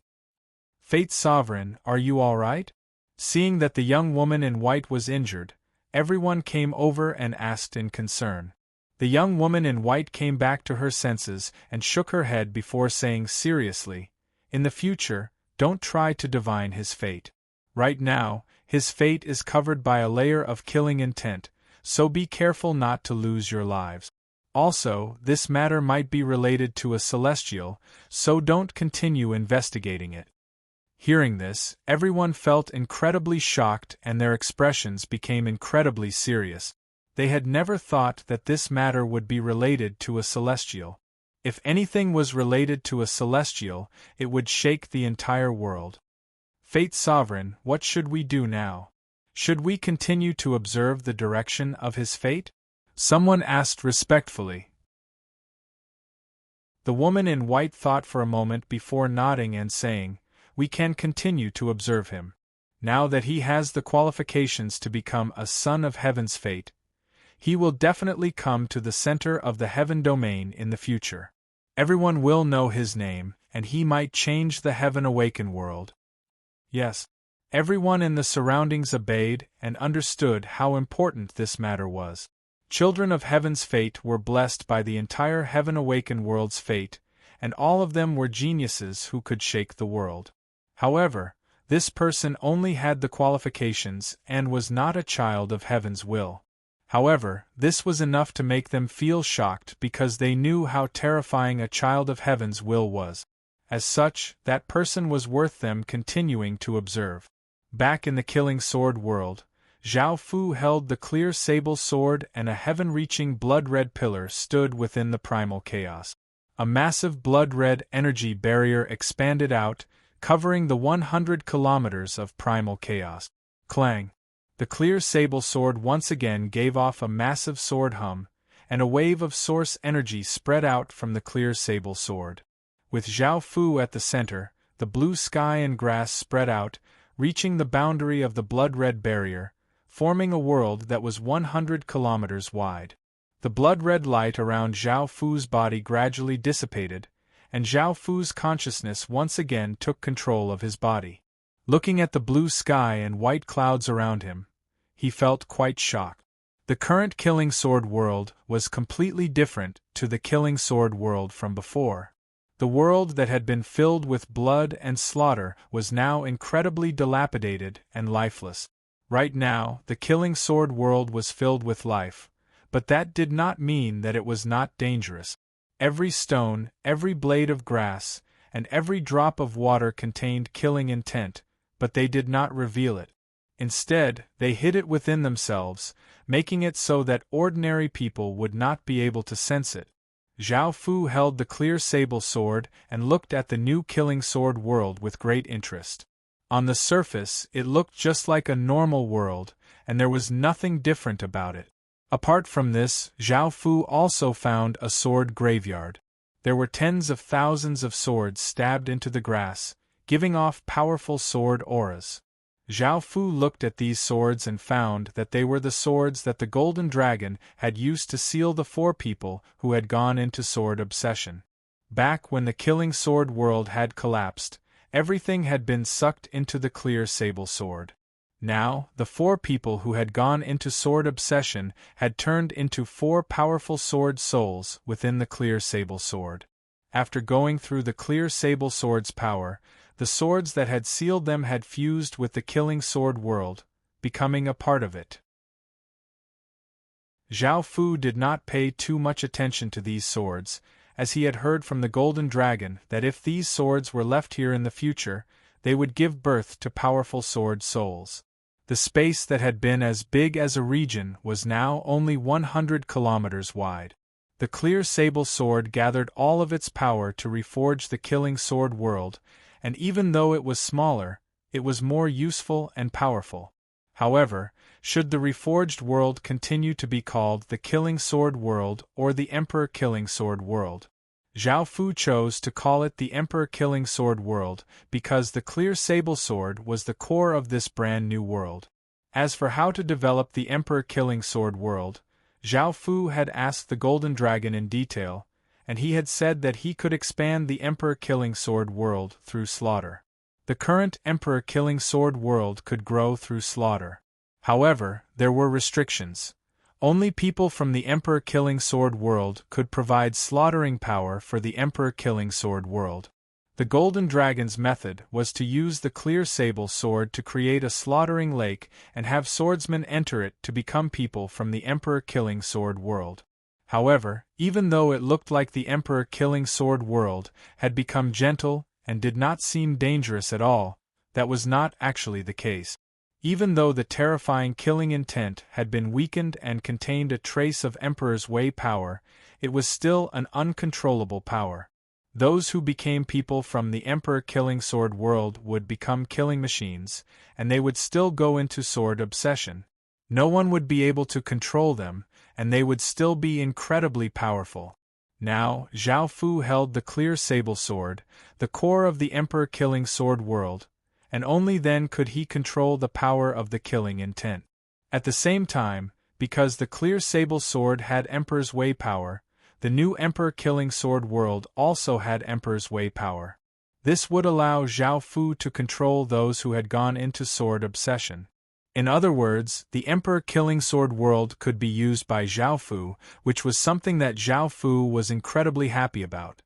Fate Sovereign, are you all right?" Seeing that the young woman in white was injured, everyone came over and asked in concern. The young woman in white came back to her senses and shook her head before saying seriously, "In the future, don't try to divine his fate. Right now, his fate is covered by a layer of killing intent, so be careful not to lose your lives. Also, this matter might be related to a celestial, so don't continue investigating it." Hearing this, everyone felt incredibly shocked and their expressions became incredibly serious. They had never thought that this matter would be related to a celestial. If anything was related to a celestial, it would shake the entire world. Fate Sovereign, what should we do now? Should we continue to observe the direction of his fate? Someone asked respectfully. The woman in white thought for a moment before nodding and saying, "We can continue to observe him. Now that he has the qualifications to become a son of Heaven's fate, he will definitely come to the center of the Heaven domain in the future. Everyone will know his name, and he might change the Heaven Awaken world." Yes, everyone in the surroundings obeyed and understood how important this matter was. Children of Heaven's fate were blessed by the entire Heaven Awaken world's fate, and all of them were geniuses who could shake the world. However, this person only had the qualifications and was not a child of Heaven's will. However, this was enough to make them feel shocked because they knew how terrifying a child of Heaven's will was. As such, that person was worth them continuing to observe. Back in the Killing Sword world, Zhao Fu held the clear sable sword and a heaven-reaching blood-red pillar stood within the primal chaos. A massive blood-red energy barrier expanded out, covering the 100 kilometers of primal chaos. Clang! The clear sable sword once again gave off a massive sword hum, and a wave of source energy spread out from the clear sable sword. With Zhao Fu at the center, the blue sky and grass spread out, reaching the boundary of the blood-red barrier, forming a world that was 100 kilometers wide. The blood-red light around Zhao Fu's body gradually dissipated, and Zhao Fu's consciousness once again took control of his body. Looking at the blue sky and white clouds around him, he felt quite shocked. The current Killing Sword world was completely different to the Killing Sword world from before. The world that had been filled with blood and slaughter was now incredibly dilapidated and lifeless. Right now, the Killing Sword world was filled with life, but that did not mean that it was not dangerous. Every stone, every blade of grass, and every drop of water contained killing intent, but they did not reveal it. Instead, they hid it within themselves, making it so that ordinary people would not be able to sense it. Zhao Fu held the clear sable sword and looked at the new Killing Sword world with great interest. On the surface, it looked just like a normal world, and there was nothing different about it. Apart from this, Zhao Fu also found a sword graveyard. There were tens of thousands of swords stabbed into the grass, giving off powerful sword auras. Zhao Fu looked at these swords and found that they were the swords that the Golden Dragon had used to seal the 4 people who had gone into sword obsession. Back when the Killing Sword world had collapsed, everything had been sucked into the clear sable sword. Now, the 4 people who had gone into sword obsession had turned into 4 powerful sword souls within the clear sable sword. After going through the clear sable sword's power, the swords that had sealed them had fused with the Killing Sword world, becoming a part of it. Zhao Fu did not pay too much attention to these swords, as he had heard from the Golden Dragon that if these swords were left here in the future, they would give birth to powerful sword souls. The space that had been as big as a region was now only 100 kilometers wide. The clear sable sword gathered all of its power to reforge the killing sword world, and even though it was smaller, it was more useful and powerful. However, should the reforged world continue to be called the Killing Sword World or the Emperor Killing Sword World? Zhao Fu chose to call it the Emperor Killing Sword World because the clear sable sword was the core of this brand new world. As for how to develop the Emperor Killing Sword World, Zhao Fu had asked the Golden Dragon in detail, and he had said that he could expand the Emperor Killing Sword World through slaughter. The current Emperor Killing Sword World could grow through slaughter. However, there were restrictions. Only people from the Emperor Killing Sword World could provide slaughtering power for the Emperor Killing Sword World. The Golden Dragon's method was to use the clear sable sword to create a slaughtering lake and have swordsmen enter it to become people from the Emperor Killing Sword World. However, even though it looked like the Emperor Killing Sword World had become gentle and did not seem dangerous at all, that was not actually the case. Even though the terrifying killing intent had been weakened and contained a trace of Emperor's Way power, it was still an uncontrollable power. Those who became people from the Emperor Killing Sword World would become killing machines, and they would still go into sword obsession. No one would be able to control them, and they would still be incredibly powerful. Now, Zhao Fu held the clear sable sword, the core of the Emperor Killing Sword World, and only then could he control the power of the killing intent. At the same time, because the clear sable sword had Emperor's Way power, the new Emperor Killing Sword World also had Emperor's Way power. This would allow Zhao Fu to control those who had gone into sword obsession. In other words, the Emperor Killing Sword World could be used by Zhao Fu, which was something that Zhao Fu was incredibly happy about.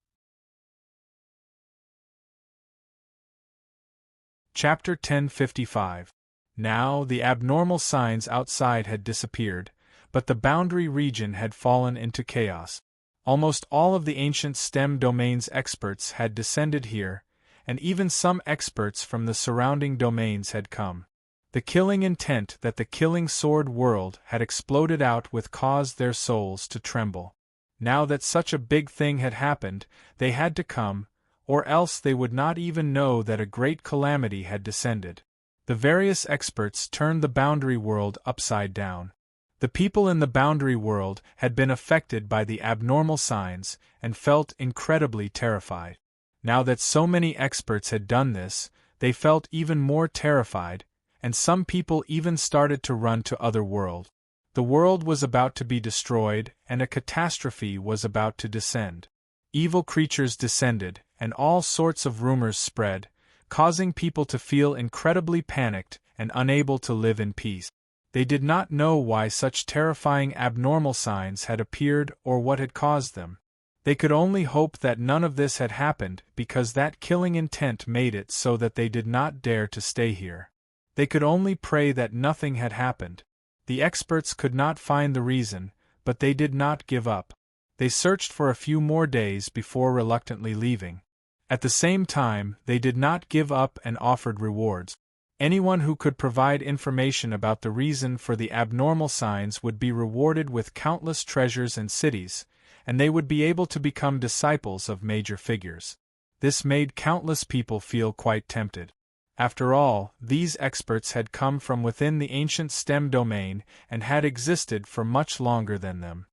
Chapter 1055. Now the abnormal signs outside had disappeared, but the boundary region had fallen into chaos. Almost all of the ancient STEM domains experts had descended here, and even some experts from the surrounding domains had come. The killing intent that the Killing Sword World had exploded out with caused their souls to tremble. Now that such a big thing had happened, they had to come, or else they would not even know that a great calamity had descended. The various experts turned the boundary world upside down. The people in the boundary world had been affected by the abnormal signs and felt incredibly terrified. Now that so many experts had done this, they felt even more terrified, and some people even started to run to other worlds. The world was about to be destroyed, and a catastrophe was about to descend. Evil creatures descended, and all sorts of rumors spread, causing people to feel incredibly panicked and unable to live in peace. They did not know why such terrifying abnormal signs had appeared or what had caused them. They could only hope that none of this had happened because that killing intent made it so that they did not dare to stay here. They could only pray that nothing had happened. The experts could not find the reason, but they did not give up. They searched for a few more days before reluctantly leaving. At the same time, they did not give up and offered rewards. Anyone who could provide information about the reason for the abnormal signs would be rewarded with countless treasures and cities, and they would be able to become disciples of major figures. This made countless people feel quite tempted. After all, these experts had come from within the ancient STEM domain and had existed for much longer than them.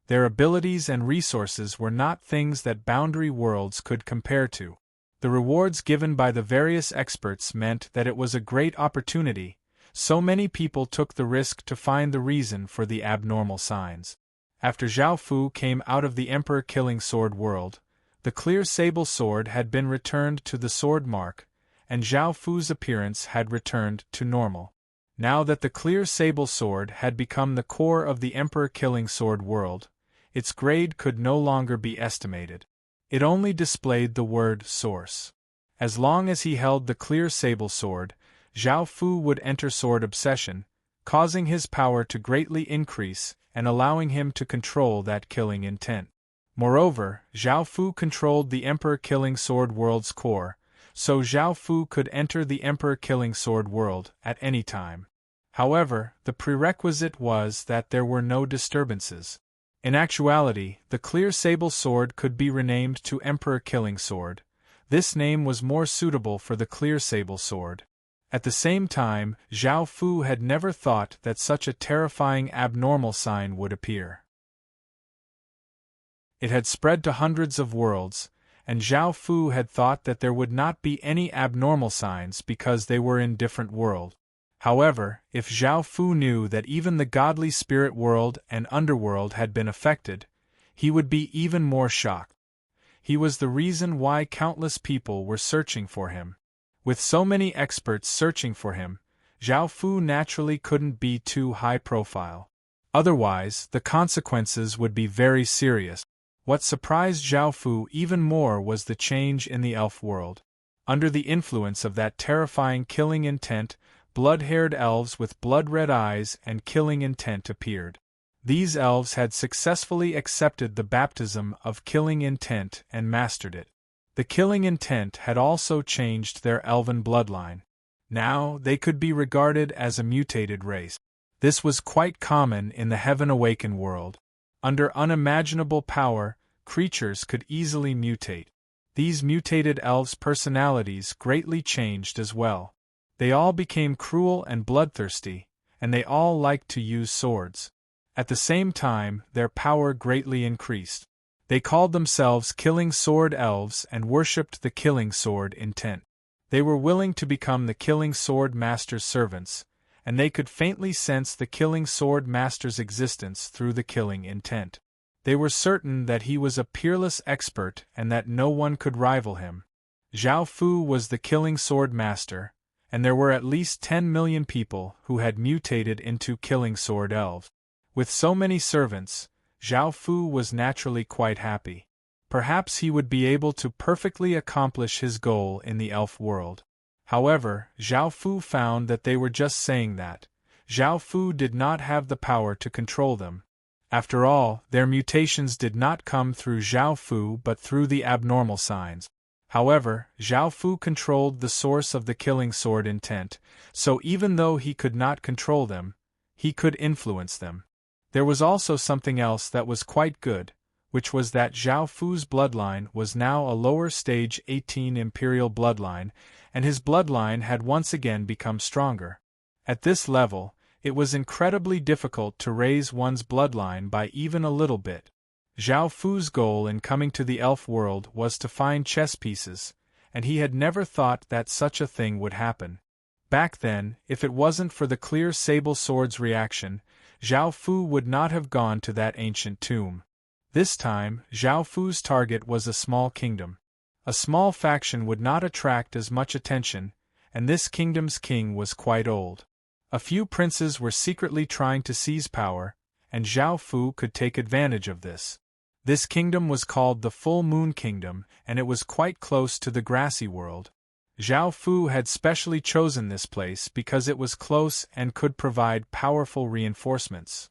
Their abilities and resources were not things that boundary worlds could compare to. The rewards given by the various experts meant that it was a great opportunity. So many people took the risk to find the reason for the abnormal signs. After Zhao Fu came out of the Emperor Killing Sword World, the clear sable sword had been returned to the sword mark, and Zhao Fu's appearance had returned to normal. Now that the clear sable sword had become the core of the Emperor Killing Sword World, its grade could no longer be estimated. It only displayed the word source. As long as he held the clear sable sword, Zhao Fu would enter sword obsession, causing his power to greatly increase, and allowing him to control that killing intent. Moreover, Zhao Fu controlled the Emperor Killing Sword World's core, so Zhao Fu could enter the Emperor Killing Sword World at any time. However, the prerequisite was that there were no disturbances. In actuality, the Clear Sable Sword could be renamed to Emperor Killing Sword. This name was more suitable for the Clear Sable Sword. At the same time, Zhao Fu had never thought that such a terrifying abnormal sign would appear. It had spread to hundreds of worlds, and Zhao Fu had thought that there would not be any abnormal signs because they were in different worlds. However, if Zhao Fu knew that even the godly spirit world and underworld had been affected, he would be even more shocked. He was the reason why countless people were searching for him. With so many experts searching for him, Zhao Fu naturally couldn't be too high profile. Otherwise, the consequences would be very serious. What surprised Zhao Fu even more was the change in the elf world. Under the influence of that terrifying killing intent, blood-haired elves with blood-red eyes and killing intent appeared. These elves had successfully accepted the baptism of killing intent and mastered it. The killing intent had also changed their elven bloodline. Now they could be regarded as a mutated race. This was quite common in the Heaven Awakened world. Under unimaginable power, creatures could easily mutate. These mutated elves' personalities greatly changed as well. They all became cruel and bloodthirsty, and they all liked to use swords. At the same time, their power greatly increased. They called themselves Killing Sword Elves and worshipped the Killing Sword intent. They were willing to become the Killing Sword Master's servants, and they could faintly sense the Killing Sword Master's existence through the killing intent. They were certain that he was a peerless expert and that no one could rival him. Zhao Fu was the Killing Sword Master, and there were at least 10 million people who had mutated into Killing Sword Elves. With so many servants, Zhao Fu was naturally quite happy. Perhaps he would be able to perfectly accomplish his goal in the elf world. However, Zhao Fu found that they were just saying that. Zhao Fu did not have the power to control them. After all, their mutations did not come through Zhao Fu but through the abnormal signs. However, Zhao Fu controlled the source of the killing sword intent, so even though he could not control them, he could influence them. There was also something else that was quite good, which was that Zhao Fu's bloodline was now a lower stage 18 imperial bloodline, and his bloodline had once again become stronger. At this level, it was incredibly difficult to raise one's bloodline by even a little bit. Zhao Fu's goal in coming to the elf world was to find chess pieces, and he had never thought that such a thing would happen. Back then, if it wasn't for the Clear Sable Sword's reaction, Zhao Fu would not have gone to that ancient tomb. This time, Zhao Fu's target was a small kingdom. A small faction would not attract as much attention, and this kingdom's king was quite old. A few princes were secretly trying to seize power, and Zhao Fu could take advantage of this. This kingdom was called the Full Moon Kingdom, and it was quite close to the grassy world. Zhao Fu had specially chosen this place because it was close and could provide powerful reinforcements.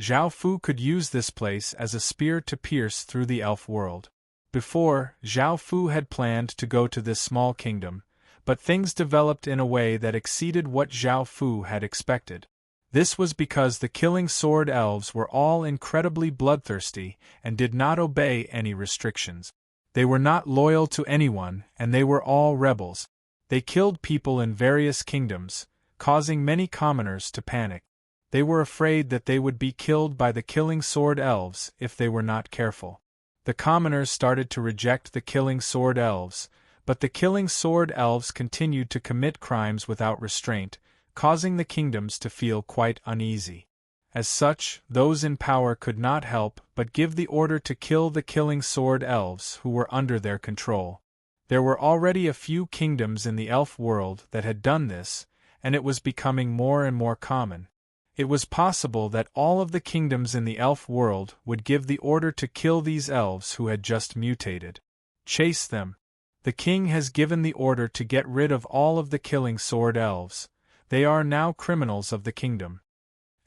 Zhao Fu could use this place as a spear to pierce through the elf world. Before, Zhao Fu had planned to go to this small kingdom, but things developed in a way that exceeded what Zhao Fu had expected. This was because the Killing Sword Elves were all incredibly bloodthirsty and did not obey any restrictions. They were not loyal to anyone, and they were all rebels. They killed people in various kingdoms, causing many commoners to panic. They were afraid that they would be killed by the Killing Sword Elves if they were not careful. The commoners started to reject the Killing Sword Elves, but the Killing Sword Elves continued to commit crimes without restraint, causing the kingdoms to feel quite uneasy. As such, those in power could not help but give the order to kill the Killing Sword Elves who were under their control. There were already a few kingdoms in the elf world that had done this, and it was becoming more and more common. It was possible that all of the kingdoms in the elf world would give the order to kill these elves who had just mutated. Chase them. The king has given the order to get rid of all of the Killing Sword Elves. They are now criminals of the kingdom.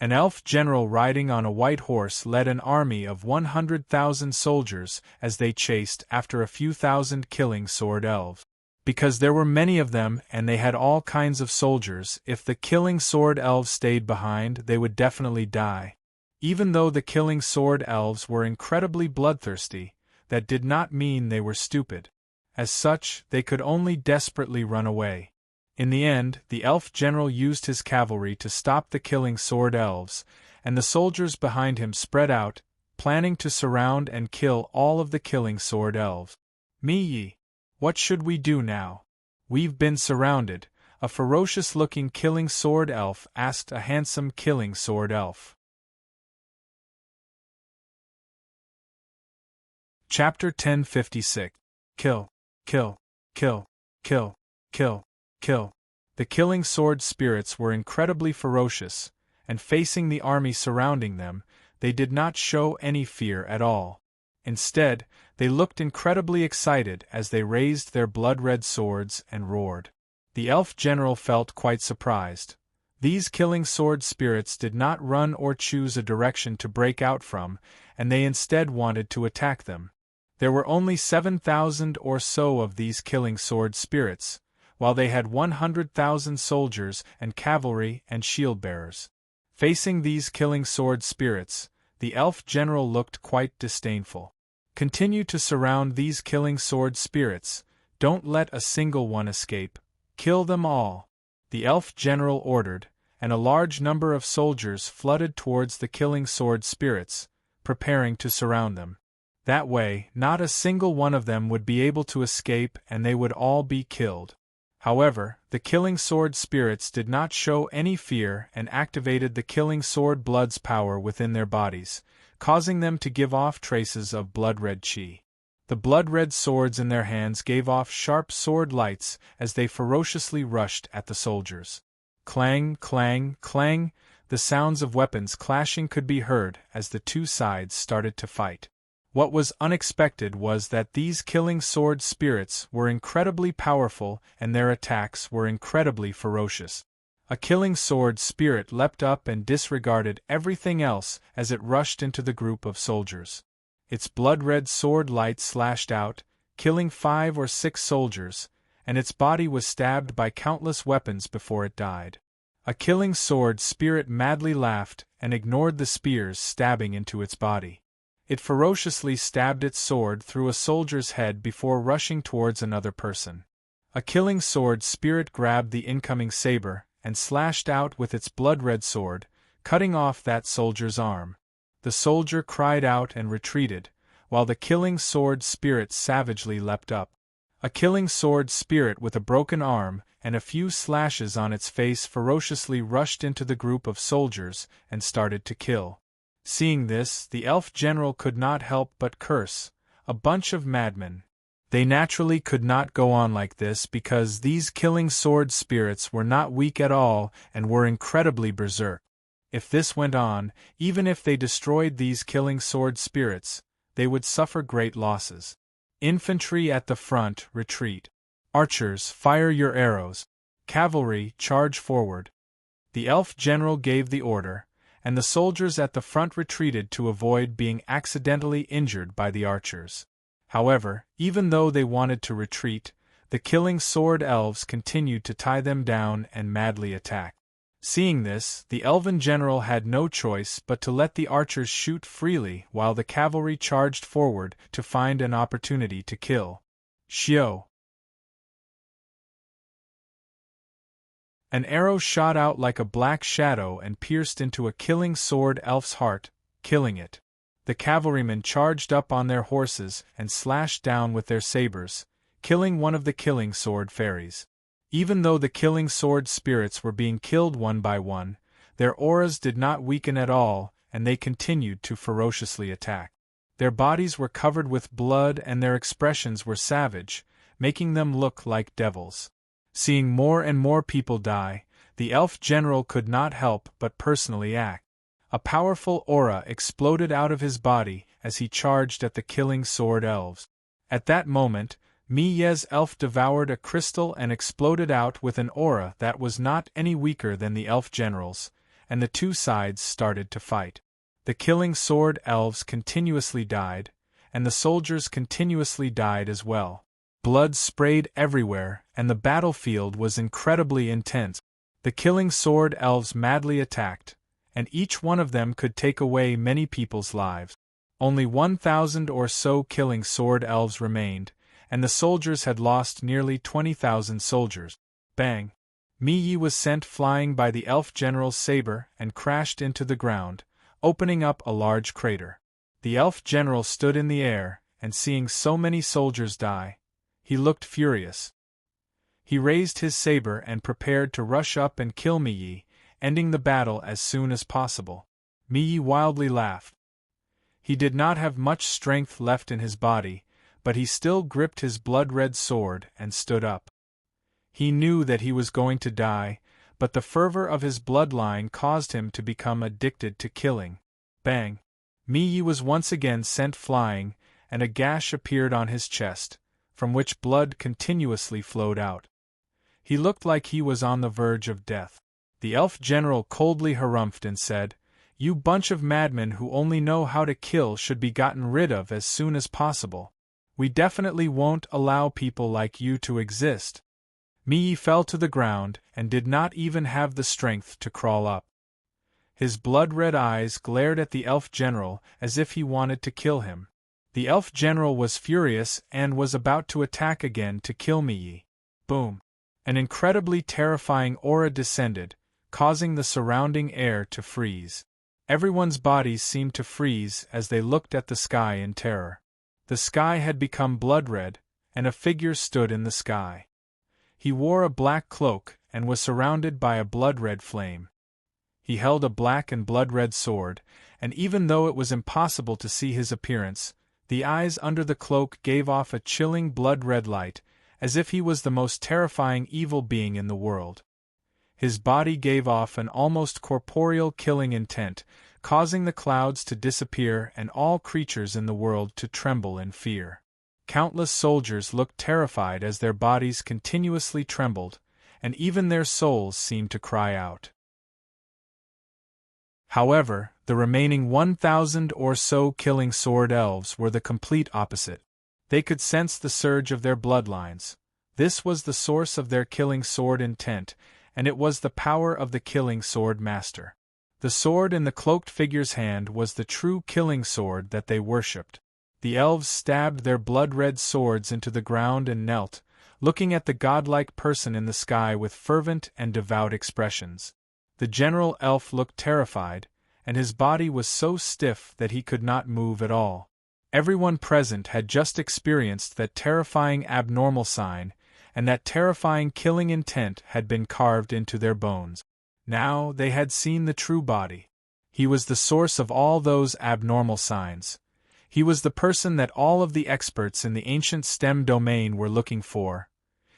An elf general riding on a white horse led an army of 100,000 soldiers as they chased after a few thousand killing sword elves. Because there were many of them and they had all kinds of soldiers, if the killing sword elves stayed behind, they would definitely die. Even though the killing sword elves were incredibly bloodthirsty, that did not mean they were stupid. As such, they could only desperately run away. In the end, the elf general used his cavalry to stop the killing sword elves, and the soldiers behind him spread out, planning to surround and kill all of the killing sword elves. "Me, what should we do now? We've been surrounded," a ferocious-looking killing sword elf asked a handsome killing sword elf. Chapter 1056. Kill, kill, kill, kill, kill, kill. The killing sword spirits were incredibly ferocious, and facing the army surrounding them, they did not show any fear at all. Instead, they looked incredibly excited as they raised their blood-red swords and roared. The elf general felt quite surprised. These killing sword spirits did not run or choose a direction to break out from, and they instead wanted to attack them. There were only 7,000 or so of these killing sword spirits, while they had 100,000 soldiers and cavalry and shield-bearers. Facing these killing sword spirits, the elf general looked quite disdainful. "Continue to surround these killing sword spirits, don't let a single one escape, kill them all," the elf general ordered, and a large number of soldiers flooded towards the killing sword spirits, preparing to surround them. That way, not a single one of them would be able to escape and they would all be killed. However, the killing sword spirits did not show any fear and activated the killing sword blood's power within their bodies, causing them to give off traces of blood-red chi. The blood-red swords in their hands gave off sharp sword lights as they ferociously rushed at the soldiers. Clang, clang, clang, the sounds of weapons clashing could be heard as the two sides started to fight. What was unexpected was that these killing sword spirits were incredibly powerful and their attacks were incredibly ferocious. A killing sword spirit leapt up and disregarded everything else as it rushed into the group of soldiers. Its blood-red sword light slashed out, killing 5 or 6 soldiers, and its body was stabbed by countless weapons before it died. A killing sword spirit madly laughed and ignored the spears stabbing into its body. It ferociously stabbed its sword through a soldier's head before rushing towards another person. A killing sword spirit grabbed the incoming saber and slashed out with its blood-red sword, cutting off that soldier's arm. The soldier cried out and retreated, while the killing sword spirit savagely leapt up. A killing sword spirit with a broken arm and a few slashes on its face ferociously rushed into the group of soldiers and started to kill. Seeing this, the elf general could not help but curse, "A bunch of madmen." They naturally could not go on like this because these killing sword spirits were not weak at all and were incredibly berserk. If this went on, even if they destroyed these killing sword spirits, they would suffer great losses. Infantry at the front, retreat. Archers, fire your arrows. Cavalry, charge forward. The elf general gave the order, and the soldiers at the front retreated to avoid being accidentally injured by the archers. However, even though they wanted to retreat, the killing sword elves continued to tie them down and madly attack. Seeing this, the elven general had no choice but to let the archers shoot freely while the cavalry charged forward to find an opportunity to kill. Shio! An arrow shot out like a black shadow and pierced into a killing sword elf's heart, killing it. The cavalrymen charged up on their horses and slashed down with their sabers, killing one of the killing sword fairies. Even though the killing sword spirits were being killed one by one, their auras did not weaken at all, and they continued to ferociously attack. Their bodies were covered with blood and their expressions were savage, making them look like devils. Seeing more and more people die, the elf general could not help but personally act. A powerful aura exploded out of his body as he charged at the killing sword elves. At that moment, Miye's elf devoured a crystal and exploded out with an aura that was not any weaker than the elf general's, and the two sides started to fight. The killing sword elves continuously died, and the soldiers continuously died as well. Blood sprayed everywhere, and the battlefield was incredibly intense. The killing sword elves madly attacked, and each one of them could take away many people's lives. Only 1,000 or so killing sword elves remained, and the soldiers had lost nearly 20,000 soldiers. Bang! Mi-Yi was sent flying by the elf general's saber and crashed into the ground, opening up a large crater. The elf general stood in the air, and seeing so many soldiers die, he looked furious. He raised his saber and prepared to rush up and kill Mi-Yi, ending the battle as soon as possible. Mi-Yi wildly laughed. He did not have much strength left in his body, but he still gripped his blood-red sword and stood up. He knew that he was going to die, but the fervor of his bloodline caused him to become addicted to killing. Bang! Mi-Yi was once again sent flying, and a gash appeared on his chest, from which blood continuously flowed out. He looked like he was on the verge of death. The elf general coldly harumphed and said, "You bunch of madmen who only know how to kill should be gotten rid of as soon as possible. We definitely won't allow people like you to exist." Mi-Yi fell to the ground and did not even have the strength to crawl up. His blood-red eyes glared at the elf general as if he wanted to kill him. The elf general was furious and was about to attack again to kill Mi-Yi. Boom! An incredibly terrifying aura descended, causing the surrounding air to freeze. Everyone's bodies seemed to freeze as they looked at the sky in terror. The sky had become blood-red, and a figure stood in the sky. He wore a black cloak and was surrounded by a blood-red flame. He held a black and blood-red sword, and even though it was impossible to see his appearance, the eyes under the cloak gave off a chilling blood-red light, as if he was the most terrifying evil being in the world. His body gave off an almost corporeal killing intent, causing the clouds to disappear and all creatures in the world to tremble in fear. Countless soldiers looked terrified as their bodies continuously trembled, and even their souls seemed to cry out. However, the remaining 1,000 or so killing sword elves were the complete opposite. They could sense the surge of their bloodlines. This was the source of their killing sword intent, and it was the power of the killing sword master. The sword in the cloaked figure's hand was the true killing sword that they worshipped. The elves stabbed their blood-red swords into the ground and knelt, looking at the godlike person in the sky with fervent and devout expressions. The general elf looked terrified, and his body was so stiff that he could not move at all. Everyone present had just experienced that terrifying abnormal sign, and that terrifying killing intent had been carved into their bones. Now they had seen the true body. He was the source of all those abnormal signs. He was the person that all of the experts in the ancient STEM domain were looking for.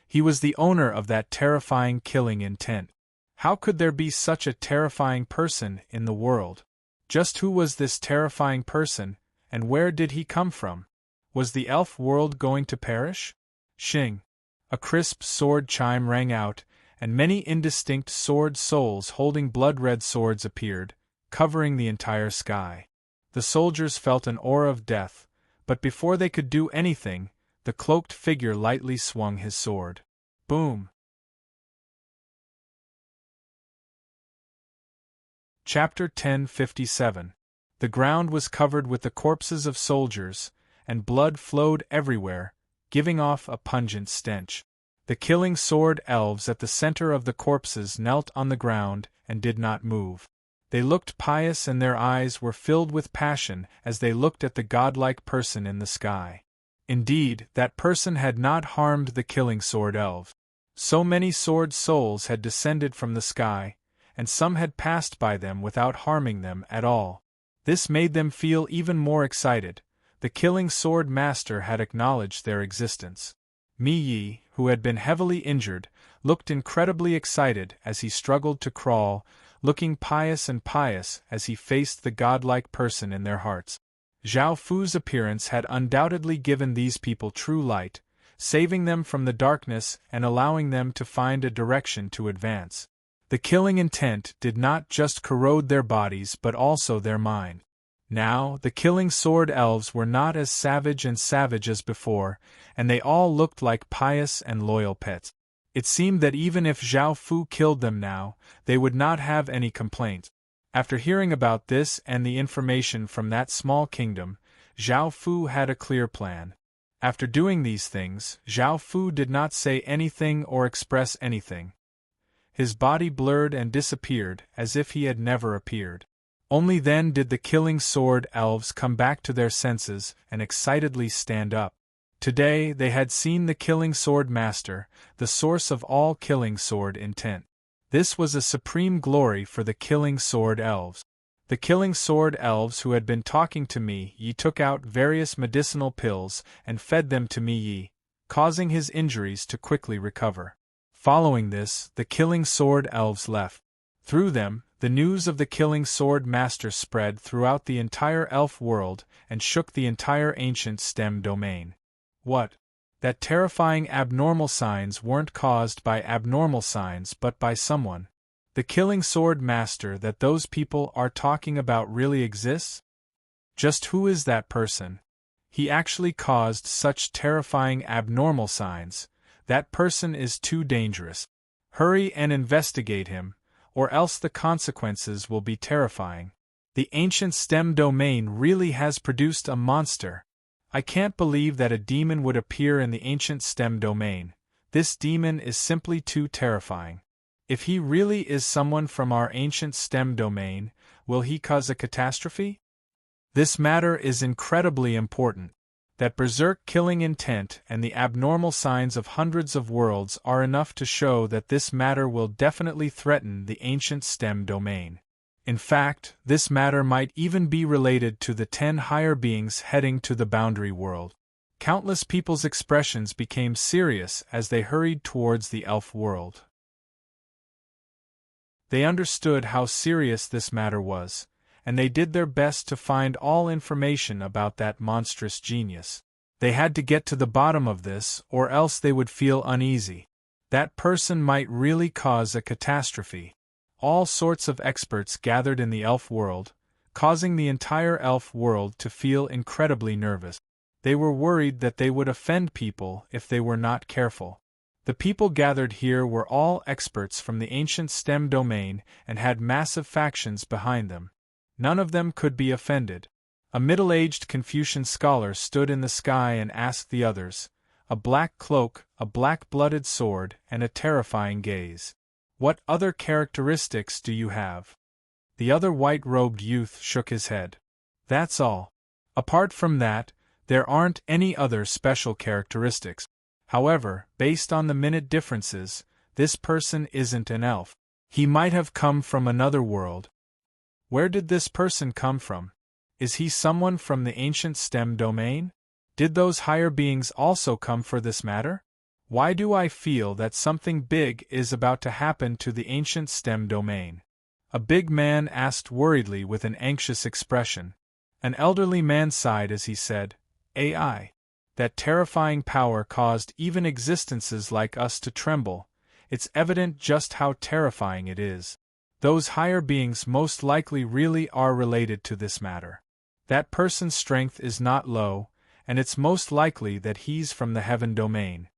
He was the owner of that terrifying killing intent. How could there be such a terrifying person in the world? Just who was this terrifying person, and where did he come from? Was the elf world going to perish? Shing! A crisp sword chime rang out, and many indistinct sword souls holding blood-red swords appeared, covering the entire sky. The soldiers felt an aura of death, but before they could do anything, the cloaked figure lightly swung his sword. Boom! Chapter 1057. The ground was covered with the corpses of soldiers, and blood flowed everywhere, giving off a pungent stench. The killing sword elves at the center of the corpses knelt on the ground and did not move. They looked pious and their eyes were filled with passion as they looked at the godlike person in the sky. Indeed, that person had not harmed the killing sword elves. So many sword souls had descended from the sky, and some had passed by them without harming them at all. This made them feel even more excited. The killing sword master had acknowledged their existence. Mi-Yi, who had been heavily injured, looked incredibly excited as he struggled to crawl, looking pious as he faced the godlike person in their hearts. Zhao Fu's appearance had undoubtedly given these people true light, saving them from the darkness and allowing them to find a direction to advance. The killing intent did not just corrode their bodies but also their mind. Now, the killing sword elves were not as savage as before, and they all looked like pious and loyal pets. It seemed that even if Zhao Fu killed them now, they would not have any complaints. After hearing about this and the information from that small kingdom, Zhao Fu had a clear plan. After doing these things, Zhao Fu did not say anything or express anything. His body blurred and disappeared as if he had never appeared. Only then did the killing sword elves come back to their senses and excitedly stand up. Today they had seen the killing sword master, the source of all killing sword intent. This was a supreme glory for the killing sword elves. The killing sword elves who had been talking to Mi Yi took out various medicinal pills and fed them to Mi Yi, causing his injuries to quickly recover. Following this, the killing sword elves left. Through them, the news of the killing sword master spread throughout the entire elf world and shook the entire ancient STEM domain. What? That terrifying abnormal signs weren't caused by abnormal signs but by someone. The killing sword master that those people are talking about really exists? Just who is that person? He actually caused such terrifying abnormal signs. That person is too dangerous. Hurry and investigate him, or else the consequences will be terrifying. The ancient STEM domain really has produced a monster. I can't believe that a demon would appear in the ancient STEM domain. This demon is simply too terrifying. If he really is someone from our ancient STEM domain, will he cause a catastrophe? This matter is incredibly important. That berserk killing intent and the abnormal signs of hundreds of worlds are enough to show that this matter will definitely threaten the ancient STEM domain. In fact, this matter might even be related to the 10 higher beings heading to the boundary world. Countless people's expressions became serious as they hurried towards the elf world. They understood how serious this matter was, and they did their best to find all information about that monstrous genius. They had to get to the bottom of this, or else they would feel uneasy. That person might really cause a catastrophe. All sorts of experts gathered in the elf world, causing the entire elf world to feel incredibly nervous. They were worried that they would offend people if they were not careful. The people gathered here were all experts from the ancient STEM domain and had massive factions behind them. None of them could be offended. A middle-aged Confucian scholar stood in the sky and asked the others, a black cloak, a black-blooded sword, and a terrifying gaze. What other characteristics do you have? The other white-robed youth shook his head. That's all. Apart from that, there aren't any other special characteristics. However, based on the minute differences, this person isn't an elf. He might have come from another world. Where did this person come from? Is he someone from the ancient STEM domain? Did those higher beings also come for this matter? Why do I feel that something big is about to happen to the ancient STEM domain? A big man asked worriedly with an anxious expression. An elderly man sighed as he said, AI. That terrifying power caused even existences like us to tremble. It's evident just how terrifying it is. Those higher beings most likely really are related to this matter. That person's strength is not low, and it's most likely that he's from the heaven domain.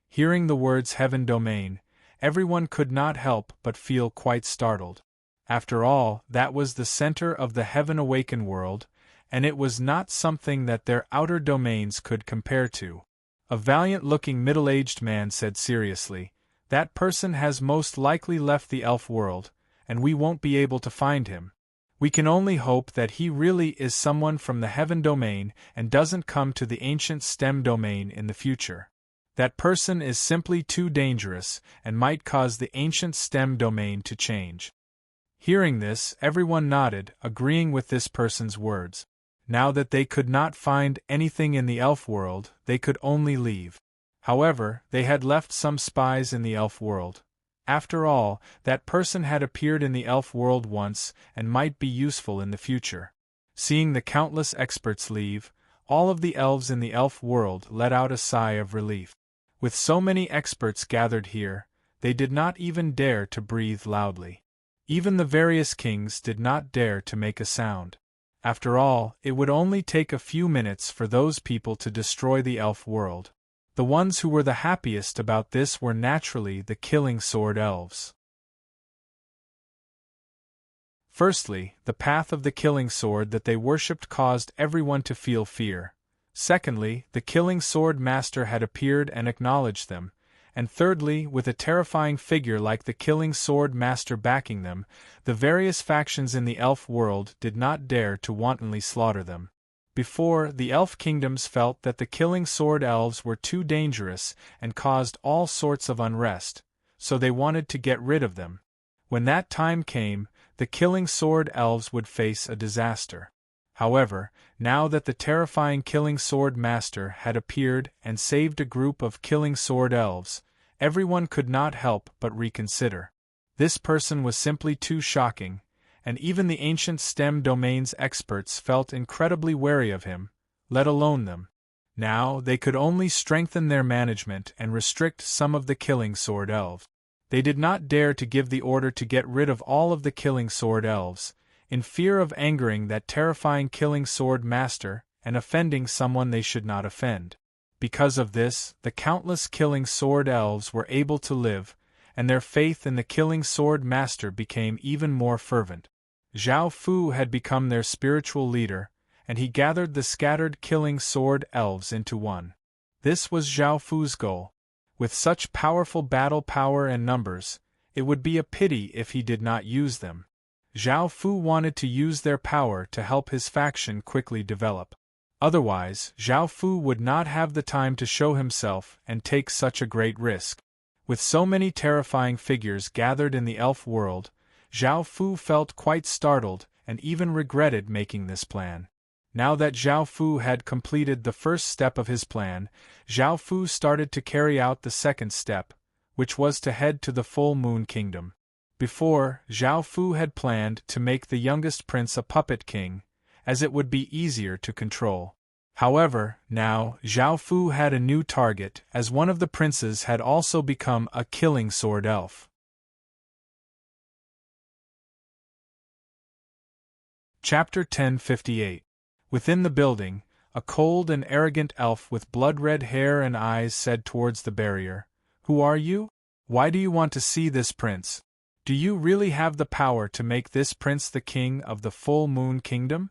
Hearing the words heaven domain, everyone could not help but feel quite startled. After all, that was the center of the heaven awakened world, and it was not something that their outer domains could compare to. A valiant-looking middle-aged man said seriously, that person has most likely left the elf world, and we won't be able to find him. We can only hope that he really is someone from the heaven domain and doesn't come to the ancient STEM domain in the future. That person is simply too dangerous and might cause the ancient STEM domain to change. Hearing this, everyone nodded, agreeing with this person's words. Now that they could not find anything in the elf world, they could only leave. However, they had left some spies in the elf world. After all, that person had appeared in the elf world once and might be useful in the future. Seeing the countless experts leave, all of the elves in the elf world let out a sigh of relief. With so many experts gathered here, they did not even dare to breathe loudly. Even the various kings did not dare to make a sound. After all, it would only take a few minutes for those people to destroy the elf world. The ones who were the happiest about this were naturally the killing sword elves. Firstly, the path of the killing sword that they worshipped caused everyone to feel fear. Secondly, the killing sword master had appeared and acknowledged them. And thirdly, with a terrifying figure like the killing sword master backing them, the various factions in the elf world did not dare to wantonly slaughter them. Before, the elf kingdoms felt that the killing sword elves were too dangerous and caused all sorts of unrest, so they wanted to get rid of them. When that time came, the killing sword elves would face a disaster. However, now that the terrifying killing sword master had appeared and saved a group of killing sword elves, everyone could not help but reconsider. This person was simply too shocking, and even the ancient STEM domains experts felt incredibly wary of him, let alone them. Now they could only strengthen their management and restrict some of the killing sword elves. They did not dare to give the order to get rid of all of the killing sword elves, in fear of angering that terrifying killing sword master and offending someone they should not offend. Because of this, the countless killing sword elves were able to live, and their faith in the killing sword master became even more fervent. Zhao Fu had become their spiritual leader, and he gathered the scattered killing sword elves into one. This was Zhao Fu's goal. With such powerful battle power and numbers, it would be a pity if he did not use them. Zhao Fu wanted to use their power to help his faction quickly develop. Otherwise, Zhao Fu would not have the time to show himself and take such a great risk. With so many terrifying figures gathered in the elf world, Zhao Fu felt quite startled and even regretted making this plan. Now that Zhao Fu had completed the first step of his plan, Zhao Fu started to carry out the second step, which was to head to the Full Moon Kingdom. Before, Zhao Fu had planned to make the youngest prince a puppet king, as it would be easier to control. However, now, Zhao Fu had a new target, as one of the princes had also become a killing sword elf. Chapter 1058. Within the building, a cold and arrogant elf with blood-red hair and eyes said towards the barrier, "Who are you? Why do you want to see this prince? Do you really have the power to make this prince the king of the Full Moon Kingdom?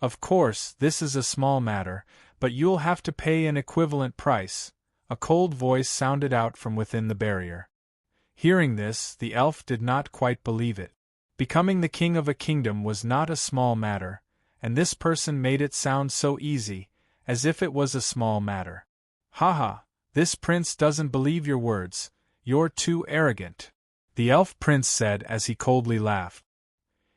Of course, this is a small matter, but you'll have to pay an equivalent price," a cold voice sounded out from within the barrier. Hearing this, the elf did not quite believe it. Becoming the king of a kingdom was not a small matter, and this person made it sound so easy, as if it was a small matter. "Haha, this prince doesn't believe your words, you're too arrogant," the elf prince said as he coldly laughed.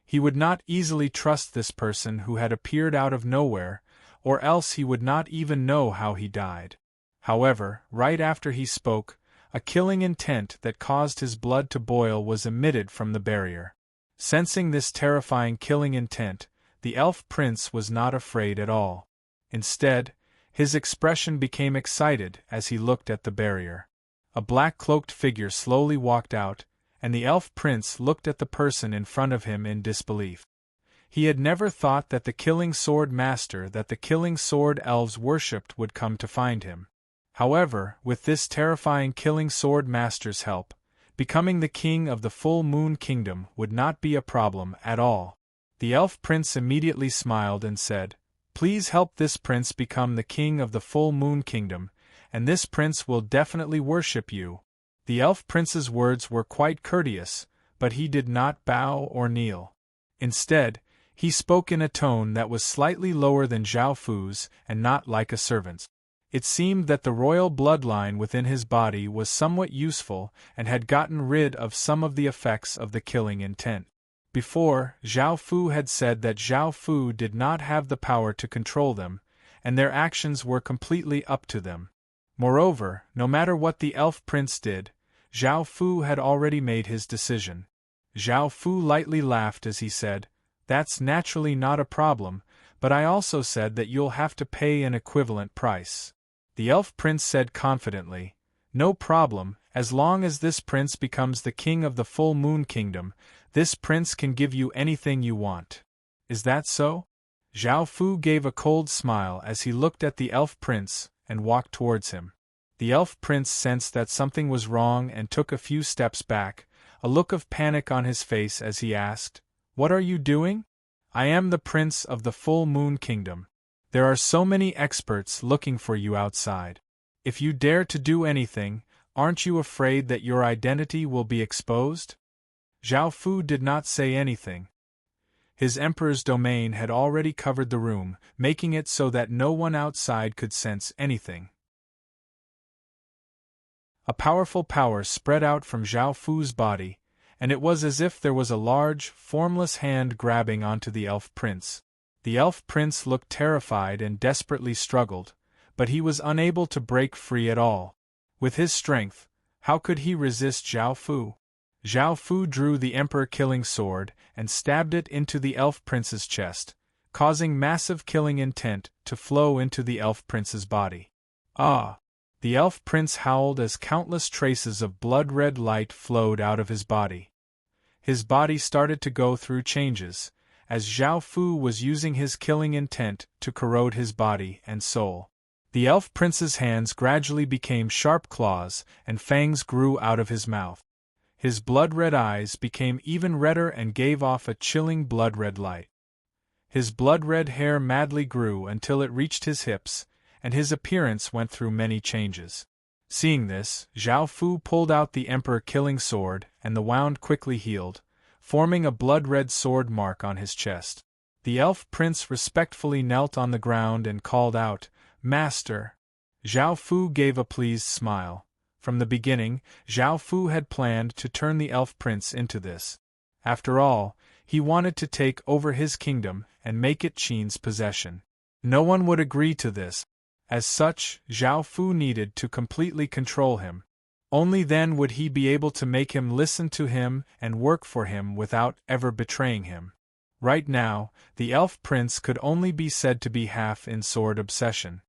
He would not easily trust this person who had appeared out of nowhere, or else he would not even know how he died. However, right after he spoke, a killing intent that caused his blood to boil was emitted from the barrier. Sensing this terrifying killing intent, the elf prince was not afraid at all. Instead, his expression became excited as he looked at the barrier. A black-cloaked figure slowly walked out, and the elf prince looked at the person in front of him in disbelief. He had never thought that the killing sword master that the killing sword elves worshipped would come to find him. However, with this terrifying killing sword master's help, becoming the king of the Full Moon Kingdom would not be a problem at all. The elf prince immediately smiled and said, "Please help this prince become the king of the Full Moon Kingdom, and this prince will definitely worship you." The elf prince's words were quite courteous, but he did not bow or kneel. Instead, he spoke in a tone that was slightly lower than Zhao Fu's and not like a servant's. It seemed that the royal bloodline within his body was somewhat useful and had gotten rid of some of the effects of the killing intent. Before, Zhao Fu had said that Zhao Fu did not have the power to control them, and their actions were completely up to them. Moreover, no matter what the elf prince did, Zhao Fu had already made his decision. Zhao Fu lightly laughed as he said, "That's naturally not a problem, but I also said that you'll have to pay an equivalent price." The elf prince said confidently, "No problem, As long as this prince becomes the king of the full moon kingdom, this prince can give you anything you want. Is that so? Zhao Fu gave a cold smile as he looked at the elf prince and walked towards him. The elf prince sensed that something was wrong and took a few steps back, a look of panic on his face as he asked, "What are you doing?" "I am the prince of the full moon kingdom. There are so many experts looking for you outside. If you dare to do anything, aren't you afraid that your identity will be exposed?" Zhao Fu did not say anything. His emperor's domain had already covered the room, making it so that no one outside could sense anything. A powerful power spread out from Zhao Fu's body, and it was as if there was a large, formless hand grabbing onto the elf prince. The elf prince looked terrified and desperately struggled, but he was unable to break free at all. With his strength, how could he resist Zhao Fu? Zhao Fu drew the emperor-killing sword and stabbed it into the elf prince's chest, causing massive killing intent to flow into the elf prince's body. Ah! The elf prince howled as countless traces of blood-red light flowed out of his body. His body started to go through changes, as Zhao Fu was using his killing intent to corrode his body and soul. The elf prince's hands gradually became sharp claws, and fangs grew out of his mouth. His blood-red eyes became even redder and gave off a chilling blood-red light. His blood-red hair madly grew until it reached his hips, and his appearance went through many changes. Seeing this, Zhao Fu pulled out the emperor-killing sword, and the wound quickly healed, forming a blood-red sword mark on his chest. The elf prince respectfully knelt on the ground and called out, "Master!" Zhao Fu gave a pleased smile. From the beginning, Zhao Fu had planned to turn the elf prince into this. After all, he wanted to take over his kingdom and make it Qin's possession. No one would agree to this. As such, Zhao Fu needed to completely control him. Only then would he be able to make him listen to him and work for him without ever betraying him. Right now, the elf prince could only be said to be half in sword obsession.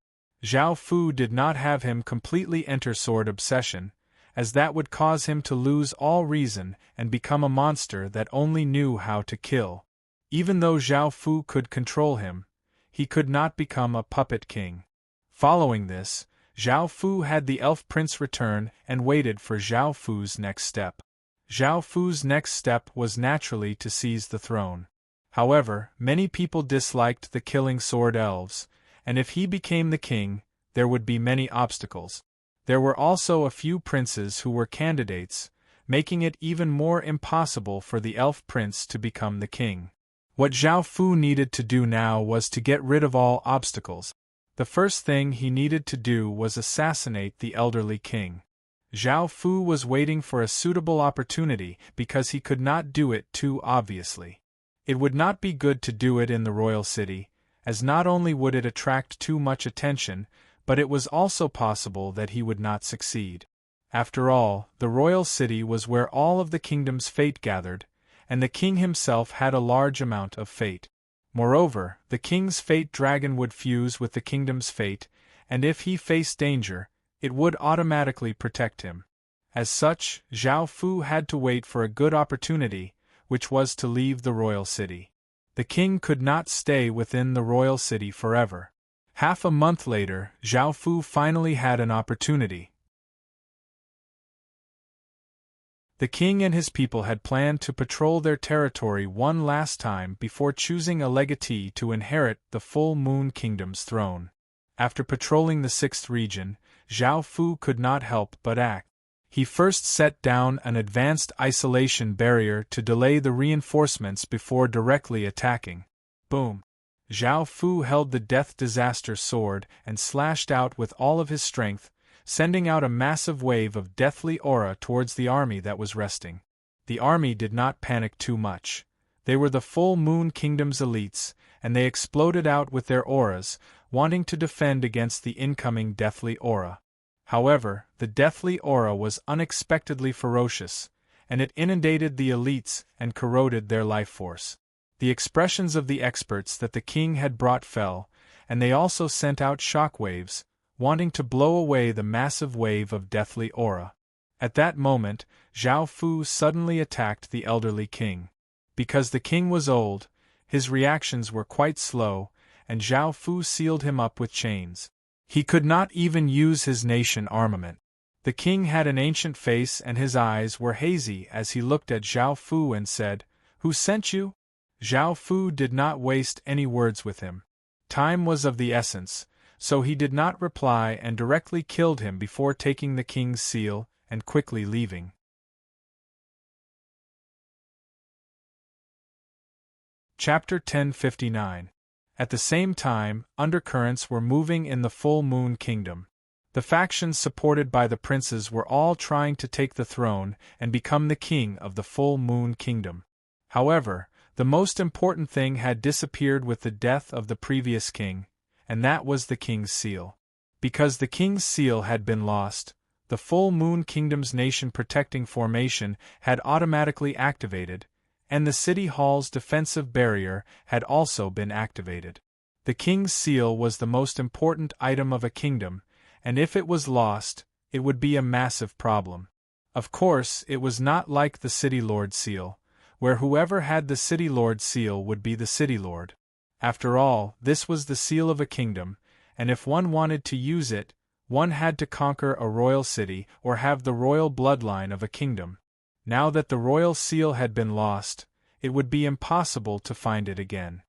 Zhao Fu did not have him completely enter sword obsession, as that would cause him to lose all reason and become a monster that only knew how to kill. Even though Zhao Fu could control him, he could not become a puppet king. Following this, Zhao Fu had the elf prince return and waited for Zhao Fu's next step. Zhao Fu's next step was naturally to seize the throne. However, many people disliked the killing sword elves, and if he became the king, there would be many obstacles. There were also a few princes who were candidates, making it even more impossible for the elf prince to become the king. What Zhao Fu needed to do now was to get rid of all obstacles. The first thing he needed to do was assassinate the elderly king. Zhao Fu was waiting for a suitable opportunity because he could not do it too obviously. It would not be good to do it in the royal city, as not only would it attract too much attention, but it was also possible that he would not succeed. After all, the royal city was where all of the kingdom's fate gathered, and the king himself had a large amount of fate. Moreover, the king's fate dragon would fuse with the kingdom's fate, and if he faced danger, it would automatically protect him. As such, Zhao Fu had to wait for a good opportunity, which was to leave the royal city. The king could not stay within the royal city forever. Half a month later, Zhao Fu finally had an opportunity. The king and his people had planned to patrol their territory one last time before choosing a legatee to inherit the full moon kingdom's throne. After patrolling the 6th region, Zhao Fu could not help but act. He first set down an advanced isolation barrier to delay the reinforcements before directly attacking. Boom! Zhao Fu held the Death Disaster sword and slashed out with all of his strength, sending out a massive wave of deathly aura towards the army that was resting. The army did not panic too much. They were the full moon kingdom's elites, and they exploded out with their auras, wanting to defend against the incoming deathly aura. However, the deathly aura was unexpectedly ferocious, and it inundated the elites and corroded their life force. The expressions of the experts that the king had brought fell, and they also sent out shockwaves, wanting to blow away the massive wave of deathly aura. At that moment, Zhao Fu suddenly attacked the elderly king. Because the king was old, his reactions were quite slow, and Zhao Fu sealed him up with chains. He could not even use his nation armament. The king had an ancient face and his eyes were hazy as he looked at Zhao Fu and said, "Who sent you?" Zhao Fu did not waste any words with him. Time was of the essence, so he did not reply and directly killed him before taking the king's seal and quickly leaving. Chapter 1059. At the same time, undercurrents were moving in the full moon kingdom. The factions supported by the princes were all trying to take the throne and become the king of the full moon kingdom. However, the most important thing had disappeared with the death of the previous king, and that was the king's seal. Because the king's seal had been lost, the full moon kingdom's nation protecting formation had automatically activated, and the city hall's defensive barrier had also been activated. The king's seal was the most important item of a kingdom, and if it was lost, it would be a massive problem. Of course, it was not like the City Lord seal, where whoever had the City Lord seal would be the City Lord. After all, this was the seal of a kingdom, and if one wanted to use it, one had to conquer a royal city or have the royal bloodline of a kingdom. Now that the royal seal had been lost, it would be impossible to find it again.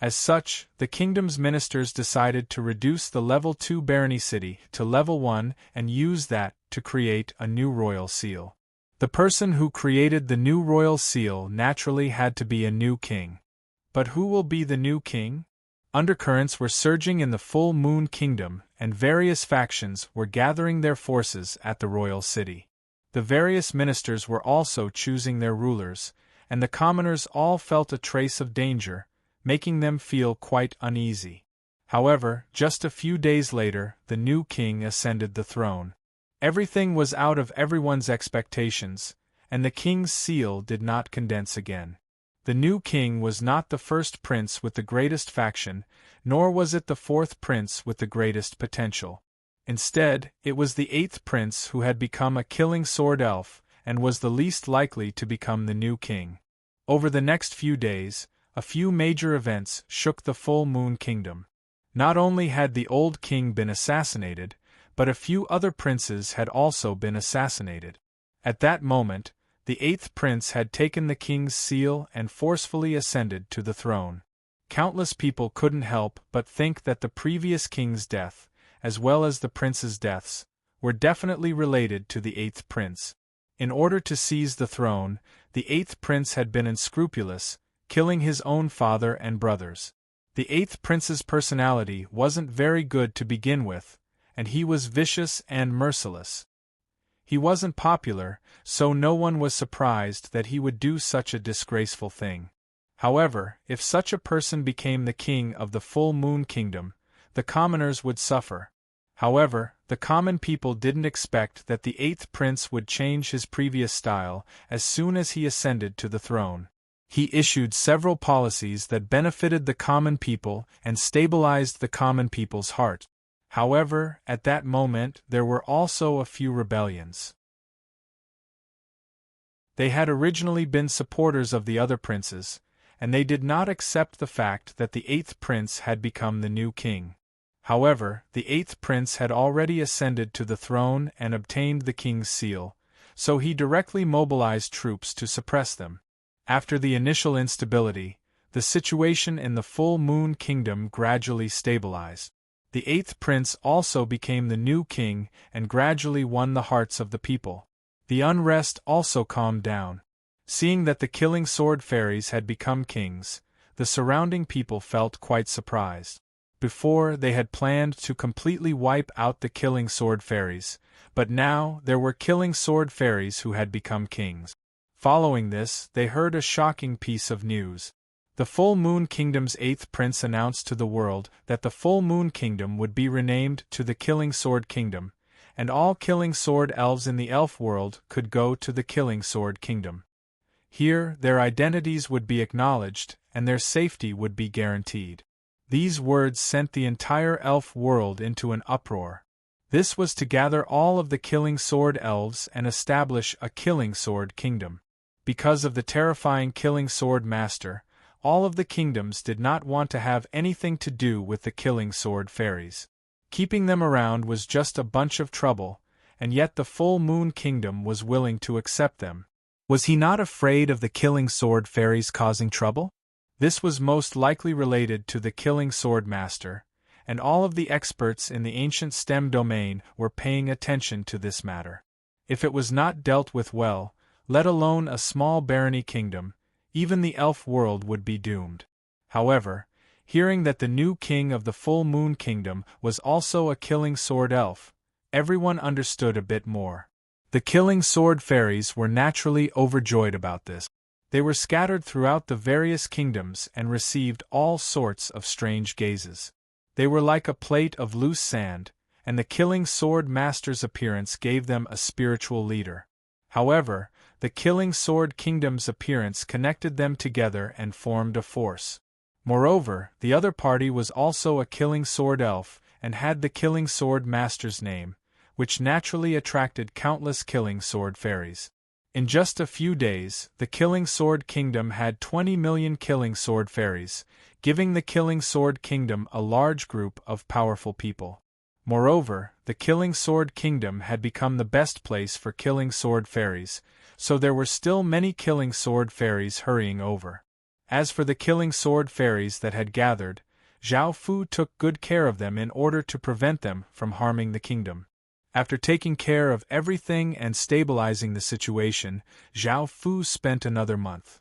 As such, the kingdom's ministers decided to reduce the level 2 barony city to level 1 and use that to create a new royal seal. The person who created the new royal seal naturally had to be a new king. But who will be the new king? Undercurrents were surging in the full moon kingdom, and various factions were gathering their forces at the royal city. The various ministers were also choosing their rulers, and the commoners all felt a trace of danger, making them feel quite uneasy. However, just a few days later, the new king ascended the throne. Everything was out of everyone's expectations, and the king's seal did not condense again. The new king was not the first prince with the greatest faction, nor was it the fourth prince with the greatest potential. Instead, it was the eighth prince who had become a killing sword elf, and was the least likely to become the new king. Over the next few days, a few major events shook the full moon kingdom. Not only had the old king been assassinated, but a few other princes had also been assassinated. At that moment, the eighth prince had taken the king's seal and forcefully ascended to the throne. Countless people couldn't help but think that the previous king's death, as well as the prince's deaths, were definitely related to the eighth prince. In order to seize the throne, the eighth prince had been unscrupulous, killing his own father and brothers. The eighth prince's personality wasn't very good to begin with, and he was vicious and merciless. He wasn't popular, so no one was surprised that he would do such a disgraceful thing. However, if such a person became the king of the full moon kingdom, the commoners would suffer. However, the common people didn't expect that the eighth prince would change his previous style as soon as he ascended to the throne. He issued several policies that benefited the common people and stabilized the common people's heart. However, at that moment there were also a few rebellions. They had originally been supporters of the other princes, and they did not accept the fact that the eighth prince had become the new king. However, the eighth prince had already ascended to the throne and obtained the king's seal, so he directly mobilized troops to suppress them. After the initial instability, the situation in the full moon kingdom gradually stabilized. The eighth prince also became the new king and gradually won the hearts of the people. The unrest also calmed down. Seeing that the killing sword fairies had become kings, the surrounding people felt quite surprised. Before, they had planned to completely wipe out the killing sword fairies, but now there were killing sword fairies who had become kings. Following this, they heard a shocking piece of news. The Full Moon Kingdom's eighth prince announced to the world that the Full Moon Kingdom would be renamed to the Killing Sword Kingdom, and all Killing Sword elves in the elf world could go to the Killing Sword Kingdom. Here, their identities would be acknowledged, and their safety would be guaranteed. These words sent the entire elf world into an uproar. This was to gather all of the Killing Sword elves and establish a Killing Sword kingdom. Because of the terrifying Killing Sword Master, all of the kingdoms did not want to have anything to do with the Killing Sword fairies. Keeping them around was just a bunch of trouble, and yet the Full Moon Kingdom was willing to accept them. Was he not afraid of the Killing Sword fairies causing trouble? This was most likely related to the Killing Sword Master, and all of the experts in the ancient STEM domain were paying attention to this matter. If it was not dealt with well, let alone a small barony kingdom, even the elf world would be doomed. However, hearing that the new king of the Full Moon Kingdom was also a Killing Sword elf, everyone understood a bit more. The Killing Sword fairies were naturally overjoyed about this. They were scattered throughout the various kingdoms and received all sorts of strange gazes. They were like a plate of loose sand, and the Killing Sword Master's appearance gave them a spiritual leader. However, the Killing Sword Kingdom's appearance connected them together and formed a force. Moreover, the other party was also a Killing Sword elf and had the Killing Sword Master's name, which naturally attracted countless Killing Sword fairies. In just a few days, the Killing Sword Kingdom had 20 million Killing Sword fairies, giving the Killing Sword Kingdom a large group of powerful people. Moreover, the Killing Sword Kingdom had become the best place for Killing Sword fairies, so there were still many Killing Sword fairies hurrying over. As for the Killing Sword fairies that had gathered, Zhao Fu took good care of them in order to prevent them from harming the kingdom. After taking care of everything and stabilizing the situation, Zhao Fu spent another month.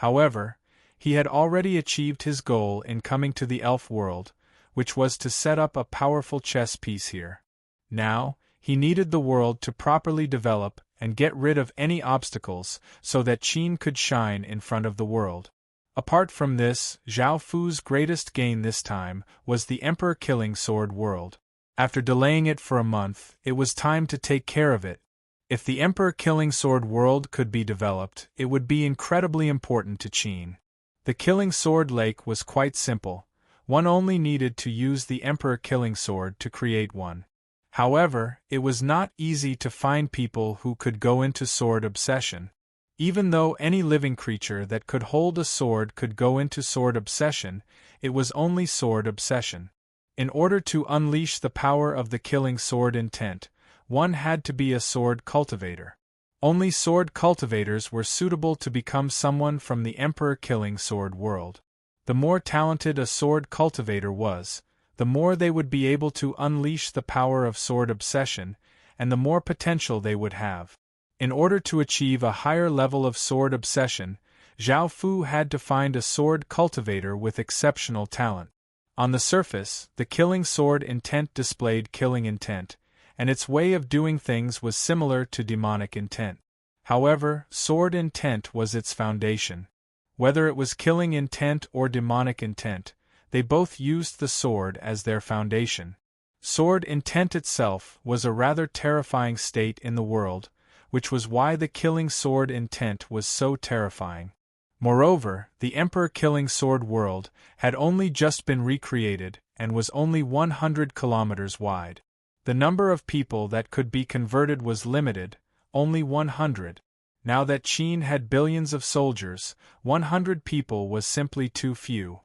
However, he had already achieved his goal in coming to the elf world, which was to set up a powerful chess piece here. Now, he needed the world to properly develop and get rid of any obstacles so that Qin could shine in front of the world. Apart from this, Zhao Fu's greatest gain this time was the Emperor Killing Sword world. After delaying it for a month, it was time to take care of it. If the Emperor Killing Sword world could be developed, it would be incredibly important to Qin. The Killing Sword Lake was quite simple. One only needed to use the Emperor Killing Sword to create one. However, it was not easy to find people who could go into sword obsession. Even though any living creature that could hold a sword could go into sword obsession, it was only sword obsession. In order to unleash the power of the Killing Sword intent, one had to be a sword cultivator. Only sword cultivators were suitable to become someone from the Emperor Killing Sword world. The more talented a sword cultivator was, the more they would be able to unleash the power of sword obsession, and the more potential they would have. In order to achieve a higher level of sword obsession, Zhao Fu had to find a sword cultivator with exceptional talent. On the surface, the Killing Sword intent displayed killing intent, and its way of doing things was similar to demonic intent. However, sword intent was its foundation. Whether it was killing intent or demonic intent, they both used the sword as their foundation. Sword intent itself was a rather terrifying state in the world, which was why the Killing Sword intent was so terrifying. Moreover, the Emperor Killing Sword world had only just been recreated and was only 100 kilometers wide. The number of people that could be converted was limited, only 100. Now that Qin had billions of soldiers, 100 people was simply too few.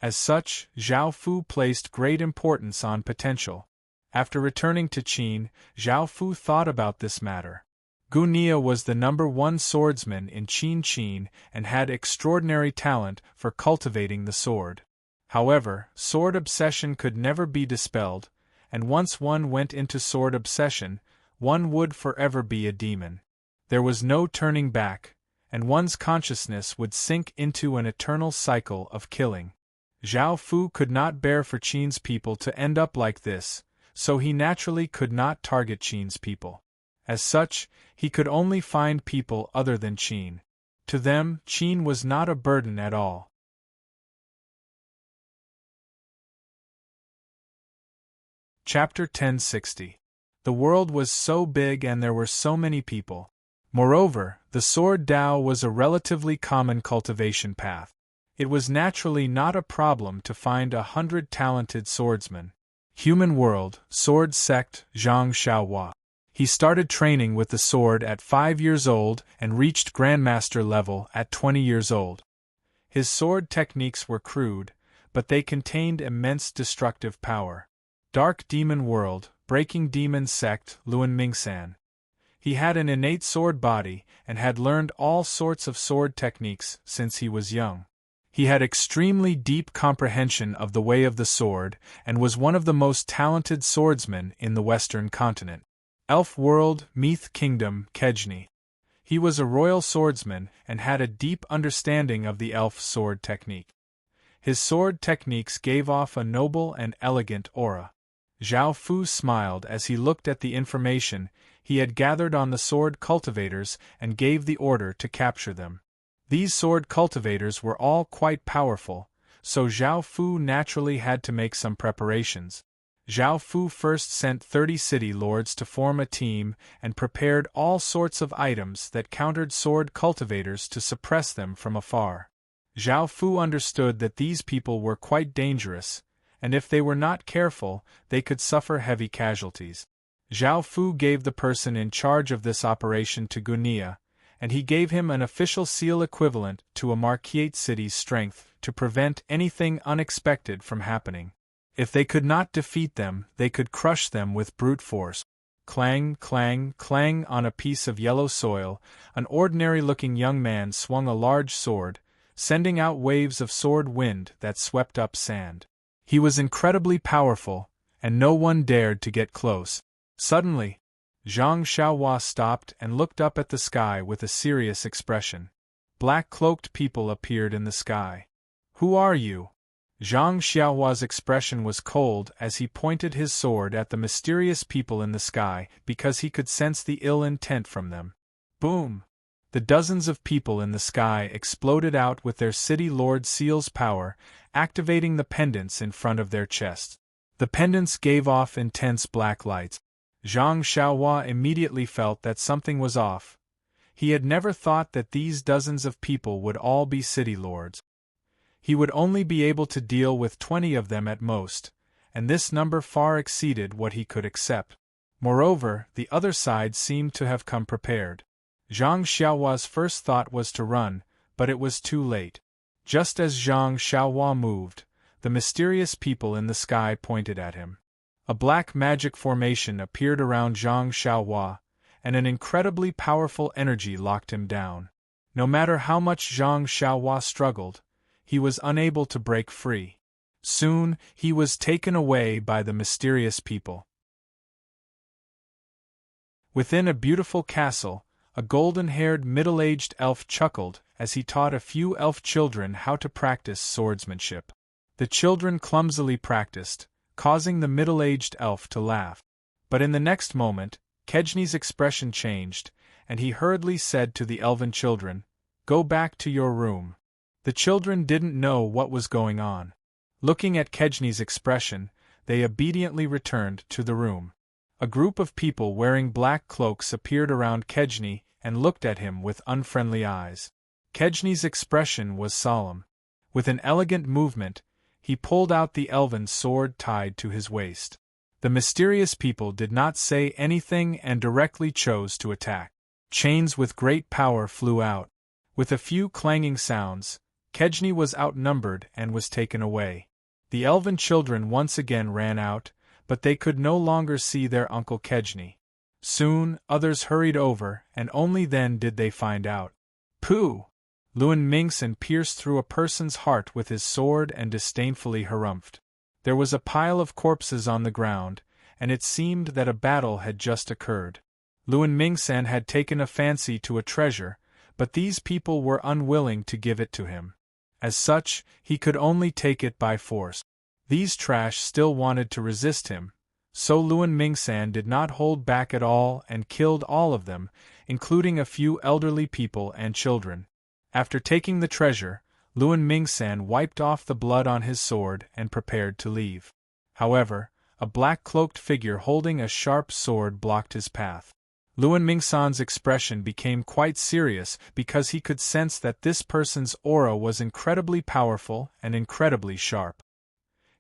As such, Zhao Fu placed great importance on potential. After returning to Qin, Zhao Fu thought about this matter. Gu Nia was the #1 swordsman in Qin and had extraordinary talent for cultivating the sword. However, sword obsession could never be dispelled, and once one went into sword obsession, one would forever be a demon. There was no turning back, and one's consciousness would sink into an eternal cycle of killing. Zhao Fu could not bear for Qin's people to end up like this, so he naturally could not target Qin's people. As such, he could only find people other than Qin. To them, Qin was not a burden at all. Chapter 1060. The world was so big and there were so many people. Moreover, the sword Dao was a relatively common cultivation path. It was naturally not a problem to find 100 talented swordsmen. Human world, sword sect, Zhang Xiaohua. He started training with the sword at 5 years old and reached Grandmaster level at 20 years old. His sword techniques were crude, but they contained immense destructive power. Dark Demon World, Breaking Demon Sect, Luan Mingsan. He had an innate sword body and had learned all sorts of sword techniques since he was young. He had extremely deep comprehension of the way of the sword and was one of the most talented swordsmen in the Western continent. Elf World, Meath Kingdom, Kejni. He was a royal swordsman and had a deep understanding of the elf sword technique. His sword techniques gave off a noble and elegant aura. Zhao Fu smiled as he looked at the information he had gathered on the sword cultivators and gave the order to capture them. These sword cultivators were all quite powerful, so Zhao Fu naturally had to make some preparations. Zhao Fu first sent 30 city lords to form a team and prepared all sorts of items that countered sword cultivators to suppress them from afar. Zhao Fu understood that these people were quite dangerous, and if they were not careful, they could suffer heavy casualties. Zhao Fu gave the person in charge of this operation to Gunia, and he gave him an official seal equivalent to a Marquiate city's strength to prevent anything unexpected from happening. If they could not defeat them, they could crush them with brute force. Clang, clang, clang on a piece of yellow soil, an ordinary-looking young man swung a large sword, sending out waves of sword wind that swept up sand. He was incredibly powerful, and no one dared to get close. Suddenly, Zhang Xiaohua stopped and looked up at the sky with a serious expression. Black-cloaked people appeared in the sky. "Who are you?" Zhang Xiaohua's expression was cold as he pointed his sword at the mysterious people in the sky because he could sense the ill intent from them. Boom! The dozens of people in the sky exploded out with their city lord seal's power, activating the pendants in front of their chests. The pendants gave off intense black lights. Zhang Xiaohua immediately felt that something was off. He had never thought that these dozens of people would all be city lords. He would only be able to deal with 20 of them at most, and this number far exceeded what he could accept. Moreover, the other side seemed to have come prepared. Zhang Xiaohua's first thought was to run, but it was too late. Just as Zhang Xiaohua moved, the mysterious people in the sky pointed at him. A black magic formation appeared around Zhang Xiaohua, and an incredibly powerful energy locked him down. No matter how much Zhang Xiaohua struggled, he was unable to break free. Soon, he was taken away by the mysterious people. Within a beautiful castle, a golden-haired middle-aged elf chuckled as he taught a few elf children how to practice swordsmanship. The children clumsily practiced, causing the middle-aged elf to laugh. But in the next moment, Kejni's expression changed, and he hurriedly said to the elven children, "Go back to your room." The children didn't know what was going on. Looking at Kejni's expression, they obediently returned to the room. A group of people wearing black cloaks appeared around Kejni and looked at him with unfriendly eyes. Kejni's expression was solemn. With an elegant movement, he pulled out the elven sword tied to his waist. The mysterious people did not say anything and directly chose to attack. Chains with great power flew out. With a few clanging sounds, Kejni was outnumbered and was taken away. The elven children once again ran out, but they could no longer see their Uncle Kejni. Soon, others hurried over, and only then did they find out. Pooh! Luan Mingsan pierced through a person's heart with his sword and disdainfully harumphed. There was a pile of corpses on the ground, and it seemed that a battle had just occurred. Luan Mingsan had taken a fancy to a treasure, but these people were unwilling to give it to him. As such, he could only take it by force. These trash still wanted to resist him, so Luan Mingsan did not hold back at all and killed all of them, including a few elderly people and children. After taking the treasure, Luan Mingsan wiped off the blood on his sword and prepared to leave. However, a black-cloaked figure holding a sharp sword blocked his path. Luan Mingsan's expression became quite serious because he could sense that this person's aura was incredibly powerful and incredibly sharp.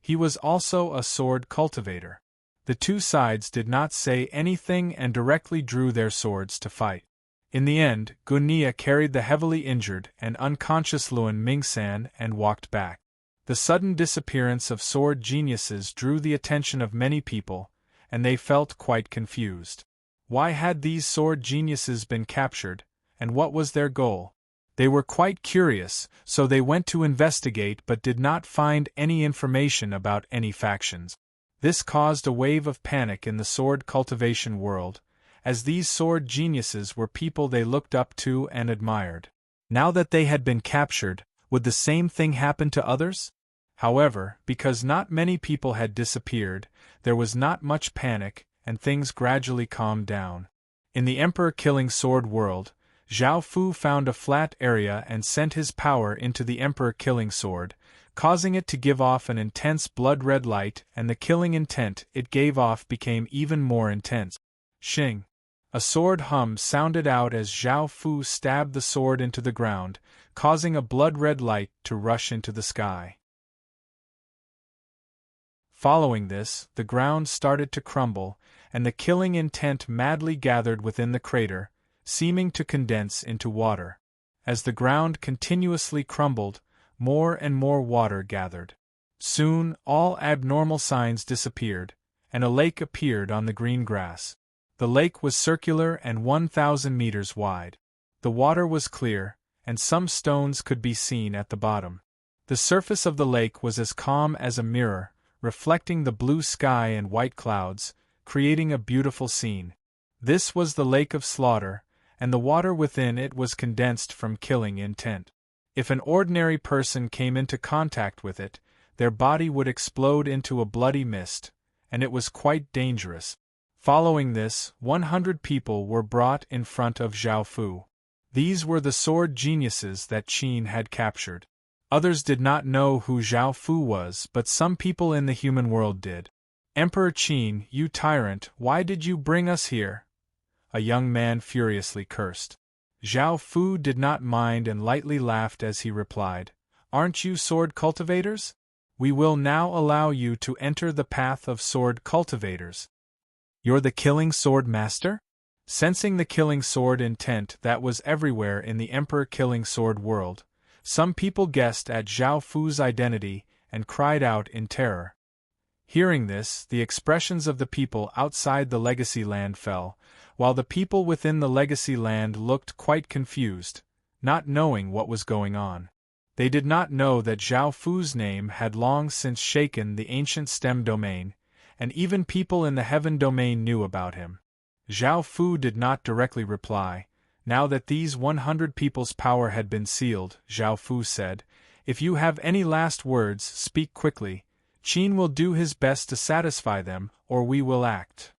He was also a sword cultivator. The two sides did not say anything and directly drew their swords to fight. In the end, Gunia carried the heavily injured and unconscious Luan Mingsan and walked back. The sudden disappearance of sword geniuses drew the attention of many people, and they felt quite confused. Why had these sword geniuses been captured, and what was their goal? They were quite curious, so they went to investigate but did not find any information about any factions. This caused a wave of panic in the sword cultivation world, as these sword geniuses were people they looked up to and admired. Now that they had been captured, would the same thing happen to others? However, because not many people had disappeared, there was not much panic, and things gradually calmed down. In the Emperor-killing sword world, Zhao Fu found a flat area and sent his power into the Emperor-killing sword, causing it to give off an intense blood-red light, and the killing intent it gave off became even more intense. Shing! A sword hum sounded out as Zhao Fu stabbed the sword into the ground, causing a blood-red light to rush into the sky. Following this, the ground started to crumble, and the killing intent madly gathered within the crater, seeming to condense into water. As the ground continuously crumbled, more and more water gathered. Soon, all abnormal signs disappeared, and a lake appeared on the green grass. The lake was circular and 1,000 meters wide. The water was clear, and some stones could be seen at the bottom. The surface of the lake was as calm as a mirror, reflecting the blue sky and white clouds, creating a beautiful scene. This was the Lake of Slaughter, and the water within it was condensed from killing intent. If an ordinary person came into contact with it, their body would explode into a bloody mist, and it was quite dangerous. Following this, 100 people were brought in front of Zhao Fu. These were the sword geniuses that Qin had captured. Others did not know who Zhao Fu was, but some people in the human world did. "Emperor Qin, you tyrant, why did you bring us here?" A young man furiously cursed. Zhao Fu did not mind and lightly laughed as he replied, "Aren't you sword cultivators? We will now allow you to enter the path of sword cultivators." "You're the killing sword master?" Sensing the killing sword intent that was everywhere in the Emperor-killing sword world, some people guessed at Zhao Fu's identity and cried out in terror. Hearing this, the expressions of the people outside the Legacy Land fell, while the people within the Legacy Land looked quite confused, not knowing what was going on. They did not know that Zhao Fu's name had long since shaken the ancient STEM domain, and even people in the Heaven domain knew about him. Zhao Fu did not directly reply. Now that these 100 people's power had been sealed, Zhao Fu said, "If you have any last words, speak quickly. Qin will do his best to satisfy them, or we will act."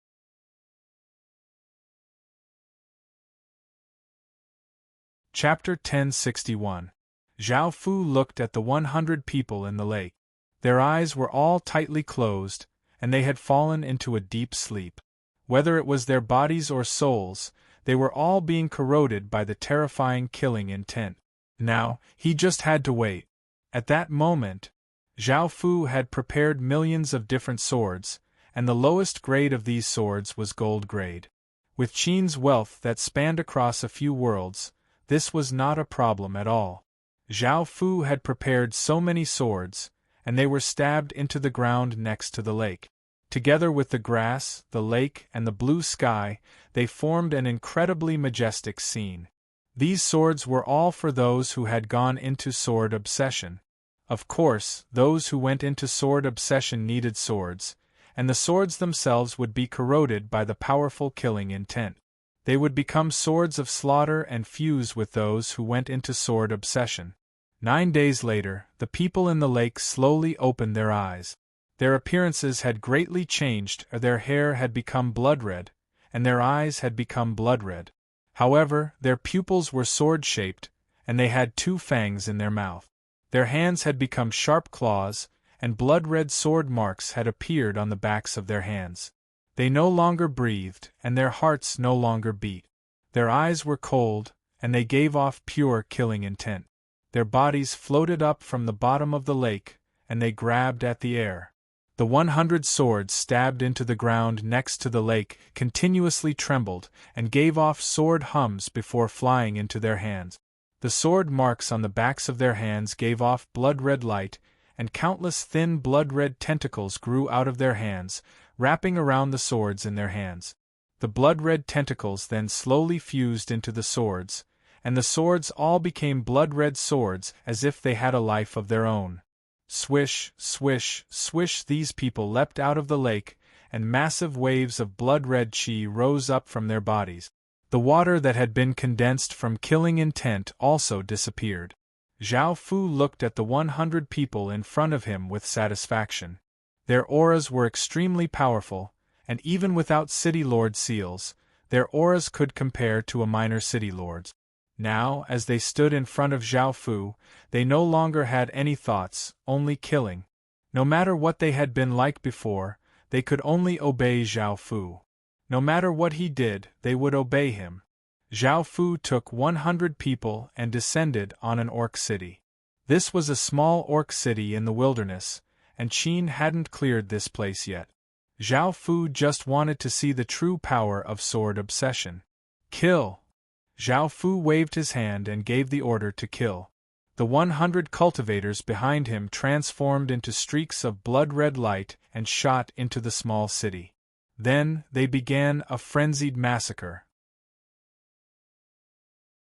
Chapter 1061. Zhao Fu looked at the 100 people in the lake. Their eyes were all tightly closed, and they had fallen into a deep sleep. Whether it was their bodies or souls, they were all being corroded by the terrifying killing intent. Now, he just had to wait. At that moment, Zhao Fu had prepared millions of different swords, and the lowest grade of these swords was gold grade. With Qin's wealth that spanned across a few worlds, this was not a problem at all. Zhao Fu had prepared so many swords, and they were stabbed into the ground next to the lake. Together with the grass, the lake, and the blue sky, they formed an incredibly majestic scene. These swords were all for those who had gone into sword obsession. Of course, those who went into sword obsession needed swords, and the swords themselves would be corroded by the powerful killing intent. They would become swords of slaughter and fuse with those who went into sword obsession. 9 days later, the people in the lake slowly opened their eyes. Their appearances had greatly changed, their hair had become blood-red, and their eyes had become blood-red. However, their pupils were sword-shaped, and they had 2 fangs in their mouth. Their hands had become sharp claws, and blood-red sword marks had appeared on the backs of their hands. They no longer breathed, and their hearts no longer beat. Their eyes were cold, and they gave off pure killing intent. Their bodies floated up from the bottom of the lake, and they grabbed at the air. The 100 swords stabbed into the ground next to the lake continuously trembled and gave off sword hums before flying into their hands. The sword marks on the backs of their hands gave off blood-red light, and countless thin blood-red tentacles grew out of their hands, wrapping around the swords in their hands. The blood-red tentacles then slowly fused into the swords, and the swords all became blood-red swords as if they had a life of their own. Swish, swish, swish, these people leapt out of the lake, and massive waves of blood-red chi rose up from their bodies. The water that had been condensed from killing intent also disappeared. Zhao Fu looked at the 100 people in front of him with satisfaction. Their auras were extremely powerful, and even without City Lord seals, their auras could compare to a minor City Lord's. Now, as they stood in front of Zhao Fu, they no longer had any thoughts, only killing. No matter what they had been like before, they could only obey Zhao Fu. No matter what he did, they would obey him. Zhao Fu took 100 people and descended on an orc city. This was a small orc city in the wilderness, and Qin hadn't cleared this place yet. Zhao Fu just wanted to see the true power of sword obsession. Kill! Zhao Fu waved his hand and gave the order to kill. The 100 cultivators behind him transformed into streaks of blood-red light and shot into the small city. Then, they began a frenzied massacre.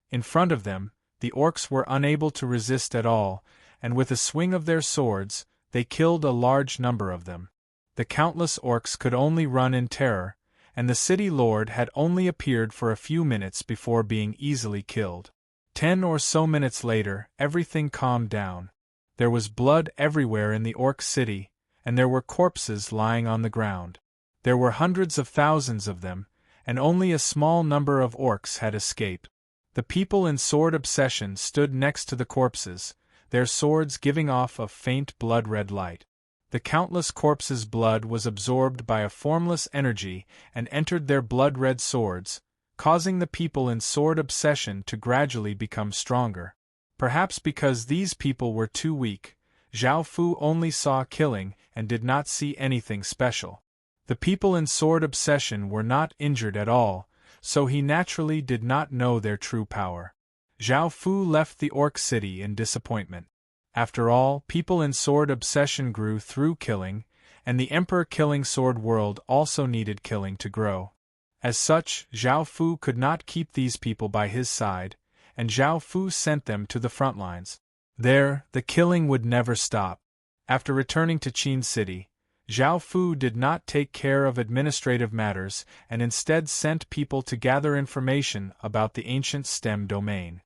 In front of them, the orcs were unable to resist at all, and with a swing of their swords, they killed a large number of them. The countless orcs could only run in terror, and the city lord had only appeared for a few minutes before being easily killed. 10 or so minutes later, everything calmed down. There was blood everywhere in the orc city, and there were corpses lying on the ground. There were hundreds of thousands of them, and only a small number of orcs had escaped. The people in sword obsession stood next to the corpses, their swords giving off a faint blood-red light. The countless corpses' blood was absorbed by a formless energy and entered their blood-red swords, causing the people in sword obsession to gradually become stronger. Perhaps because these people were too weak, Zhao Fu only saw killing and did not see anything special. The people in sword obsession were not injured at all, so he naturally did not know their true power. Zhao Fu left the orc city in disappointment. After all, people in sword obsession grew through killing, and the Emperor Killing Sword world also needed killing to grow. As such, Zhao Fu could not keep these people by his side, and Zhao Fu sent them to the front lines. There, the killing would never stop. After returning to Qin City, Zhao Fu did not take care of administrative matters and instead sent people to gather information about the ancient STEM domain.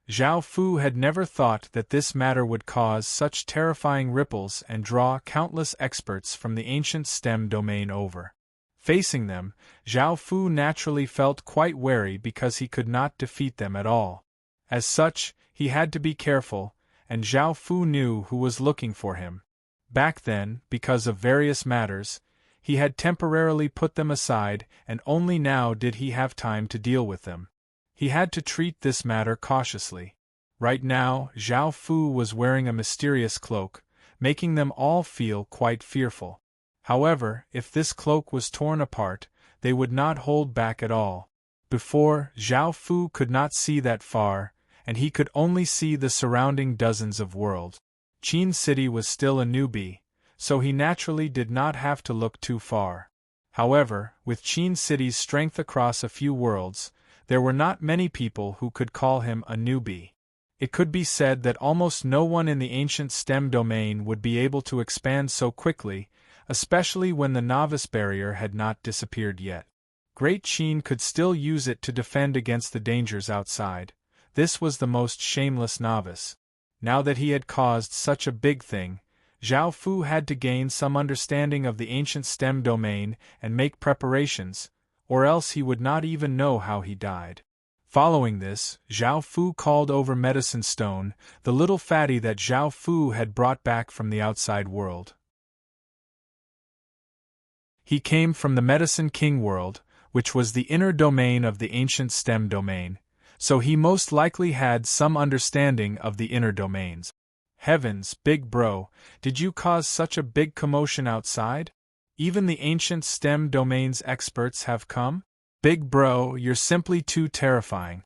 Zhao Fu had never thought that this matter would cause such terrifying ripples and draw countless experts from the ancient STEM domain over. Facing them, Zhao Fu naturally felt quite wary because he could not defeat them at all. As such, he had to be careful, and Zhao Fu knew who was looking for him. Back then, because of various matters, he had temporarily put them aside, and only now did he have time to deal with them. He had to treat this matter cautiously. Right now, Zhao Fu was wearing a mysterious cloak, making them all feel quite fearful. However, if this cloak was torn apart, they would not hold back at all. Before, Zhao Fu could not see that far, and he could only see the surrounding dozens of worlds. Qin City was still a newbie, so he naturally did not have to look too far. However, with Qin City's strength across a few worlds, there were not many people who could call him a newbie. It could be said that almost no one in the ancient STEM domain would be able to expand so quickly, especially when the novice barrier had not disappeared yet. Great Qin could still use it to defend against the dangers outside. This was the most shameless novice. Now that he had caused such a big thing, Zhao Fu had to gain some understanding of the ancient STEM domain and make preparations, or else he would not even know how he died. Following this, Zhao Fu called over Medicine Stone, the little fatty that Zhao Fu had brought back from the outside world. He came from the Medicine King world, which was the inner domain of the ancient stem domain, so he most likely had some understanding of the inner domains. Heavens, big bro, did you cause such a big commotion outside? Even the ancient stem domains experts have come? Big bro, you're simply too terrifying.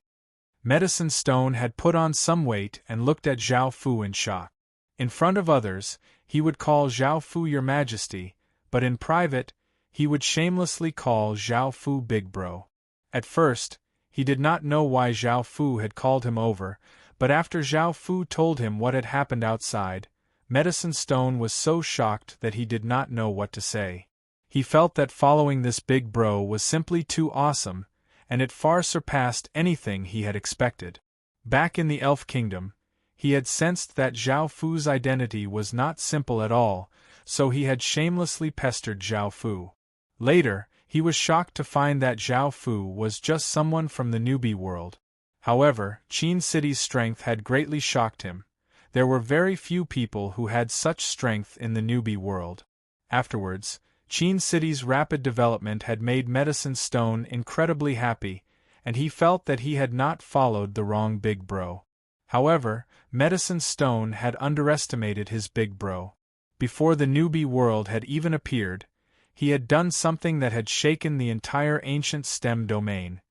Medicine Stone had put on some weight and looked at Zhao Fu in shock. In front of others, he would call Zhao Fu Your Majesty, but in private, he would shamelessly call Zhao Fu Big Bro. At first, he did not know why Zhao Fu had called him over, but after Zhao Fu told him what had happened outside, Medicine Stone was so shocked that he did not know what to say. He felt that following this big bro was simply too awesome, and it far surpassed anything he had expected. Back in the Elf Kingdom, he had sensed that Zhao Fu's identity was not simple at all, so he had shamelessly pestered Zhao Fu. Later, he was shocked to find that Zhao Fu was just someone from the newbie world. However, Qin City's strength had greatly shocked him. There were very few people who had such strength in the newbie world. Afterwards, Qin City's rapid development had made Medicine Stone incredibly happy, and he felt that he had not followed the wrong big bro. However, Medicine Stone had underestimated his big bro. Before the newbie world had even appeared, he had done something that had shaken the entire ancient stem domain.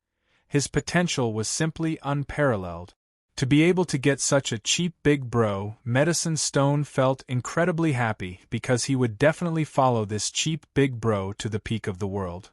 His potential was simply unparalleled. To be able to get such a cheap big bro, Medicine Stone felt incredibly happy because he would definitely follow this cheap big bro to the peak of the world.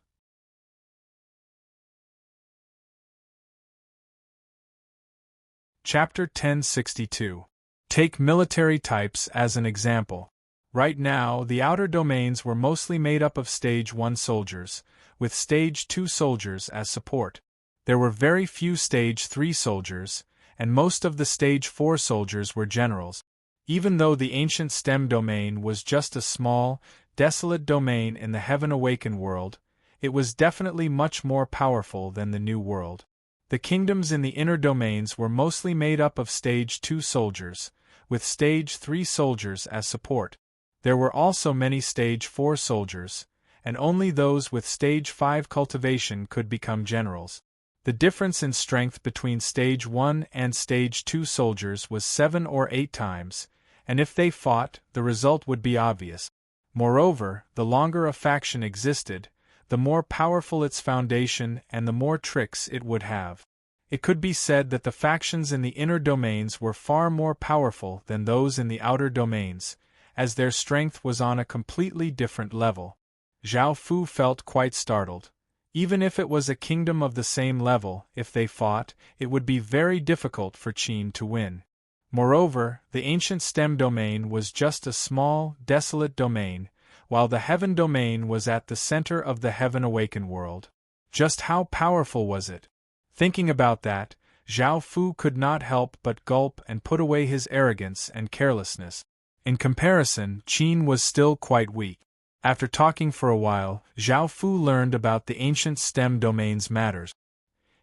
Chapter 1062. Take military types as an example. Right now, the outer domains were mostly made up of Stage 1 soldiers, with Stage 2 soldiers as support. There were very few Stage 3 soldiers, and most of the Stage 4 soldiers were generals. Even though the ancient stem domain was just a small, desolate domain in the Heaven Awakened world, it was definitely much more powerful than the New World. The kingdoms in the inner domains were mostly made up of Stage 2 soldiers, with Stage 3 soldiers as support. There were also many Stage 4 soldiers, and only those with Stage 5 cultivation could become generals. The difference in strength between Stage 1 and Stage 2 soldiers was 7 or 8 times, and if they fought, the result would be obvious. Moreover, the longer a faction existed, the more powerful its foundation and the more tricks it would have. It could be said that the factions in the inner domains were far more powerful than those in the outer domains, as their strength was on a completely different level. Zhao Fu felt quite startled. Even if it was a kingdom of the same level, if they fought, it would be very difficult for Qin to win. Moreover, the ancient stem domain was just a small, desolate domain, while the heaven domain was at the center of the Heaven Awakened world. Just how powerful was it? Thinking about that, Zhao Fu could not help but gulp and put away his arrogance and carelessness. In comparison, Qin was still quite weak. After talking for a while, Zhao Fu learned about the ancient stem domain's matters.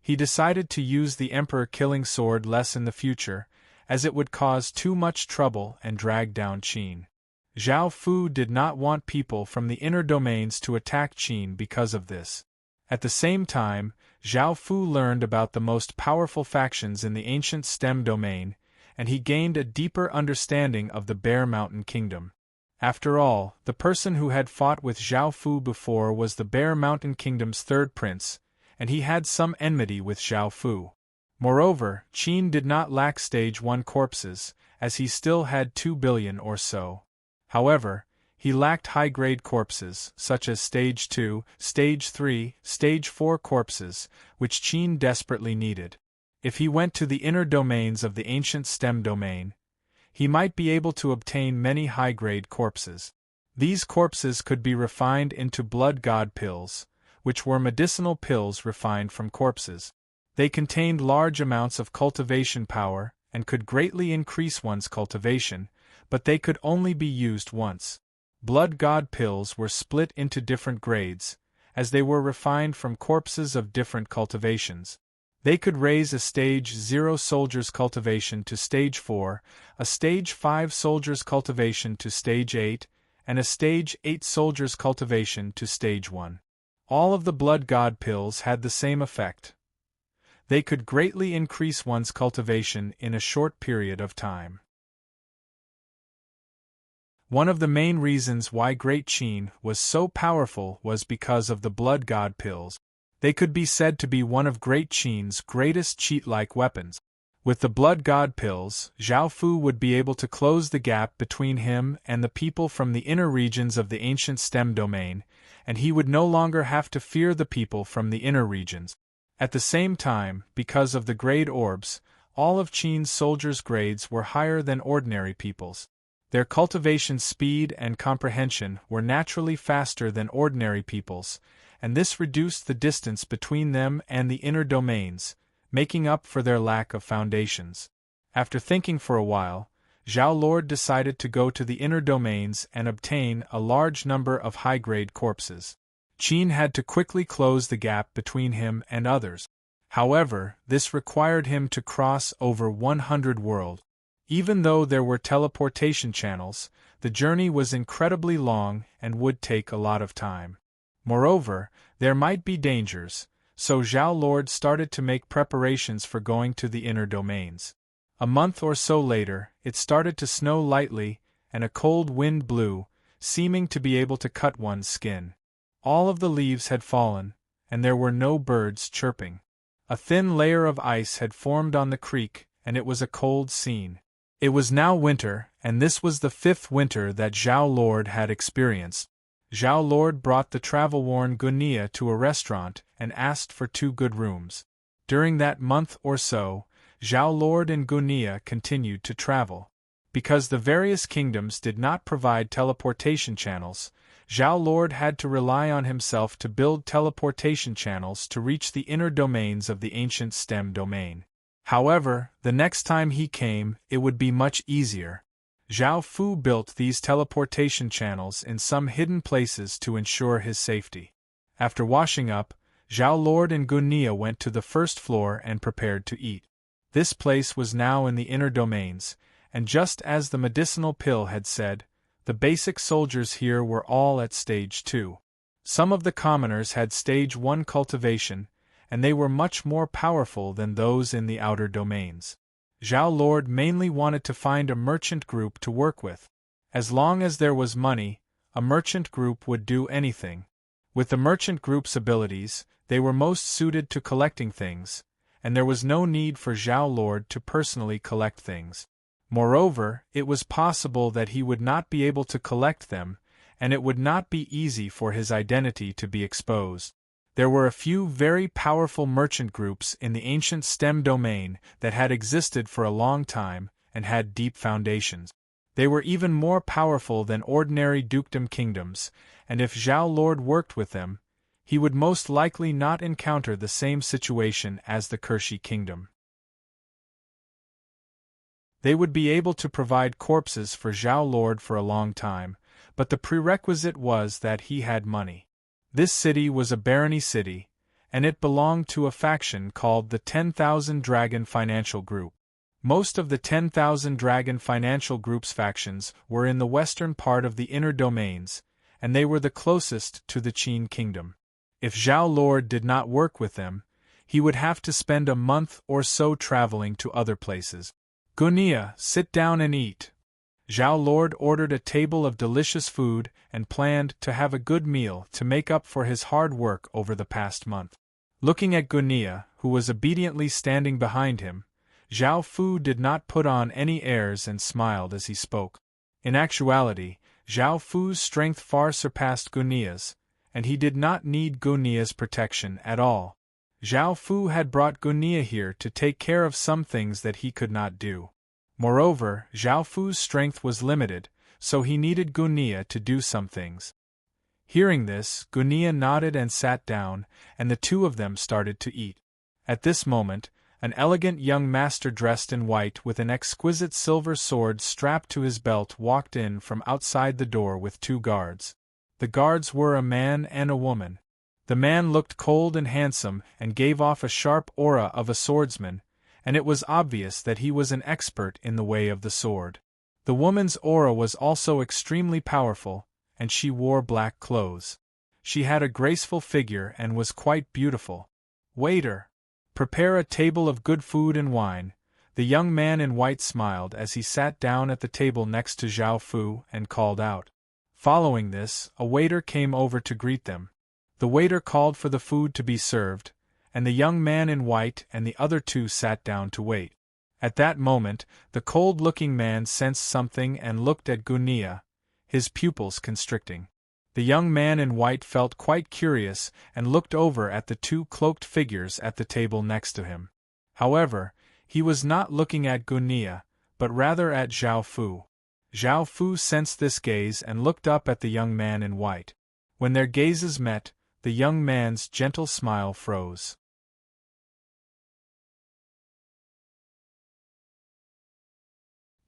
He decided to use the Emperor Killing Sword less in the future, as it would cause too much trouble and drag down Qin. Zhao Fu did not want people from the inner domains to attack Qin because of this. At the same time, Zhao Fu learned about the most powerful factions in the ancient stem domain, and he gained a deeper understanding of the Bear Mountain Kingdom. After all, the person who had fought with Zhao Fu before was the Bear Mountain Kingdom's third prince, and he had some enmity with Zhao Fu. Moreover, Qin did not lack Stage 1 corpses, as he still had 2 billion or so. However, he lacked high-grade corpses, such as Stage 2, Stage 3, Stage 4 corpses, which Qin desperately needed. If he went to the inner domains of the ancient stem domain, he might be able to obtain many high-grade corpses. These corpses could be refined into blood god pills, which were medicinal pills refined from corpses. They contained large amounts of cultivation power and could greatly increase one's cultivation, but they could only be used once. Blood god pills were split into different grades, as they were refined from corpses of different cultivations. They could raise a Stage 0 soldier's cultivation to Stage 4, a Stage 5 soldier's cultivation to Stage 8, and a Stage 8 soldier's cultivation to Stage 1. All of the blood god pills had the same effect. They could greatly increase one's cultivation in a short period of time. One of the main reasons why Great Qin was so powerful was because of the blood god pills. They could be said to be one of Great Qin's greatest cheat-like weapons. With the blood god pills, Zhao Fu would be able to close the gap between him and the people from the inner regions of the ancient stem domain, and he would no longer have to fear the people from the inner regions. At the same time, because of the grade orbs, all of Qin's soldiers' grades were higher than ordinary people's. Their cultivation speed and comprehension were naturally faster than ordinary people's, and this reduced the distance between them and the inner domains, making up for their lack of foundations. After thinking for a while, Zhao Lord decided to go to the inner domains and obtain a large number of high-grade corpses. Qin had to quickly close the gap between him and others. However, this required him to cross over 100 worlds. Even though there were teleportation channels, the journey was incredibly long and would take a lot of time. Moreover, there might be dangers, so Zhao Lord started to make preparations for going to the inner domains. A month or so later, it started to snow lightly, and a cold wind blew, seeming to be able to cut one's skin. All of the leaves had fallen, and there were no birds chirping. A thin layer of ice had formed on the creek, and it was a cold scene. It was now winter, and this was the 5th winter that Zhao Lord had experienced. Zhao Lord brought the travel-worn Gunia to a restaurant and asked for 2 good rooms. During that month or so, Zhao Lord and Gunia continued to travel. Because the various kingdoms did not provide teleportation channels, Zhao Lord had to rely on himself to build teleportation channels to reach the inner domains of the ancient stem domain. However, the next time he came, it would be much easier. Zhao Fu built these teleportation channels in some hidden places to ensure his safety. After washing up, Zhao Lord and Gunia went to the first floor and prepared to eat. This place was now in the inner domains, and just as the medicinal pill had said, the basic soldiers here were all at Stage 2. Some of the commoners had Stage 1 cultivation, and they were much more powerful than those in the outer domains. Zhao Lord mainly wanted to find a merchant group to work with. As long as there was money, a merchant group would do anything. With the merchant group's abilities, they were most suited to collecting things, and there was no need for Zhao Lord to personally collect things. Moreover, it was possible that he would not be able to collect them, and it would not be easy for his identity to be exposed. There were a few very powerful merchant groups in the ancient stem domain that had existed for a long time and had deep foundations. They were even more powerful than ordinary dukedom kingdoms, and if Zhao Lord worked with them, he would most likely not encounter the same situation as the Kershi kingdom. They would be able to provide corpses for Zhao Lord for a long time, but the prerequisite was that he had money. This city was a barony city, and it belonged to a faction called the 10,000 Dragon Financial Group. Most of the 10,000 Dragon Financial Group's factions were in the western part of the inner domains, and they were the closest to the Qin kingdom. If Zhao Lord did not work with them, he would have to spend a month or so traveling to other places. Gunia, sit down and eat. Zhao Lord ordered a table of delicious food and planned to have a good meal to make up for his hard work over the past month. Looking at Gunia, who was obediently standing behind him, Zhao Fu did not put on any airs and smiled as he spoke. In actuality, Zhao Fu's strength far surpassed Gunia's, and he did not need Gunia's protection at all. Zhao Fu had brought Gunia here to take care of some things that he could not do. Moreover, Zhao Fu's strength was limited, so he needed Gunia to do some things. Hearing this, Gunia nodded and sat down, and the two of them started to eat. At this moment, an elegant young master dressed in white with an exquisite silver sword strapped to his belt walked in from outside the door with 2 guards. The guards were a man and a woman. The man looked cold and handsome and gave off a sharp aura of a swordsman, and it was obvious that he was an expert in the way of the sword. The woman's aura was also extremely powerful, and she wore black clothes. She had a graceful figure and was quite beautiful. "Waiter! Prepare a table of good food and wine." The young man in white smiled as he sat down at the table next to Zhao Fu and called out. Following this, a waiter came over to greet them. The waiter called for the food to be served, and the young man in white and the other two sat down to wait. At that moment, the cold-looking man sensed something and looked at Gunia, his pupils constricting. The young man in white felt quite curious and looked over at the two cloaked figures at the table next to him. However, he was not looking at Gunia, but rather at Zhao Fu. Zhao Fu sensed this gaze and looked up at the young man in white. When their gazes met, the young man's gentle smile froze.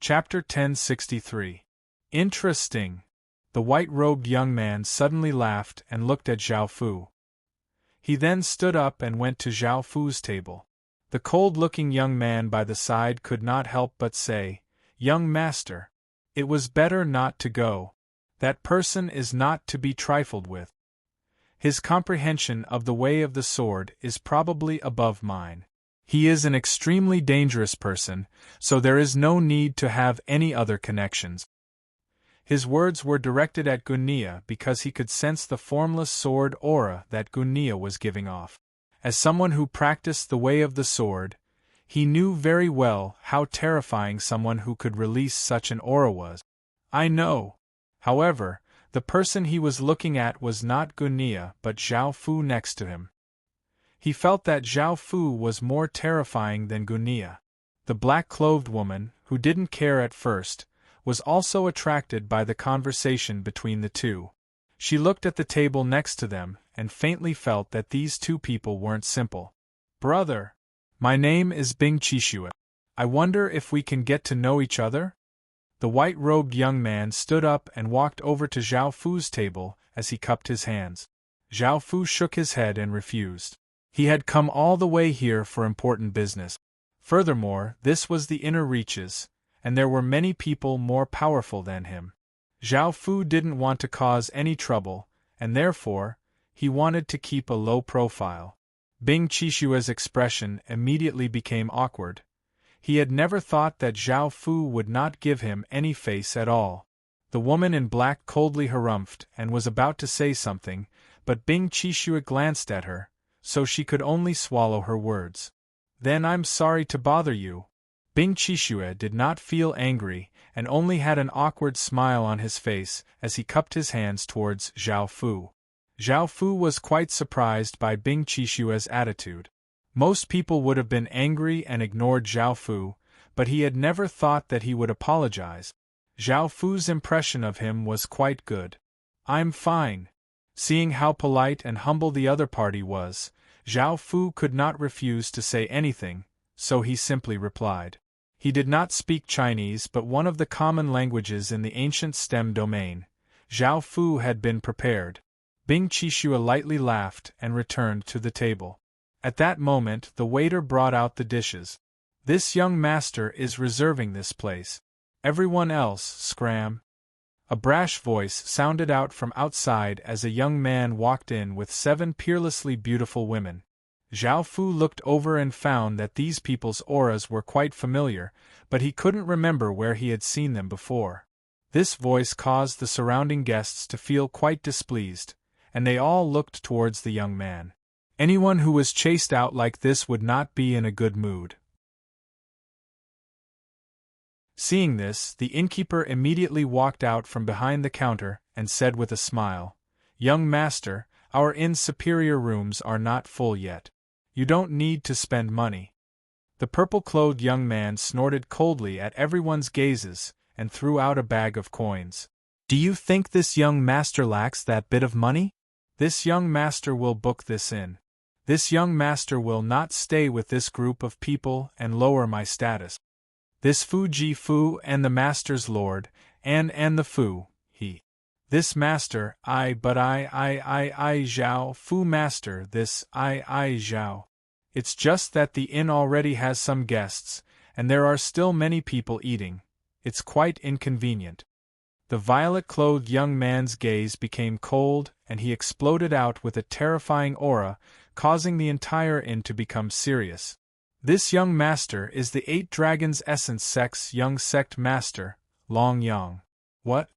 Chapter 1063. Interesting. The white-robed young man suddenly laughed and looked at Zhao Fu. He then stood up and went to Zhao Fu's table. The cold-looking young man by the side could not help but say, "Young master, it was better not to go. That person is not to be trifled with. His comprehension of the way of the sword is probably above mine. He is an extremely dangerous person, so there is no need to have any other connections." His words were directed at Gunia because he could sense the formless sword aura that Gunia was giving off. As someone who practiced the way of the sword, he knew very well how terrifying someone who could release such an aura was. I know. However, the person he was looking at was not Gunia but Zhao Fu next to him. He felt that Zhao Fu was more terrifying than Gunia. The black-clothed woman, who didn't care at first, was also attracted by the conversation between the two. She looked at the table next to them and faintly felt that these two people weren't simple. "Brother, my name is Bing Qixue. I wonder if we can get to know each other?" The white-robed young man stood up and walked over to Zhao Fu's table as he cupped his hands. Zhao Fu shook his head and refused. He had come all the way here for important business. Furthermore, this was the inner reaches, and there were many people more powerful than him. Zhao Fu didn't want to cause any trouble, and therefore, he wanted to keep a low profile. Bing Qixue's expression immediately became awkward. He had never thought that Zhao Fu would not give him any face at all. The woman in black coldly harumphed and was about to say something, but Bing Qixue glanced at her, so she could only swallow her words. "Then I'm sorry to bother you." Bing Qixue did not feel angry and only had an awkward smile on his face as he cupped his hands towards Zhao Fu. Zhao Fu was quite surprised by Bing Qixue's attitude. Most people would have been angry and ignored Zhao Fu, but he had never thought that he would apologize. Zhao Fu's impression of him was quite good. "I'm fine." Seeing how polite and humble the other party was, Zhao Fu could not refuse to say anything, so he simply replied. He did not speak Chinese but one of the common languages in the ancient STEM domain. Zhao Fu had been prepared. Bing Qixue lightly laughed and returned to the table. At that moment the waiter brought out the dishes. "This young master is reserving this place. Everyone else, scram." A brash voice sounded out from outside as a young man walked in with 7 peerlessly beautiful women. Zhao Fu looked over and found that these people's auras were quite familiar, but he couldn't remember where he had seen them before. This voice caused the surrounding guests to feel quite displeased, and they all looked towards the young man. Anyone who was chased out like this would not be in a good mood. Seeing this, the innkeeper immediately walked out from behind the counter and said with a smile, "Young master, our inn's superior rooms are not full yet. You don't need to spend money." The purple-clothed young man snorted coldly at everyone's gazes and threw out a bag of coins. "Do you think this young master lacks that bit of money? This young master will book this inn. This young master will not stay with this group of people and lower my status. This Fuji Fu and the master's lord, and the Fu, he. This master, I Zhao Fu master, this I Zhao. It's just that the inn already has some guests, and there are still many people eating. It's quite inconvenient." The violet-clothed young man's gaze became cold, and he exploded out with a terrifying aura, causing the entire inn to become serious. This young master is the Eight Dragons Essence Sect's young sect master, Long Yang. What?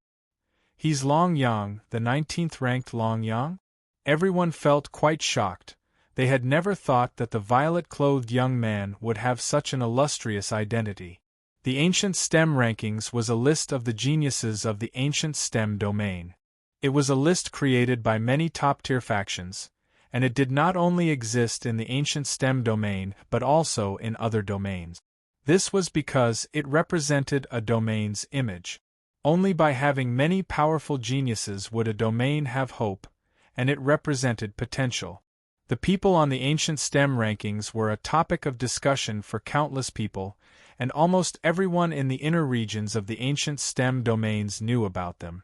He's Long Yang, the 19th ranked Long Yang? Everyone felt quite shocked. They had never thought that the violet-clothed young man would have such an illustrious identity. The Ancient STEM Rankings was a list of the geniuses of the Ancient STEM domain. It was a list created by many top-tier factions, and it did not only exist in the Ancient STEM domain but also in other domains. This was because it represented a domain's image. Only by having many powerful geniuses would a domain have hope, and it represented potential. The people on the Ancient STEM Rankings were a topic of discussion for countless people, and almost everyone in the inner regions of the Ancient STEM domains knew about them.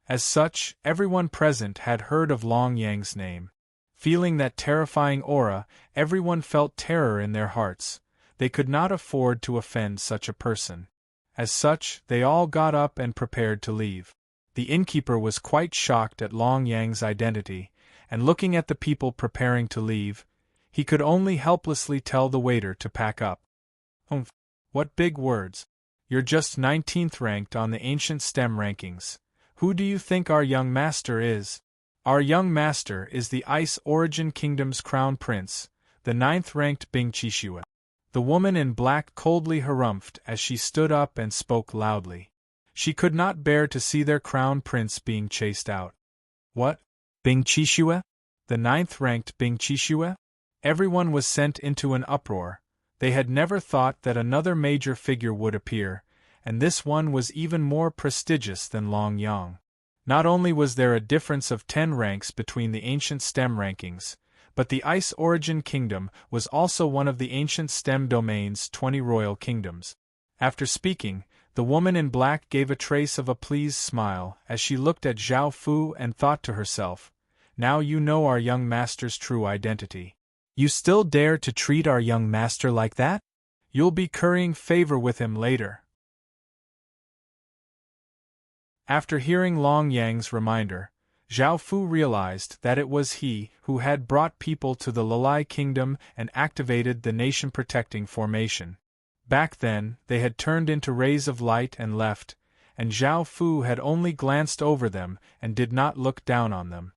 As such, everyone present had heard of Long Yang's name. Feeling that terrifying aura, everyone felt terror in their hearts. They could not afford to offend such a person. As such, they all got up and prepared to leave. The innkeeper was quite shocked at Long Yang's identity, and looking at the people preparing to leave, he could only helplessly tell the waiter to pack up. "Humph, what big words. You're just 19th ranked on the Ancient STEM Rankings. Who do you think our young master is?" "Our young master is the Ice Origin Kingdom's crown prince, the 9th ranked Bing Qixue." The woman in black coldly harumphed as she stood up and spoke loudly. She could not bear to see their crown prince being chased out. "What? Bing Qixue? The 9th ranked Bing Qixue?" Everyone was sent into an uproar. They had never thought that another major figure would appear, and this one was even more prestigious than Long Yang. Not only was there a difference of 10 ranks between the Ancient STEM Rankings, but the Ice Origin Kingdom was also one of the Ancient STEM domain's 20 royal kingdoms. After speaking, the woman in black gave a trace of a pleased smile as she looked at Zhao Fu and thought to herself, "Now you know our young master's true identity. You still dare to treat our young master like that? You'll be currying favor with him later." After hearing Long Yang's reminder, Zhao Fu realized that it was he who had brought people to the Lalai Kingdom and activated the nation-protecting formation. Back then, they had turned into rays of light and left, and Zhao Fu had only glanced over them and did not look down on them.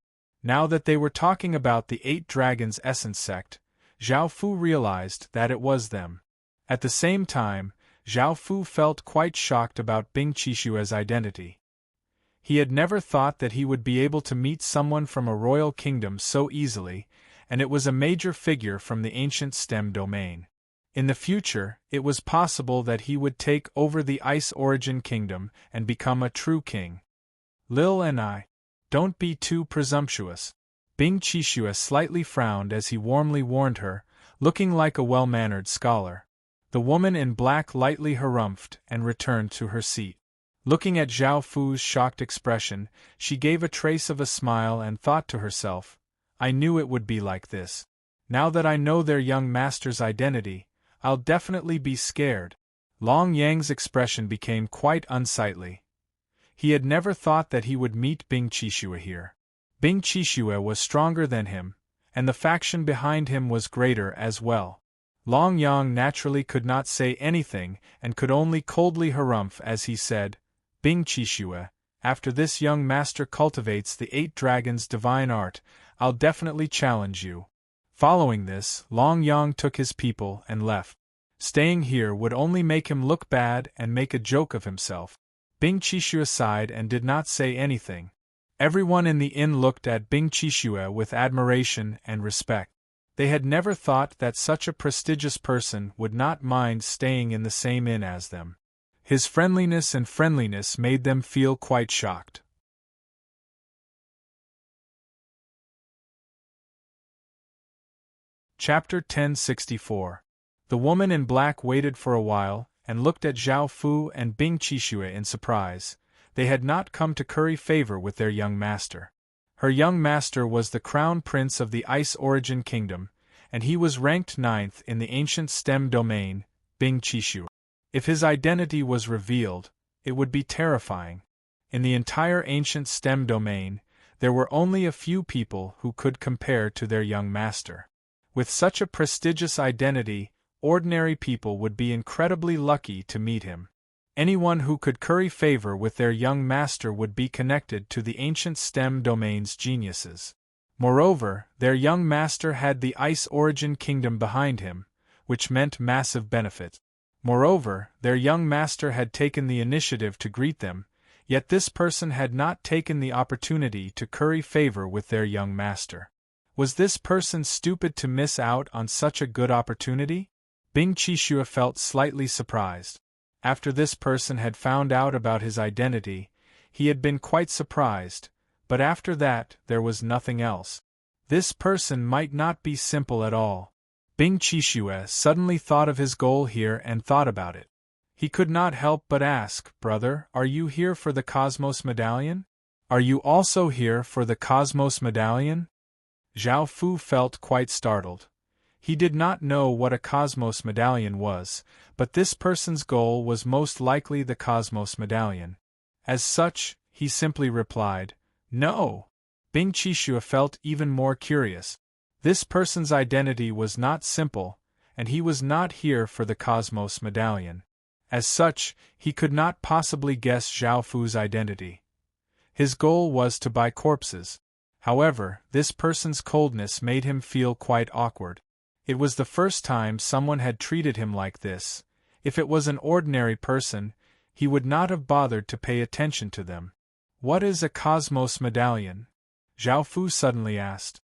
Now that they were talking about the Eight Dragons Essence Sect, Zhao Fu realized that it was them. At the same time, Zhao Fu felt quite shocked about Bing Qixue's identity. He had never thought that he would be able to meet someone from a royal kingdom so easily, and it was a major figure from the Ancient STEM domain. In the future, it was possible that he would take over the Ice Origin Kingdom and become a true king. "Lil and I. Don't be too presumptuous." Bing Qixue slightly frowned as he warmly warned her, looking like a well-mannered scholar. The woman in black lightly harumphed and returned to her seat. Looking at Zhao Fu's shocked expression, she gave a trace of a smile and thought to herself, "I knew it would be like this. Now that I know their young master's identity, I'll definitely be scared." Long Yang's expression became quite unsightly. He had never thought that he would meet Bing Qixue here. Bing Qixue was stronger than him, and the faction behind him was greater as well. Long Yang naturally could not say anything and could only coldly harumph as he said, "Bing Qixue, after this young master cultivates the Eight Dragons' divine art, I'll definitely challenge you." Following this, Long Yang took his people and left. Staying here would only make him look bad and make a joke of himself. Bing Qixue sighed and did not say anything. Everyone in the inn looked at Bing Qixue with admiration and respect. They had never thought that such a prestigious person would not mind staying in the same inn as them. His friendliness made them feel quite shocked. Chapter 1064. The woman in black waited for a while, and looked at Zhao Fu and Bing Qixue in surprise. They had not come to curry favor with their young master. Her young master was the crown prince of the Ice Origin Kingdom, and he was ranked 9th in the Ancient STEM domain, Bing Qixue. If his identity was revealed, it would be terrifying. In the entire ancient STEM domain, there were only a few people who could compare to their young master. With such a prestigious identity, ordinary people would be incredibly lucky to meet him. Anyone who could curry favor with their young master would be connected to the ancient STEM domain's geniuses. Moreover, their young master had the Ice Origin Kingdom behind him, which meant massive benefit. Moreover, their young master had taken the initiative to greet them, yet this person had not taken the opportunity to curry favor with their young master. Was this person stupid to miss out on such a good opportunity? Bing Qixue felt slightly surprised. After this person had found out about his identity, he had been quite surprised, but after that there was nothing else. This person might not be simple at all. Bing Qixue suddenly thought of his goal here and thought about it. He could not help but ask, "Brother, are you here for the Cosmos Medallion? Are you also here for the Cosmos Medallion?" Zhao Fu felt quite startled. He did not know what a Cosmos Medallion was, but this person's goal was most likely the Cosmos Medallion. As such, he simply replied, "No." Bing Qixue felt even more curious. This person's identity was not simple, and he was not here for the Cosmos Medallion. As such, he could not possibly guess Zhao Fu's identity. His goal was to buy corpses. However, this person's coldness made him feel quite awkward. It was the first time someone had treated him like this. If it was an ordinary person, he would not have bothered to pay attention to them. "What is a Cosmos Medallion?" Zhao Fu suddenly asked.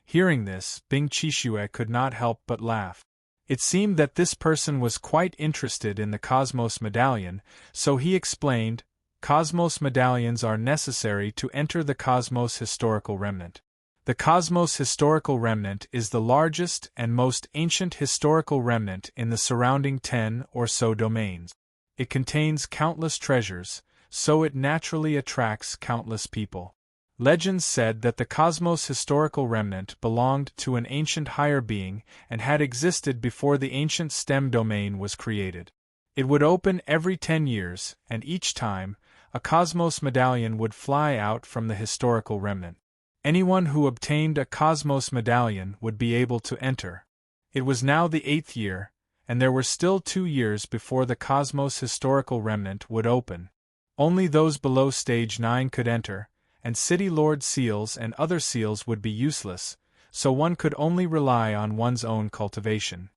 Hearing this, Bing Qixue could not help but laugh. It seemed that this person was quite interested in the Cosmos Medallion, so he explained, "Cosmos Medallions are necessary to enter the Cosmos Historical Remnant. The Cosmos Historical Remnant is the largest and most ancient historical remnant in the surrounding 10 or so domains. It contains countless treasures, so it naturally attracts countless people. Legends said that the Cosmos Historical Remnant belonged to an ancient higher being and had existed before the ancient STEM domain was created. It would open every 10 years, and each time, a Cosmos Medallion would fly out from the historical remnant. Anyone who obtained a Cosmos Medallion would be able to enter. It was now the 8th year, and there were still 2 years before the Cosmos Historical Remnant would open. Only those below Stage 9 could enter, and City Lord seals and other seals would be useless, so one could only rely on one's own cultivation.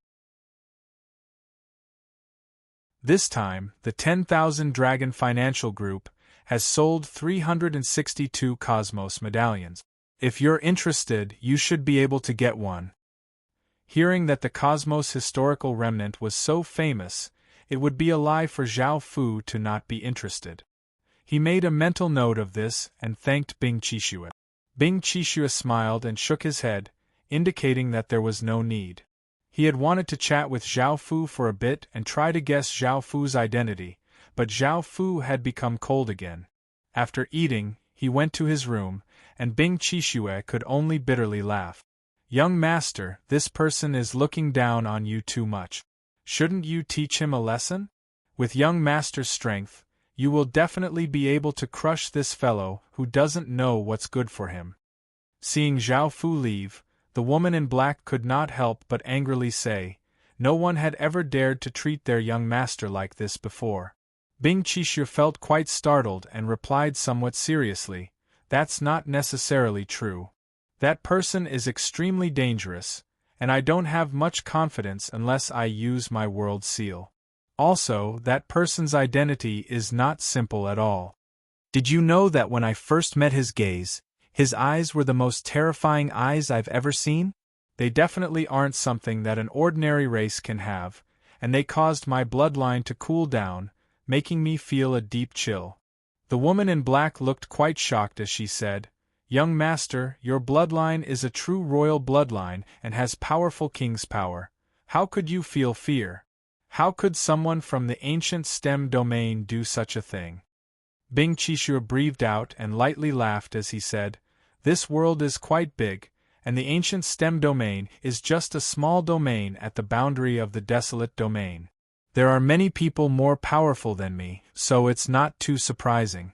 This time, the 10,000 Dragon Financial Group has sold 362 Cosmos Medallions. If you're interested, you should be able to get one. Hearing that the Cosmos Historical Remnant was so famous, it would be a lie for Zhao Fu to not be interested. He made a mental note of this and thanked Bing Qixue. Bing Qixue smiled and shook his head, indicating that there was no need. He had wanted to chat with Zhao Fu for a bit and try to guess Zhao Fu's identity, but Zhao Fu had become cold again. After eating, he went to his room, and Bing Qixue could only bitterly laugh. "Young master, this person is looking down on you too much. Shouldn't you teach him a lesson? With young master's strength, you will definitely be able to crush this fellow who doesn't know what's good for him." Seeing Zhao Fu leave, the woman in black could not help but angrily say, no one had ever dared to treat their young master like this before. Bing Qixue felt quite startled and replied somewhat seriously, "That's not necessarily true. That person is extremely dangerous, and I don't have much confidence unless I use my world seal. Also, that person's identity is not simple at all. Did you know that when I first met his gaze, his eyes were the most terrifying eyes I've ever seen? They definitely aren't something that an ordinary race can have, and they caused my bloodline to cool down, making me feel a deep chill." The woman in black looked quite shocked as she said, "Young master, your bloodline is a true royal bloodline and has powerful king's power. How could you feel fear? How could someone from the ancient STEM domain do such a thing?" Bing Qixue breathed out and lightly laughed as he said, "This world is quite big, and the ancient STEM domain is just a small domain at the boundary of the desolate domain. There are many people more powerful than me, so it's not too surprising."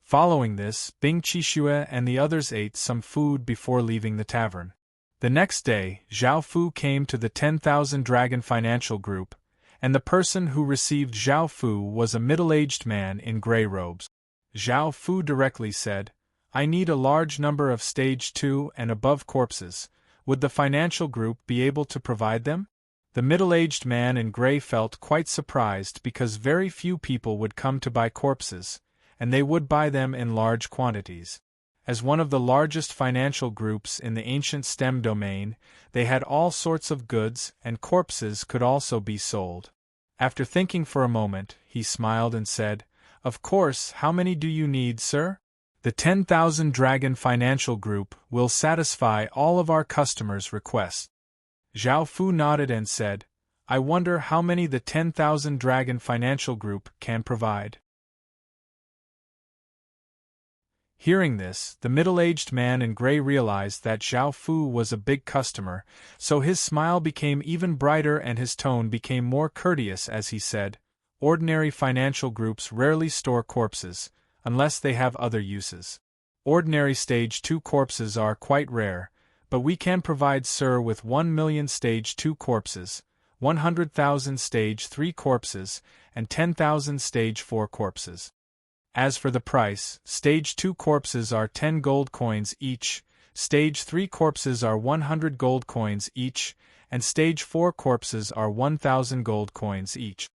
Following this, Bing Qixue and the others ate some food before leaving the tavern. The next day, Zhao Fu came to the 10,000 Dragon Financial Group, and the person who received Zhao Fu was a middle-aged man in gray robes. Zhao Fu directly said, "I need a large number of stage 2 and above corpses. Would the financial group be able to provide them?" The middle-aged man in gray felt quite surprised because very few people would come to buy corpses, and they would buy them in large quantities. As one of the largest financial groups in the ancient STEM domain, they had all sorts of goods, and corpses could also be sold. After thinking for a moment, he smiled and said, "Of course, how many do you need, sir?" "The 10,000 Dragon Financial Group will satisfy all of our customers' requests." Zhao Fu nodded and said, "I wonder how many the 10,000 Dragon Financial Group can provide." Hearing this, the middle-aged man in gray realized that Zhao Fu was a big customer, so his smile became even brighter and his tone became more courteous as he said, "Ordinary financial groups rarely store corpses, unless they have other uses. Ordinary stage 2 corpses are quite rare, but we can provide sir with 1 million stage 2 corpses, 100,000 stage 3 corpses, and 10,000 stage 4 corpses. As for the price, stage 2 corpses are 10 gold coins each, stage 3 corpses are 100 gold coins each, and stage 4 corpses are 1,000 gold coins each."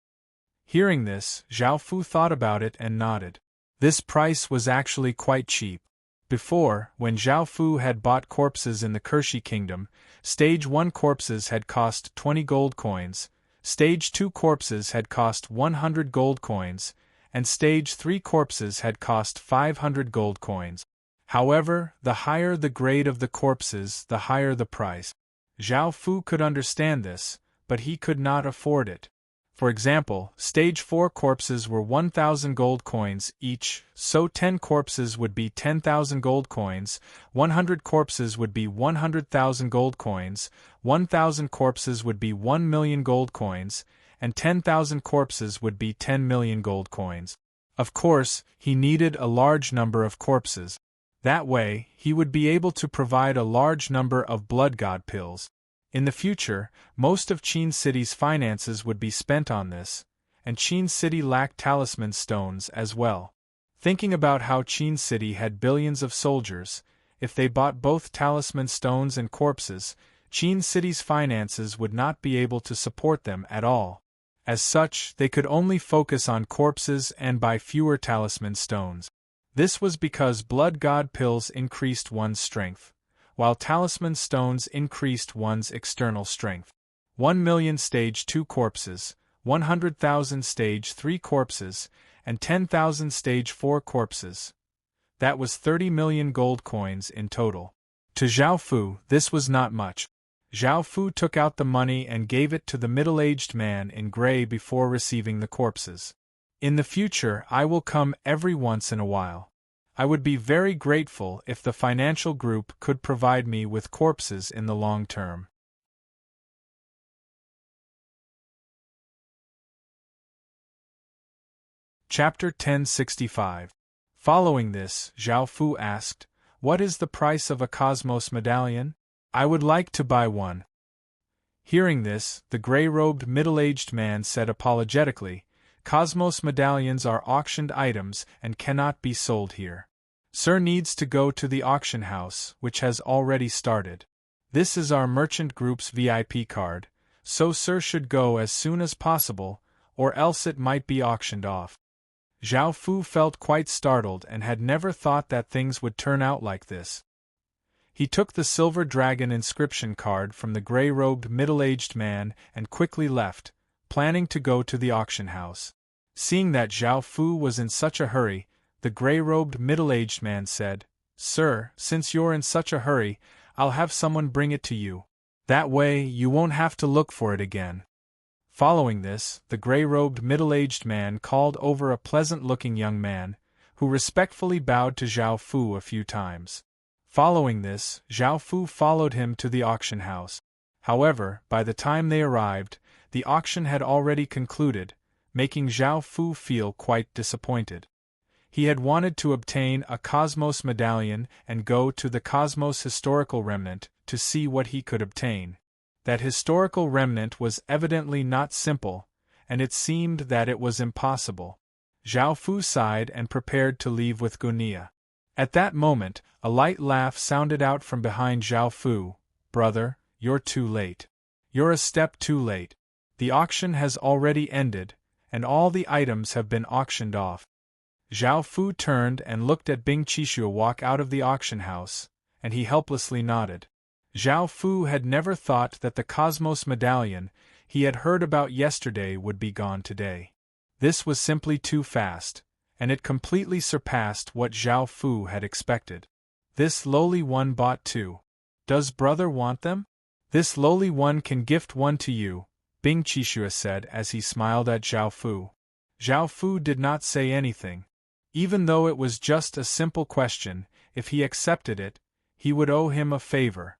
Hearing this, Zhao Fu thought about it and nodded. This price was actually quite cheap. Before, when Zhao Fu had bought corpses in the Kershi Kingdom, stage 1 corpses had cost 20 gold coins, stage 2 corpses had cost 100 gold coins, and stage 3 corpses had cost 500 gold coins. However, the higher the grade of the corpses, the higher the price. Zhao Fu could understand this, but he could not afford it. For example, stage 4 corpses were 1,000 gold coins each, so 10 corpses would be 10,000 gold coins, 100 corpses would be 100,000 gold coins, 1,000 corpses would be 1 million gold coins, and 10,000 corpses would be 10 million gold coins. Of course, he needed a large number of corpses. That way, he would be able to provide a large number of blood god pills. In the future, most of Qin City's finances would be spent on this, and Qin City lacked talisman stones as well. Thinking about how Qin City had billions of soldiers, if they bought both talisman stones and corpses, Qin City's finances would not be able to support them at all. As such, they could only focus on corpses and buy fewer talisman stones. This was because blood god pills increased one's strength, while talisman stones increased one's external strength. 1 million stage 2 corpses, 100,000 stage 3 corpses, and 10,000 stage 4 corpses. That was 30 million gold coins in total. To Zhao Fu, this was not much. Zhao Fu took out the money and gave it to the middle-aged man in gray before receiving the corpses. "In the future, I will come every once in a while. I would be very grateful if the financial group could provide me with corpses in the long term." Chapter 1065. Following this, Zhao Fu asked, "What is the price of a Cosmos medallion? I would like to buy one." Hearing this, the gray-robed middle-aged man said apologetically, "Cosmos medallions are auctioned items and cannot be sold here. Sir needs to go to the auction house, which has already started. This is our merchant group's VIP card, so Sir should go as soon as possible, or else it might be auctioned off." Zhao Fu felt quite startled and had never thought that things would turn out like this. He took the silver dragon inscription card from the gray-robed middle-aged man and quickly left, planning to go to the auction house. Seeing that Zhao Fu was in such a hurry, the gray-robed middle-aged man said, "Sir, since you're in such a hurry, I'll have someone bring it to you. That way, you won't have to look for it again." Following this, the gray-robed middle-aged man called over a pleasant-looking young man, who respectfully bowed to Zhao Fu a few times. Following this, Zhao Fu followed him to the auction house. However, by the time they arrived, the auction had already concluded, making Zhao Fu feel quite disappointed. He had wanted to obtain a Cosmos medallion and go to the Cosmos historical remnant to see what he could obtain. That historical remnant was evidently not simple, and it seemed that it was impossible. Zhao Fu sighed and prepared to leave with Gunia. At that moment, a light laugh sounded out from behind Zhao Fu. "Brother, you're too late. You're a step too late. The auction has already ended, and all the items have been auctioned off." Zhao Fu turned and looked at Bing Qixue walk out of the auction house, and he helplessly nodded. Zhao Fu had never thought that the Cosmos medallion he had heard about yesterday would be gone today. This was simply too fast, and it completely surpassed what Zhao Fu had expected. "This lowly one bought two. Does brother want them?" "This lowly one can gift one to you," Bing Qixue said as he smiled at Zhao Fu. Zhao Fu did not say anything. Even though it was just a simple question, if he accepted it, he would owe him a favor.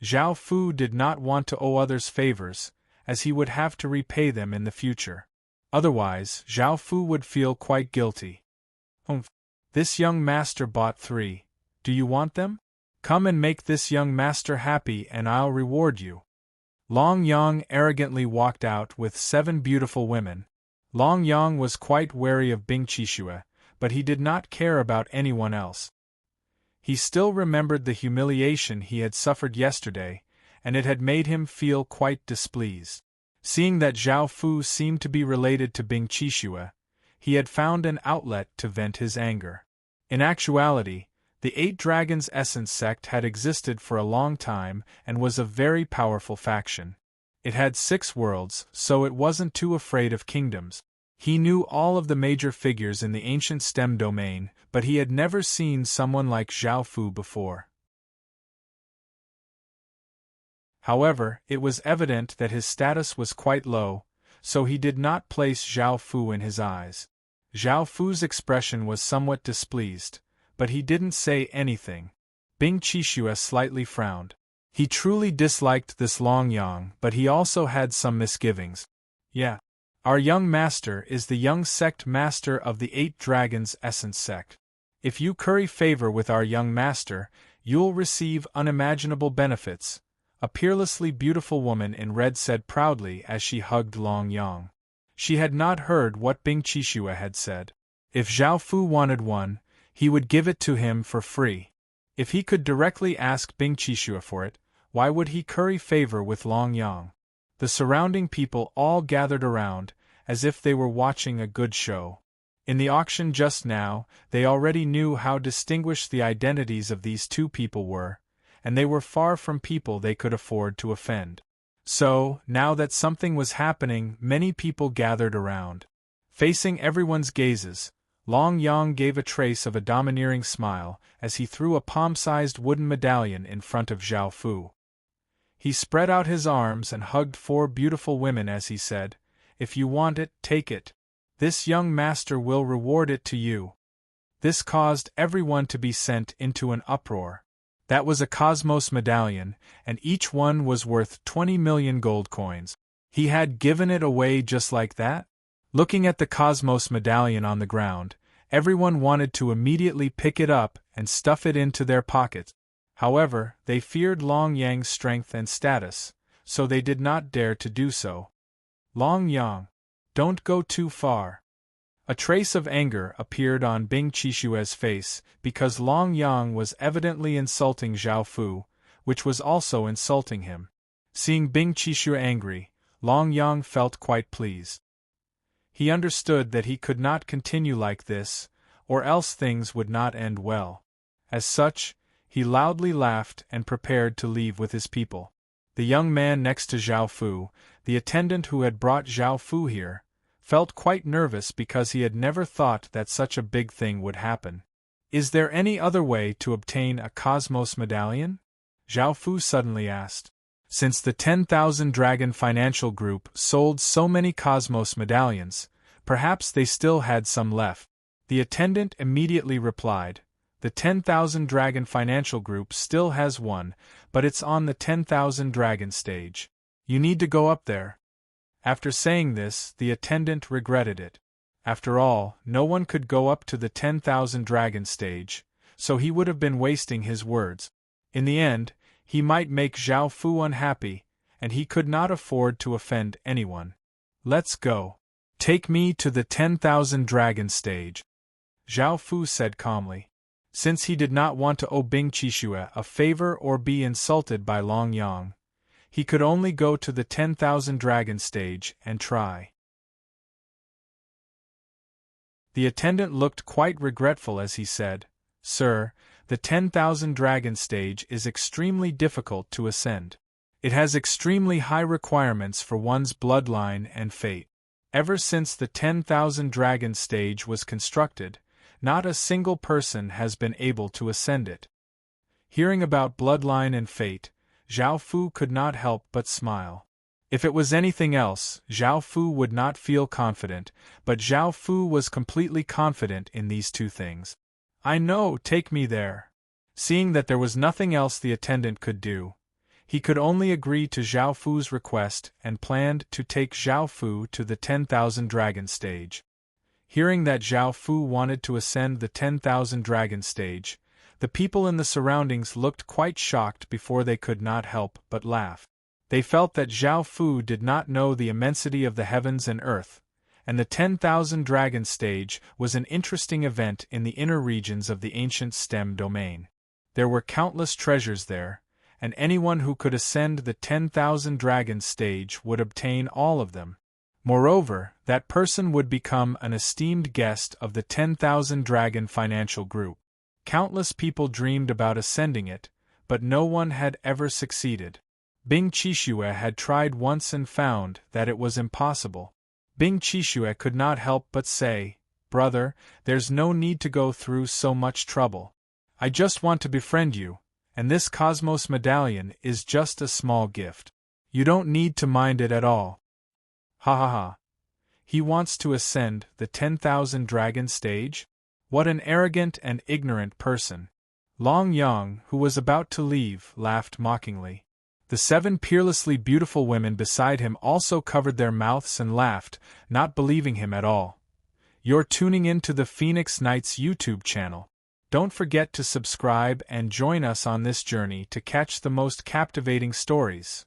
Zhao Fu did not want to owe others favors, as he would have to repay them in the future. Otherwise, Zhao Fu would feel quite guilty. This young master bought 3. Do you want them? Come and make this young master happy and I'll reward you." Long Yang arrogantly walked out with 7 beautiful women. Long Yang was quite wary of Bing Qixue, but he did not care about anyone else. He still remembered the humiliation he had suffered yesterday, and it had made him feel quite displeased. Seeing that Zhao Fu seemed to be related to Bing Qixue, he had found an outlet to vent his anger. In actuality, the 8 Dragons Essence sect had existed for a long time and was a very powerful faction. It had 6 worlds, so it wasn't too afraid of kingdoms. He knew all of the major figures in the ancient STEM domain, but he had never seen someone like Zhao Fu before. However, it was evident that his status was quite low, so he did not place Zhao Fu in his eyes. Zhao Fu's expression was somewhat displeased, but he didn't say anything. Bing Qixue slightly frowned. He truly disliked this Long Yang, but he also had some misgivings. "Yeah. Our young master is the young sect master of the 8 Dragons Essence sect. If you curry favor with our young master, you'll receive unimaginable benefits," a peerlessly beautiful woman in red said proudly as she hugged Long Yang. She had not heard what Bing Qixue had said. If Zhao Fu wanted one, he would give it to him for free. If he could directly ask Bing Qixue for it, why would he curry favor with Long Yang? The surrounding people all gathered around, as if they were watching a good show. In the auction just now, they already knew how distinguished the identities of these 2 people were, and they were far from people they could afford to offend. So, now that something was happening, many people gathered around. Facing everyone's gazes, Long Yang gave a trace of a domineering smile as he threw a palm-sized wooden medallion in front of Zhao Fu. He spread out his arms and hugged 4 beautiful women as he said, "If you want it, take it. This young master will reward it to you." This caused everyone to be sent into an uproar. That was a Cosmos medallion, and each one was worth 20 million gold coins. He had given it away just like that? Looking at the Cosmos medallion on the ground, everyone wanted to immediately pick it up and stuff it into their pockets. However, they feared Long Yang's strength and status, so they did not dare to do so. "Long Yang, don't go too far." A trace of anger appeared on Bing Qixue's face because Long Yang was evidently insulting Zhao Fu, which was also insulting him. Seeing Bing Qixue angry, Long Yang felt quite pleased. He understood that he could not continue like this, or else things would not end well. As such, he loudly laughed and prepared to leave with his people. The young man next to Zhao Fu, the attendant who had brought Zhao Fu here, felt quite nervous because he had never thought that such a big thing would happen. "Is there any other way to obtain a Cosmos medallion?" Zhao Fu suddenly asked. Since the 10,000 Dragon Financial Group sold so many Cosmos medallions, perhaps they still had some left. The attendant immediately replied, "The 10,000 Dragon Financial Group still has one, but it's on the 10,000 Dragon stage. You need to go up there." After saying this, the attendant regretted it. After all, no one could go up to the 10,000 dragon stage, so he would have been wasting his words. In the end, he might make Zhao Fu unhappy, and he could not afford to offend anyone. Let's go. Take me to the 10,000 dragon stage, Zhao Fu said calmly. Since he did not want to owe Bing Qixue a favor or be insulted by Long Yang, he could only go to the 10,000 dragon stage and try. The attendant looked quite regretful as he said, "Sir, the 10,000 dragon stage is extremely difficult to ascend. It has extremely high requirements for one's bloodline and fate. Ever since the 10,000 dragon stage was constructed, not a single person has been able to ascend it." Hearing about bloodline and fate, Zhao Fu could not help but smile. If it was anything else, Zhao Fu would not feel confident, but Zhao Fu was completely confident in these two things. "I know, take me there." Seeing that there was nothing else the attendant could do, he could only agree to Zhao Fu's request and planned to take Zhao Fu to the 10,000 dragon stage. Hearing that Zhao Fu wanted to ascend the 10,000 dragon stage, the people in the surroundings looked quite shocked before they could not help but laugh. They felt that Zhao Fu did not know the immensity of the heavens and earth, and the 10,000 dragon stage was an interesting event in the inner regions of the ancient stem domain. There were countless treasures there, and anyone who could ascend the 10,000 dragon stage would obtain all of them. Moreover, that person would become an esteemed guest of the 10,000 dragon financial group. Countless people dreamed about ascending it, but no one had ever succeeded. Bing Qixue had tried once and found that it was impossible. Bing Qixue could not help but say, "Brother, there's no need to go through so much trouble. I just want to befriend you, and this Cosmos medallion is just a small gift. You don't need to mind it at all." Ha ha ha. He wants to ascend the 10,000 dragon stage? What an arrogant and ignorant person. Long Yang, who was about to leave, laughed mockingly. The 7 peerlessly beautiful women beside him also covered their mouths and laughed, not believing him at all. You're tuning in to the Phoenix Knights YouTube channel. Don't forget to subscribe and join us on this journey to catch the most captivating stories.